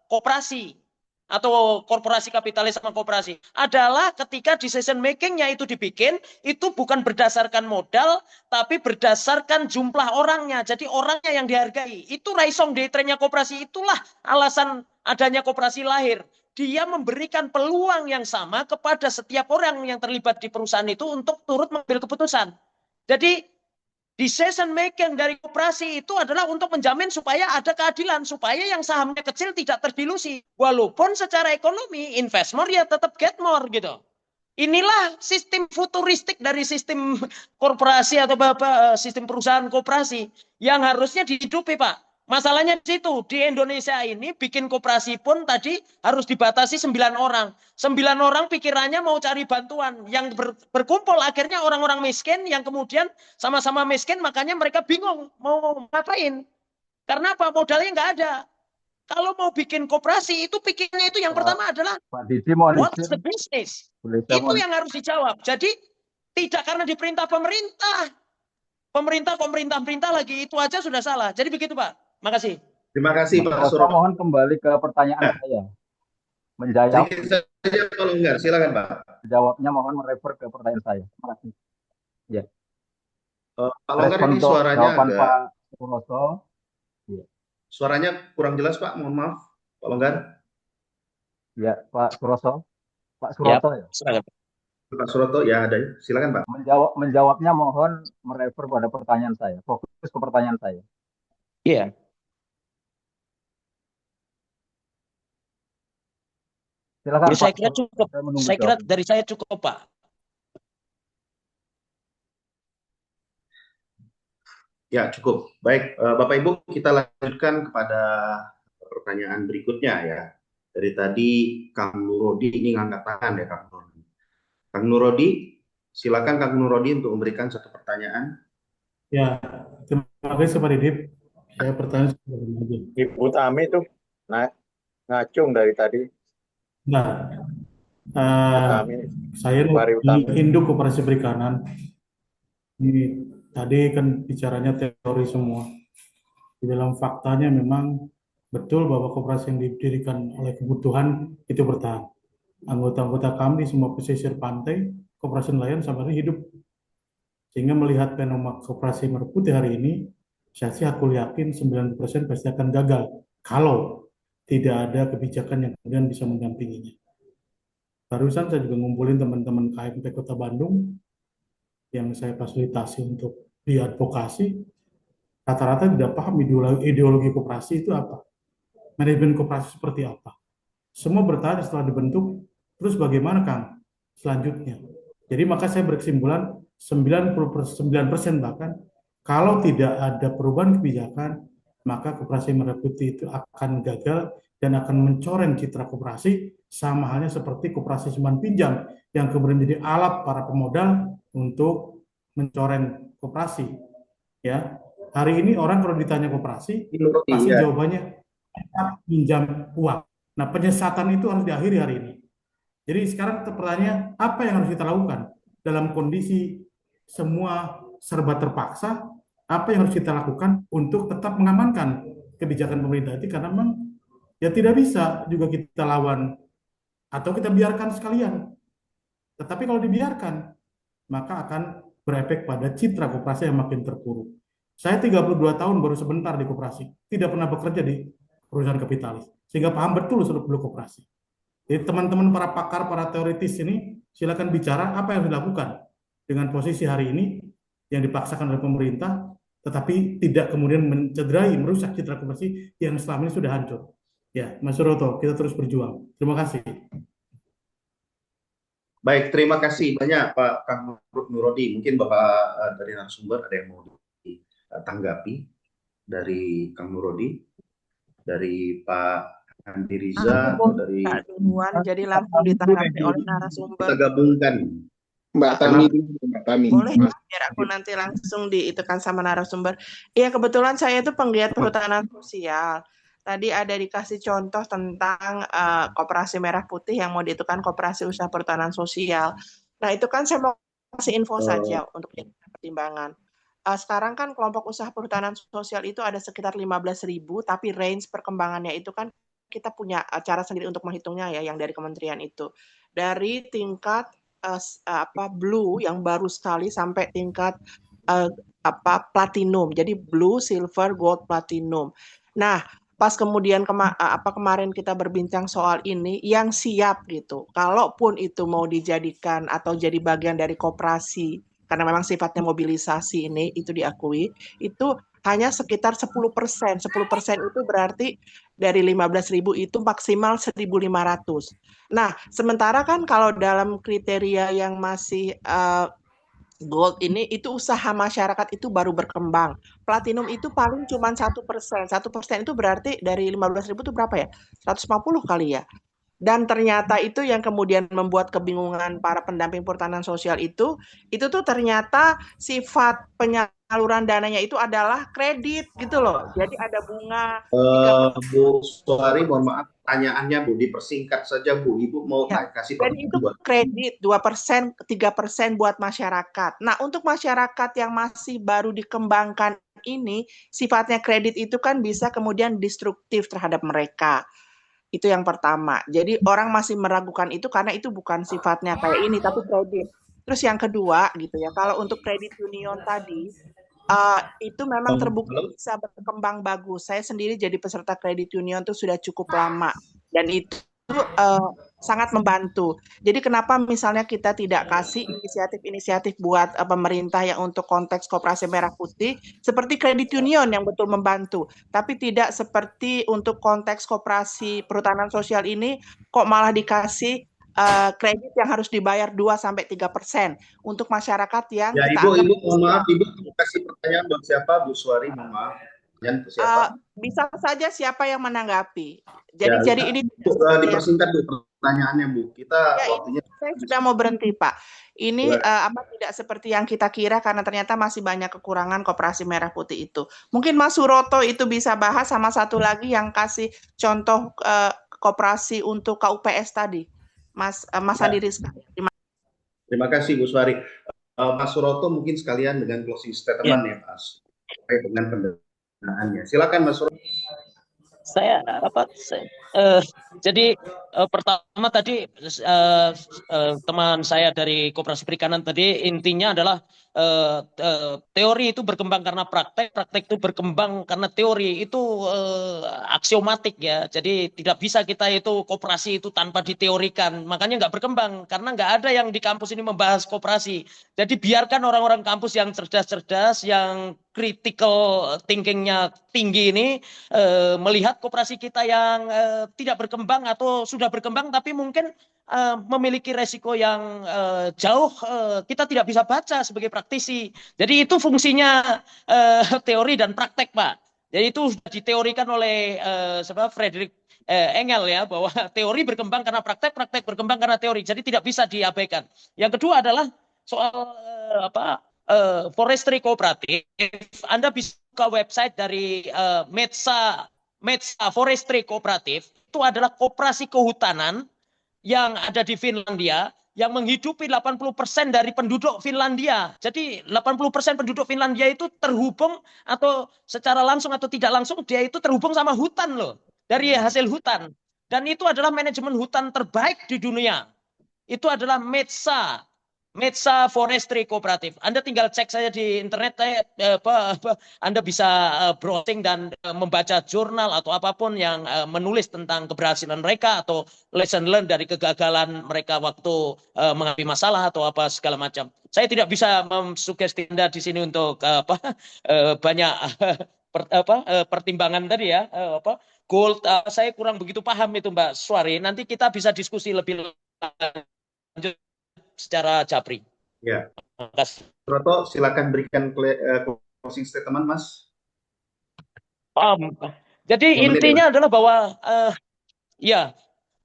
koperasi? Atau korporasi kapitalis sama koperasi? Adalah ketika decision makingnya itu dibikin, itu bukan berdasarkan modal, tapi berdasarkan jumlah orangnya. Jadi orangnya yang dihargai. Itu raison d'être-nya koperasi, itulah alasan adanya koperasi lahir. Dia memberikan peluang yang sama kepada setiap orang yang terlibat di perusahaan itu untuk turut mengambil keputusan. Jadi decision making dari koperasi itu adalah untuk menjamin supaya ada keadilan, supaya yang sahamnya kecil tidak terdilusi. Walaupun secara ekonomi investor ya tetap get more gitu. Inilah sistem futuristik dari sistem korporasi atau sistem perusahaan koperasi yang harusnya dihidupi, Pak. Masalahnya di situ, di Indonesia ini bikin koperasi pun tadi harus dibatasi 9 orang. 9 orang pikirannya mau cari bantuan. Yang berkumpul akhirnya orang-orang miskin yang kemudian sama-sama miskin, makanya mereka bingung mau ngapain. Karena apa? Modalnya nggak ada. Kalau mau bikin koperasi, itu pikirnya itu yang pertama adalah Pak Didi mau what's the business? Itu yang harus dijawab. Jadi tidak karena diperintah pemerintah. Pemerintah lagi itu aja sudah salah. Jadi begitu Pak. Makasih. Terima kasih Pak Suroto. Mohon kembali ke pertanyaan saya. Menjawab. Sedikit saja kalau enggak, silakan Pak. Jawabnya mohon merefer ke pertanyaan saya. Terima kasih. Ya. Pak Longgar, Respon ini untuk suaranya jawaban agak Pak Suroso. Iya. suaranya kurang jelas, Pak. Mohon maaf, Pak Longgar. Ya, Pak Suroso. Pak Ya, Suroto ya. silakan. Pak Suroto, ya ada. Silakan, Pak. Menjawabnya mohon merefer pada pertanyaan saya. Fokus ke pertanyaan saya. Iya. Silakan Ya, saya Pak. kira cukup. Saya menunggu Saya kira jawaban. dari saya cukup, Pak. Ya, cukup. Baik, Bapak Ibu, kita lanjutkan kepada pertanyaan berikutnya ya. Dari tadi Kang Nurodi ini ngangkat tangan ya, Kang Nurodi. Kang Nurodi, silakan Kang Nurodi untuk memberikan satu pertanyaan. Ya, terima kasih Pak Didip. Saya pertanyaan sebenarnya aja. Ibu Tami itu ngacung dari tadi. Nah, Tami, saya Pari di Utami. Induk Koperasi Perikanan. Ini tadi kan bicaranya teori semua. Di dalam faktanya memang betul bahwa koperasi yang didirikan oleh kebutuhan itu bertahan. Anggota-anggota kami di semua pesisir pantai, koperasi nelayan sampai hari hidup. Sehingga melihat fenomena koperasi merah putih hari ini, saya sih aku yakin 90% pasti akan gagal kalau tidak ada kebijakan yang kemudian bisa mendampinginya. Barusan saya juga ngumpulin teman-teman KMP Kota Bandung yang saya fasilitasi untuk diadvokasi, rata-rata tidak paham ideologi koperasi itu apa, manajemen koperasi seperti apa. Semua bertanya setelah dibentuk, terus bagaimana Kang selanjutnya? Jadi maka saya berkesimpulan 99% bahkan kalau tidak ada perubahan kebijakan, maka koperasi merah putih itu akan gagal dan akan mencoreng citra koperasi, sama halnya seperti koperasi simpan pinjam yang kemudian menjadi alat para pemodal untuk mencoreng koperasi. Ya, hari ini orang kalau ditanya koperasi, pasti Iya. jawabannya pinjam uang. Nah, penyesatan itu harus diakhiri hari ini. Jadi sekarang pertanyaannya, apa yang harus kita lakukan dalam kondisi semua serba terpaksa? Apa yang harus kita lakukan untuk tetap mengamankan kebijakan pemerintah itu? Karena memang ya tidak bisa juga kita lawan atau kita biarkan sekalian. Tetapi kalau dibiarkan, maka akan berefek pada citra koperasi yang makin terpuruk. Saya 32 tahun baru sebentar di koperasi, tidak pernah bekerja di perusahaan kapitalis, sehingga paham betul seluk-beluk koperasi. Jadi teman-teman para pakar, para teoritis ini silakan bicara apa yang dilakukan dengan posisi hari ini yang dipaksakan oleh pemerintah, tetapi tidak kemudian mencederai, merusak citra koperasi yang selama ini sudah hancur. Ya, Mas Suroto, kita terus berjuang. Terima kasih. Baik, terima kasih banyak Pak Kang Nurodi. Mungkin Bapak dari narasumber ada yang mau ditanggapi dari Kang Nurodi, dari Pak Andi Riza, atau dari duluan, jadi langsung ditanggapi oleh narasumber. kita gabungkan. Mbak Tami, Mbak Tami. Boleh biar aku nanti langsung diitukan sama narasumber. Iya, kebetulan saya itu penggiat perhutanan sosial. Tadi ada dikasih contoh tentang koperasi merah putih yang mau diitukan koperasi usaha perhutanan sosial. Nah, itu kan saya mau kasih info saja untuk pertimbangan. Sekarang kan kelompok usaha perhutanan sosial itu ada sekitar 15.000, tapi range perkembangannya itu kan kita punya cara sendiri untuk menghitungnya ya, yang dari kementerian itu. Dari tingkat blue yang baru sekali sampai tingkat platinum. Jadi blue, silver, gold, platinum. Nah, pas kemudian kemarin kita berbincang soal ini, yang siap gitu, kalaupun itu mau dijadikan atau jadi bagian dari koperasi, karena memang sifatnya mobilisasi ini, itu diakui, itu hanya sekitar 10%. 10% itu berarti dari 15.000 itu maksimal 1.500. Nah, sementara kan kalau dalam kriteria yang masih gold ini, itu usaha masyarakat itu baru berkembang. Platinum itu paling cuma 1%. 1% itu berarti dari 15.000 itu berapa ya? 150 kali ya. Dan ternyata itu yang kemudian membuat kebingungan para pendamping perhutanan sosial itu tuh ternyata sifat penyaluran dananya itu adalah kredit gitu loh. Jadi ada bunga. Bu Suhari, mohon maaf, pertanyaannya Bu, dipersingkat saja Bu. Ibu mau kasih Dan itu kredit 2%, 3% buat masyarakat. Nah, untuk masyarakat yang masih baru dikembangkan ini, sifatnya kredit itu kan bisa kemudian destruktif terhadap mereka. Itu yang pertama. Jadi orang masih meragukan itu karena itu bukan sifatnya kayak ini, tapi kredit. Terus yang kedua gitu ya, kalau untuk kredit union tadi itu memang terbukti bisa berkembang bagus. Saya sendiri jadi peserta kredit union tuh sudah cukup lama dan itu sangat membantu. Jadi kenapa misalnya kita tidak kasih inisiatif-inisiatif buat pemerintah yang untuk konteks koperasi merah putih seperti kredit union yang betul membantu, tapi tidak seperti untuk konteks koperasi perhutanan sosial ini kok malah dikasih kredit yang harus dibayar 2-3% untuk masyarakat yang Ya, kita Ibu, anggap mohon maaf, Ibu kasih pertanyaan buat siapa? Bu Suwari, mohon maaf. Pertanyaan ke siapa? bisa saja siapa yang menanggapi. Ya, Jadi ini Bu, dipersingkat Bu pertanyaannya, Bu. Kita waktunya. Saya sudah mau berhenti, Pak. Ini tidak seperti yang kita kira karena ternyata masih banyak kekurangan koperasi merah putih itu. Mungkin Mas Suroto itu bisa bahas sama satu lagi yang kasih contoh koperasi untuk KUPS tadi. Mas Andi Rizka. Terima kasih Bu Suwari. Mas Suroto mungkin sekalian dengan closing statement ya, Mas. Dengan pendanaannya. Silakan Mas Suroto. Jadi pertama tadi teman saya dari Koperasi Perikanan tadi intinya adalah teori itu berkembang karena praktek, praktek itu berkembang karena teori, itu aksiomatik ya. Jadi tidak bisa kita itu koperasi itu tanpa diteorikan, makanya nggak berkembang karena nggak ada yang di kampus ini membahas koperasi. Jadi biarkan orang-orang kampus yang cerdas-cerdas, yang critical thinkingnya tinggi ini melihat koperasi kita yang tidak berkembang atau sudah berkembang tapi mungkin memiliki resiko yang jauh kita tidak bisa baca sebagai praktisi. Jadi itu fungsinya teori dan praktek, Pak. Jadi itu sudah diteorikan oleh Friedrich Engel ya, bahwa teori berkembang karena praktek, praktek berkembang karena teori. Jadi tidak bisa diabaikan. Yang kedua adalah soal forestry kooperatif. Anda bisa buka website dari Metsa Forestry Kooperatif. Itu adalah koperasi kehutanan yang ada di Finlandia yang menghidupi 80% dari penduduk Finlandia. Jadi 80% penduduk Finlandia itu terhubung atau secara langsung atau tidak langsung dia itu terhubung sama hutan loh, dari hasil hutan. Dan itu adalah manajemen hutan terbaik di dunia. Itu adalah Metsa Forestry Kooperatif. Anda tinggal cek saja di internet, Anda bisa browsing dan membaca jurnal atau apapun yang menulis tentang keberhasilan mereka atau lesson learned dari kegagalan mereka waktu menghadapi masalah atau apa segala macam. Saya tidak bisa mensugesti Anda di sini untuk banyak pertimbangan tadi ya, gold. Saya kurang begitu paham itu Mbak Suwari. Nanti kita bisa diskusi lebih lanjut secara japri. Ya. Suroto, silakan berikan closing statement, Mas. Jadi intinya adalah bahwa ya,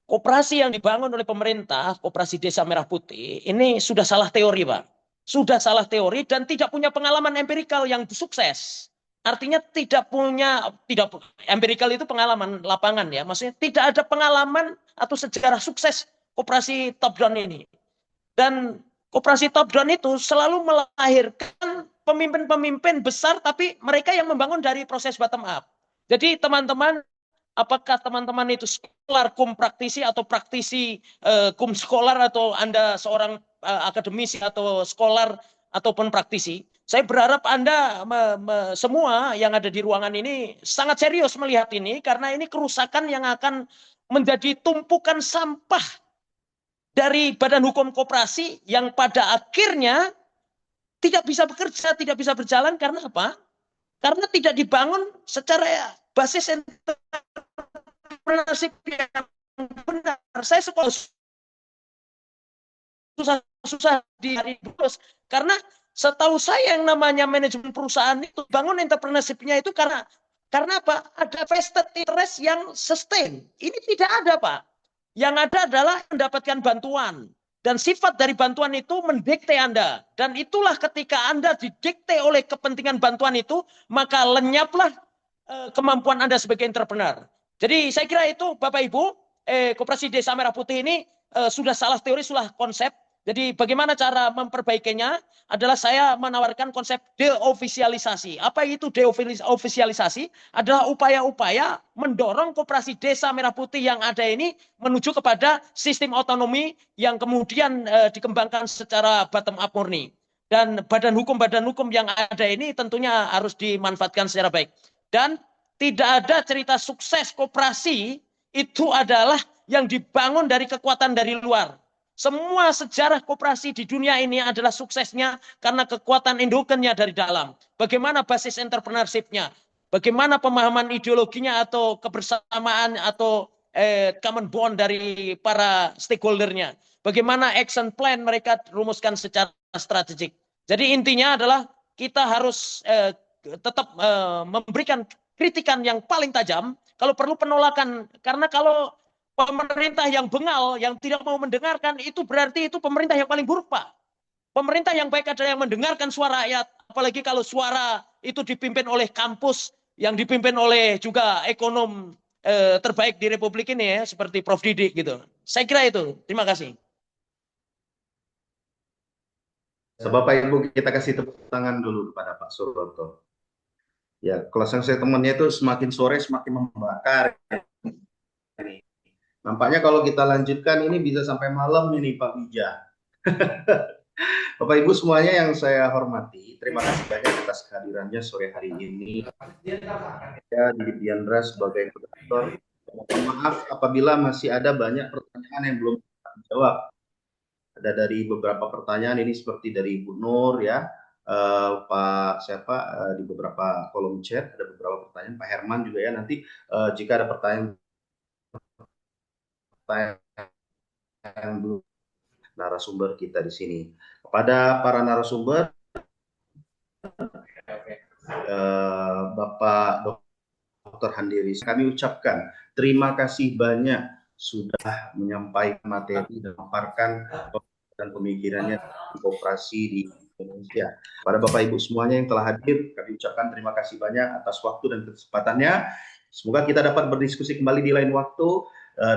koperasi yang dibangun oleh pemerintah, koperasi Desa Merah Putih, ini sudah salah teori, Pak. Sudah salah teori dan tidak punya pengalaman empirikal yang sukses. Artinya tidak empirikal itu pengalaman lapangan ya. Maksudnya tidak ada pengalaman atau sejarah sukses koperasi top down ini. Dan koperasi top down itu selalu melahirkan pemimpin-pemimpin besar, tapi mereka yang membangun dari proses bottom up. Jadi teman-teman, apakah teman-teman itu skolar cum praktisi atau praktisi cum skolar, atau Anda seorang akademisi atau skolar ataupun praktisi, saya berharap Anda semua yang ada di ruangan ini sangat serius melihat ini, karena ini kerusakan yang akan menjadi tumpukan sampah dari Badan Hukum Koperasi yang pada akhirnya tidak bisa bekerja, tidak bisa berjalan. Karena apa? Karena tidak dibangun secara basis entrepreneurship yang benar. Saya sekolah susah di hari lulus, karena setahu saya yang namanya manajemen perusahaan itu bangun entrepreneurship-nya itu karena apa? Ada vested interest yang sustain. Ini tidak ada, Pak. Yang ada adalah mendapatkan bantuan. Dan sifat dari bantuan itu mendikte Anda. Dan itulah ketika Anda didikte oleh kepentingan bantuan itu, maka lenyaplah kemampuan Anda sebagai entrepreneur. Jadi saya kira itu Bapak Ibu, Koperasi Desa Merah Putih ini sudah salah teori, salah konsep. Jadi bagaimana cara memperbaikinya adalah saya menawarkan konsep deofisialisasi. Apa itu deofisialisasi? Adalah upaya-upaya mendorong koperasi desa Merah Putih yang ada ini menuju kepada sistem otonomi yang kemudian dikembangkan secara bottom up murni. Dan badan hukum yang ada ini tentunya harus dimanfaatkan secara baik. Dan tidak ada cerita sukses koperasi itu adalah yang dibangun dari kekuatan dari luar. Semua sejarah koperasi di dunia ini adalah suksesnya karena kekuatan endogennya dari dalam. Bagaimana basis entrepreneurship-nya, bagaimana pemahaman ideologinya atau kebersamaan atau common bond dari para stakeholder-nya. Bagaimana action plan mereka rumuskan secara strategik. Jadi intinya adalah kita harus tetap memberikan kritikan yang paling tajam, kalau perlu penolakan. Karena kalau pemerintah yang bengal, yang tidak mau mendengarkan, itu berarti itu pemerintah yang paling buruk, Pak. Pemerintah yang baik adalah yang mendengarkan suara rakyat, apalagi kalau suara itu dipimpin oleh kampus, yang dipimpin oleh juga ekonom terbaik di Republik ini ya, seperti Prof. Didik gitu. Saya kira itu. Terima kasih. Bapak Ibu, kita kasih tepuk tangan dulu kepada Pak Suroto. Ya, kalau saya temannya itu semakin sore semakin membakar. Nampaknya kalau kita lanjutkan ini bisa sampai malam ini Pak Wija. Bapak Ibu semuanya yang saya hormati, terima kasih banyak atas kehadirannya sore hari ini. Saya Didit Diandra sebagai moderator. Mohon maaf apabila masih ada banyak pertanyaan yang belum dijawab. Ada dari beberapa pertanyaan ini seperti dari Ibu Nur ya, Pak siapa di beberapa kolom chat ada beberapa pertanyaan, Pak Herman juga ya. Nanti jika ada pertanyaan yang belum narasumber kita di sini. Kepada para narasumber, Bapak Dr. Handiri, kami ucapkan terima kasih banyak sudah menyampaikan materi dan memaparkan dan pemikirannya di koperasi di Indonesia. Pada Bapak Ibu semuanya yang telah hadir, kami ucapkan terima kasih banyak atas waktu dan kesempatannya. Semoga kita dapat berdiskusi kembali di lain waktu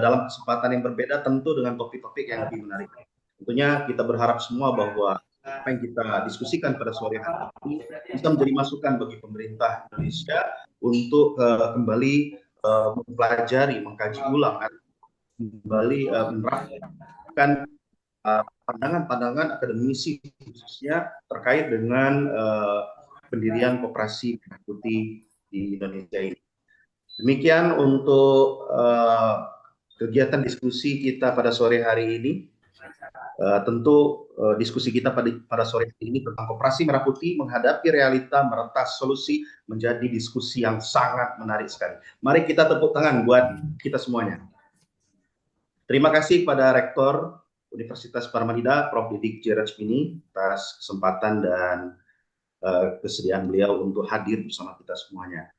dalam kesempatan yang berbeda, tentu dengan topik-topik yang lebih menarik. Tentunya kita berharap semua bahwa apa yang kita diskusikan pada sore hari ini bisa menjadi masukan bagi pemerintah Indonesia untuk kembali mempelajari, mengkaji ulang, kembali menerapkan pandangan-pandangan akademisi khususnya terkait dengan pendirian koperasi Merah Putih di Indonesia ini. Demikian untuk kegiatan diskusi kita pada sore hari ini. Tentu diskusi kita pada sore hari ini tentang koperasi Merah Putih menghadapi realita meretas solusi menjadi diskusi yang sangat menarik sekali. Mari kita tepuk tangan buat kita semuanya. Terima kasih pada Rektor Universitas Paramadina, Prof. Didik J. Rajmini atas kesempatan dan kesediaan beliau untuk hadir bersama kita semuanya.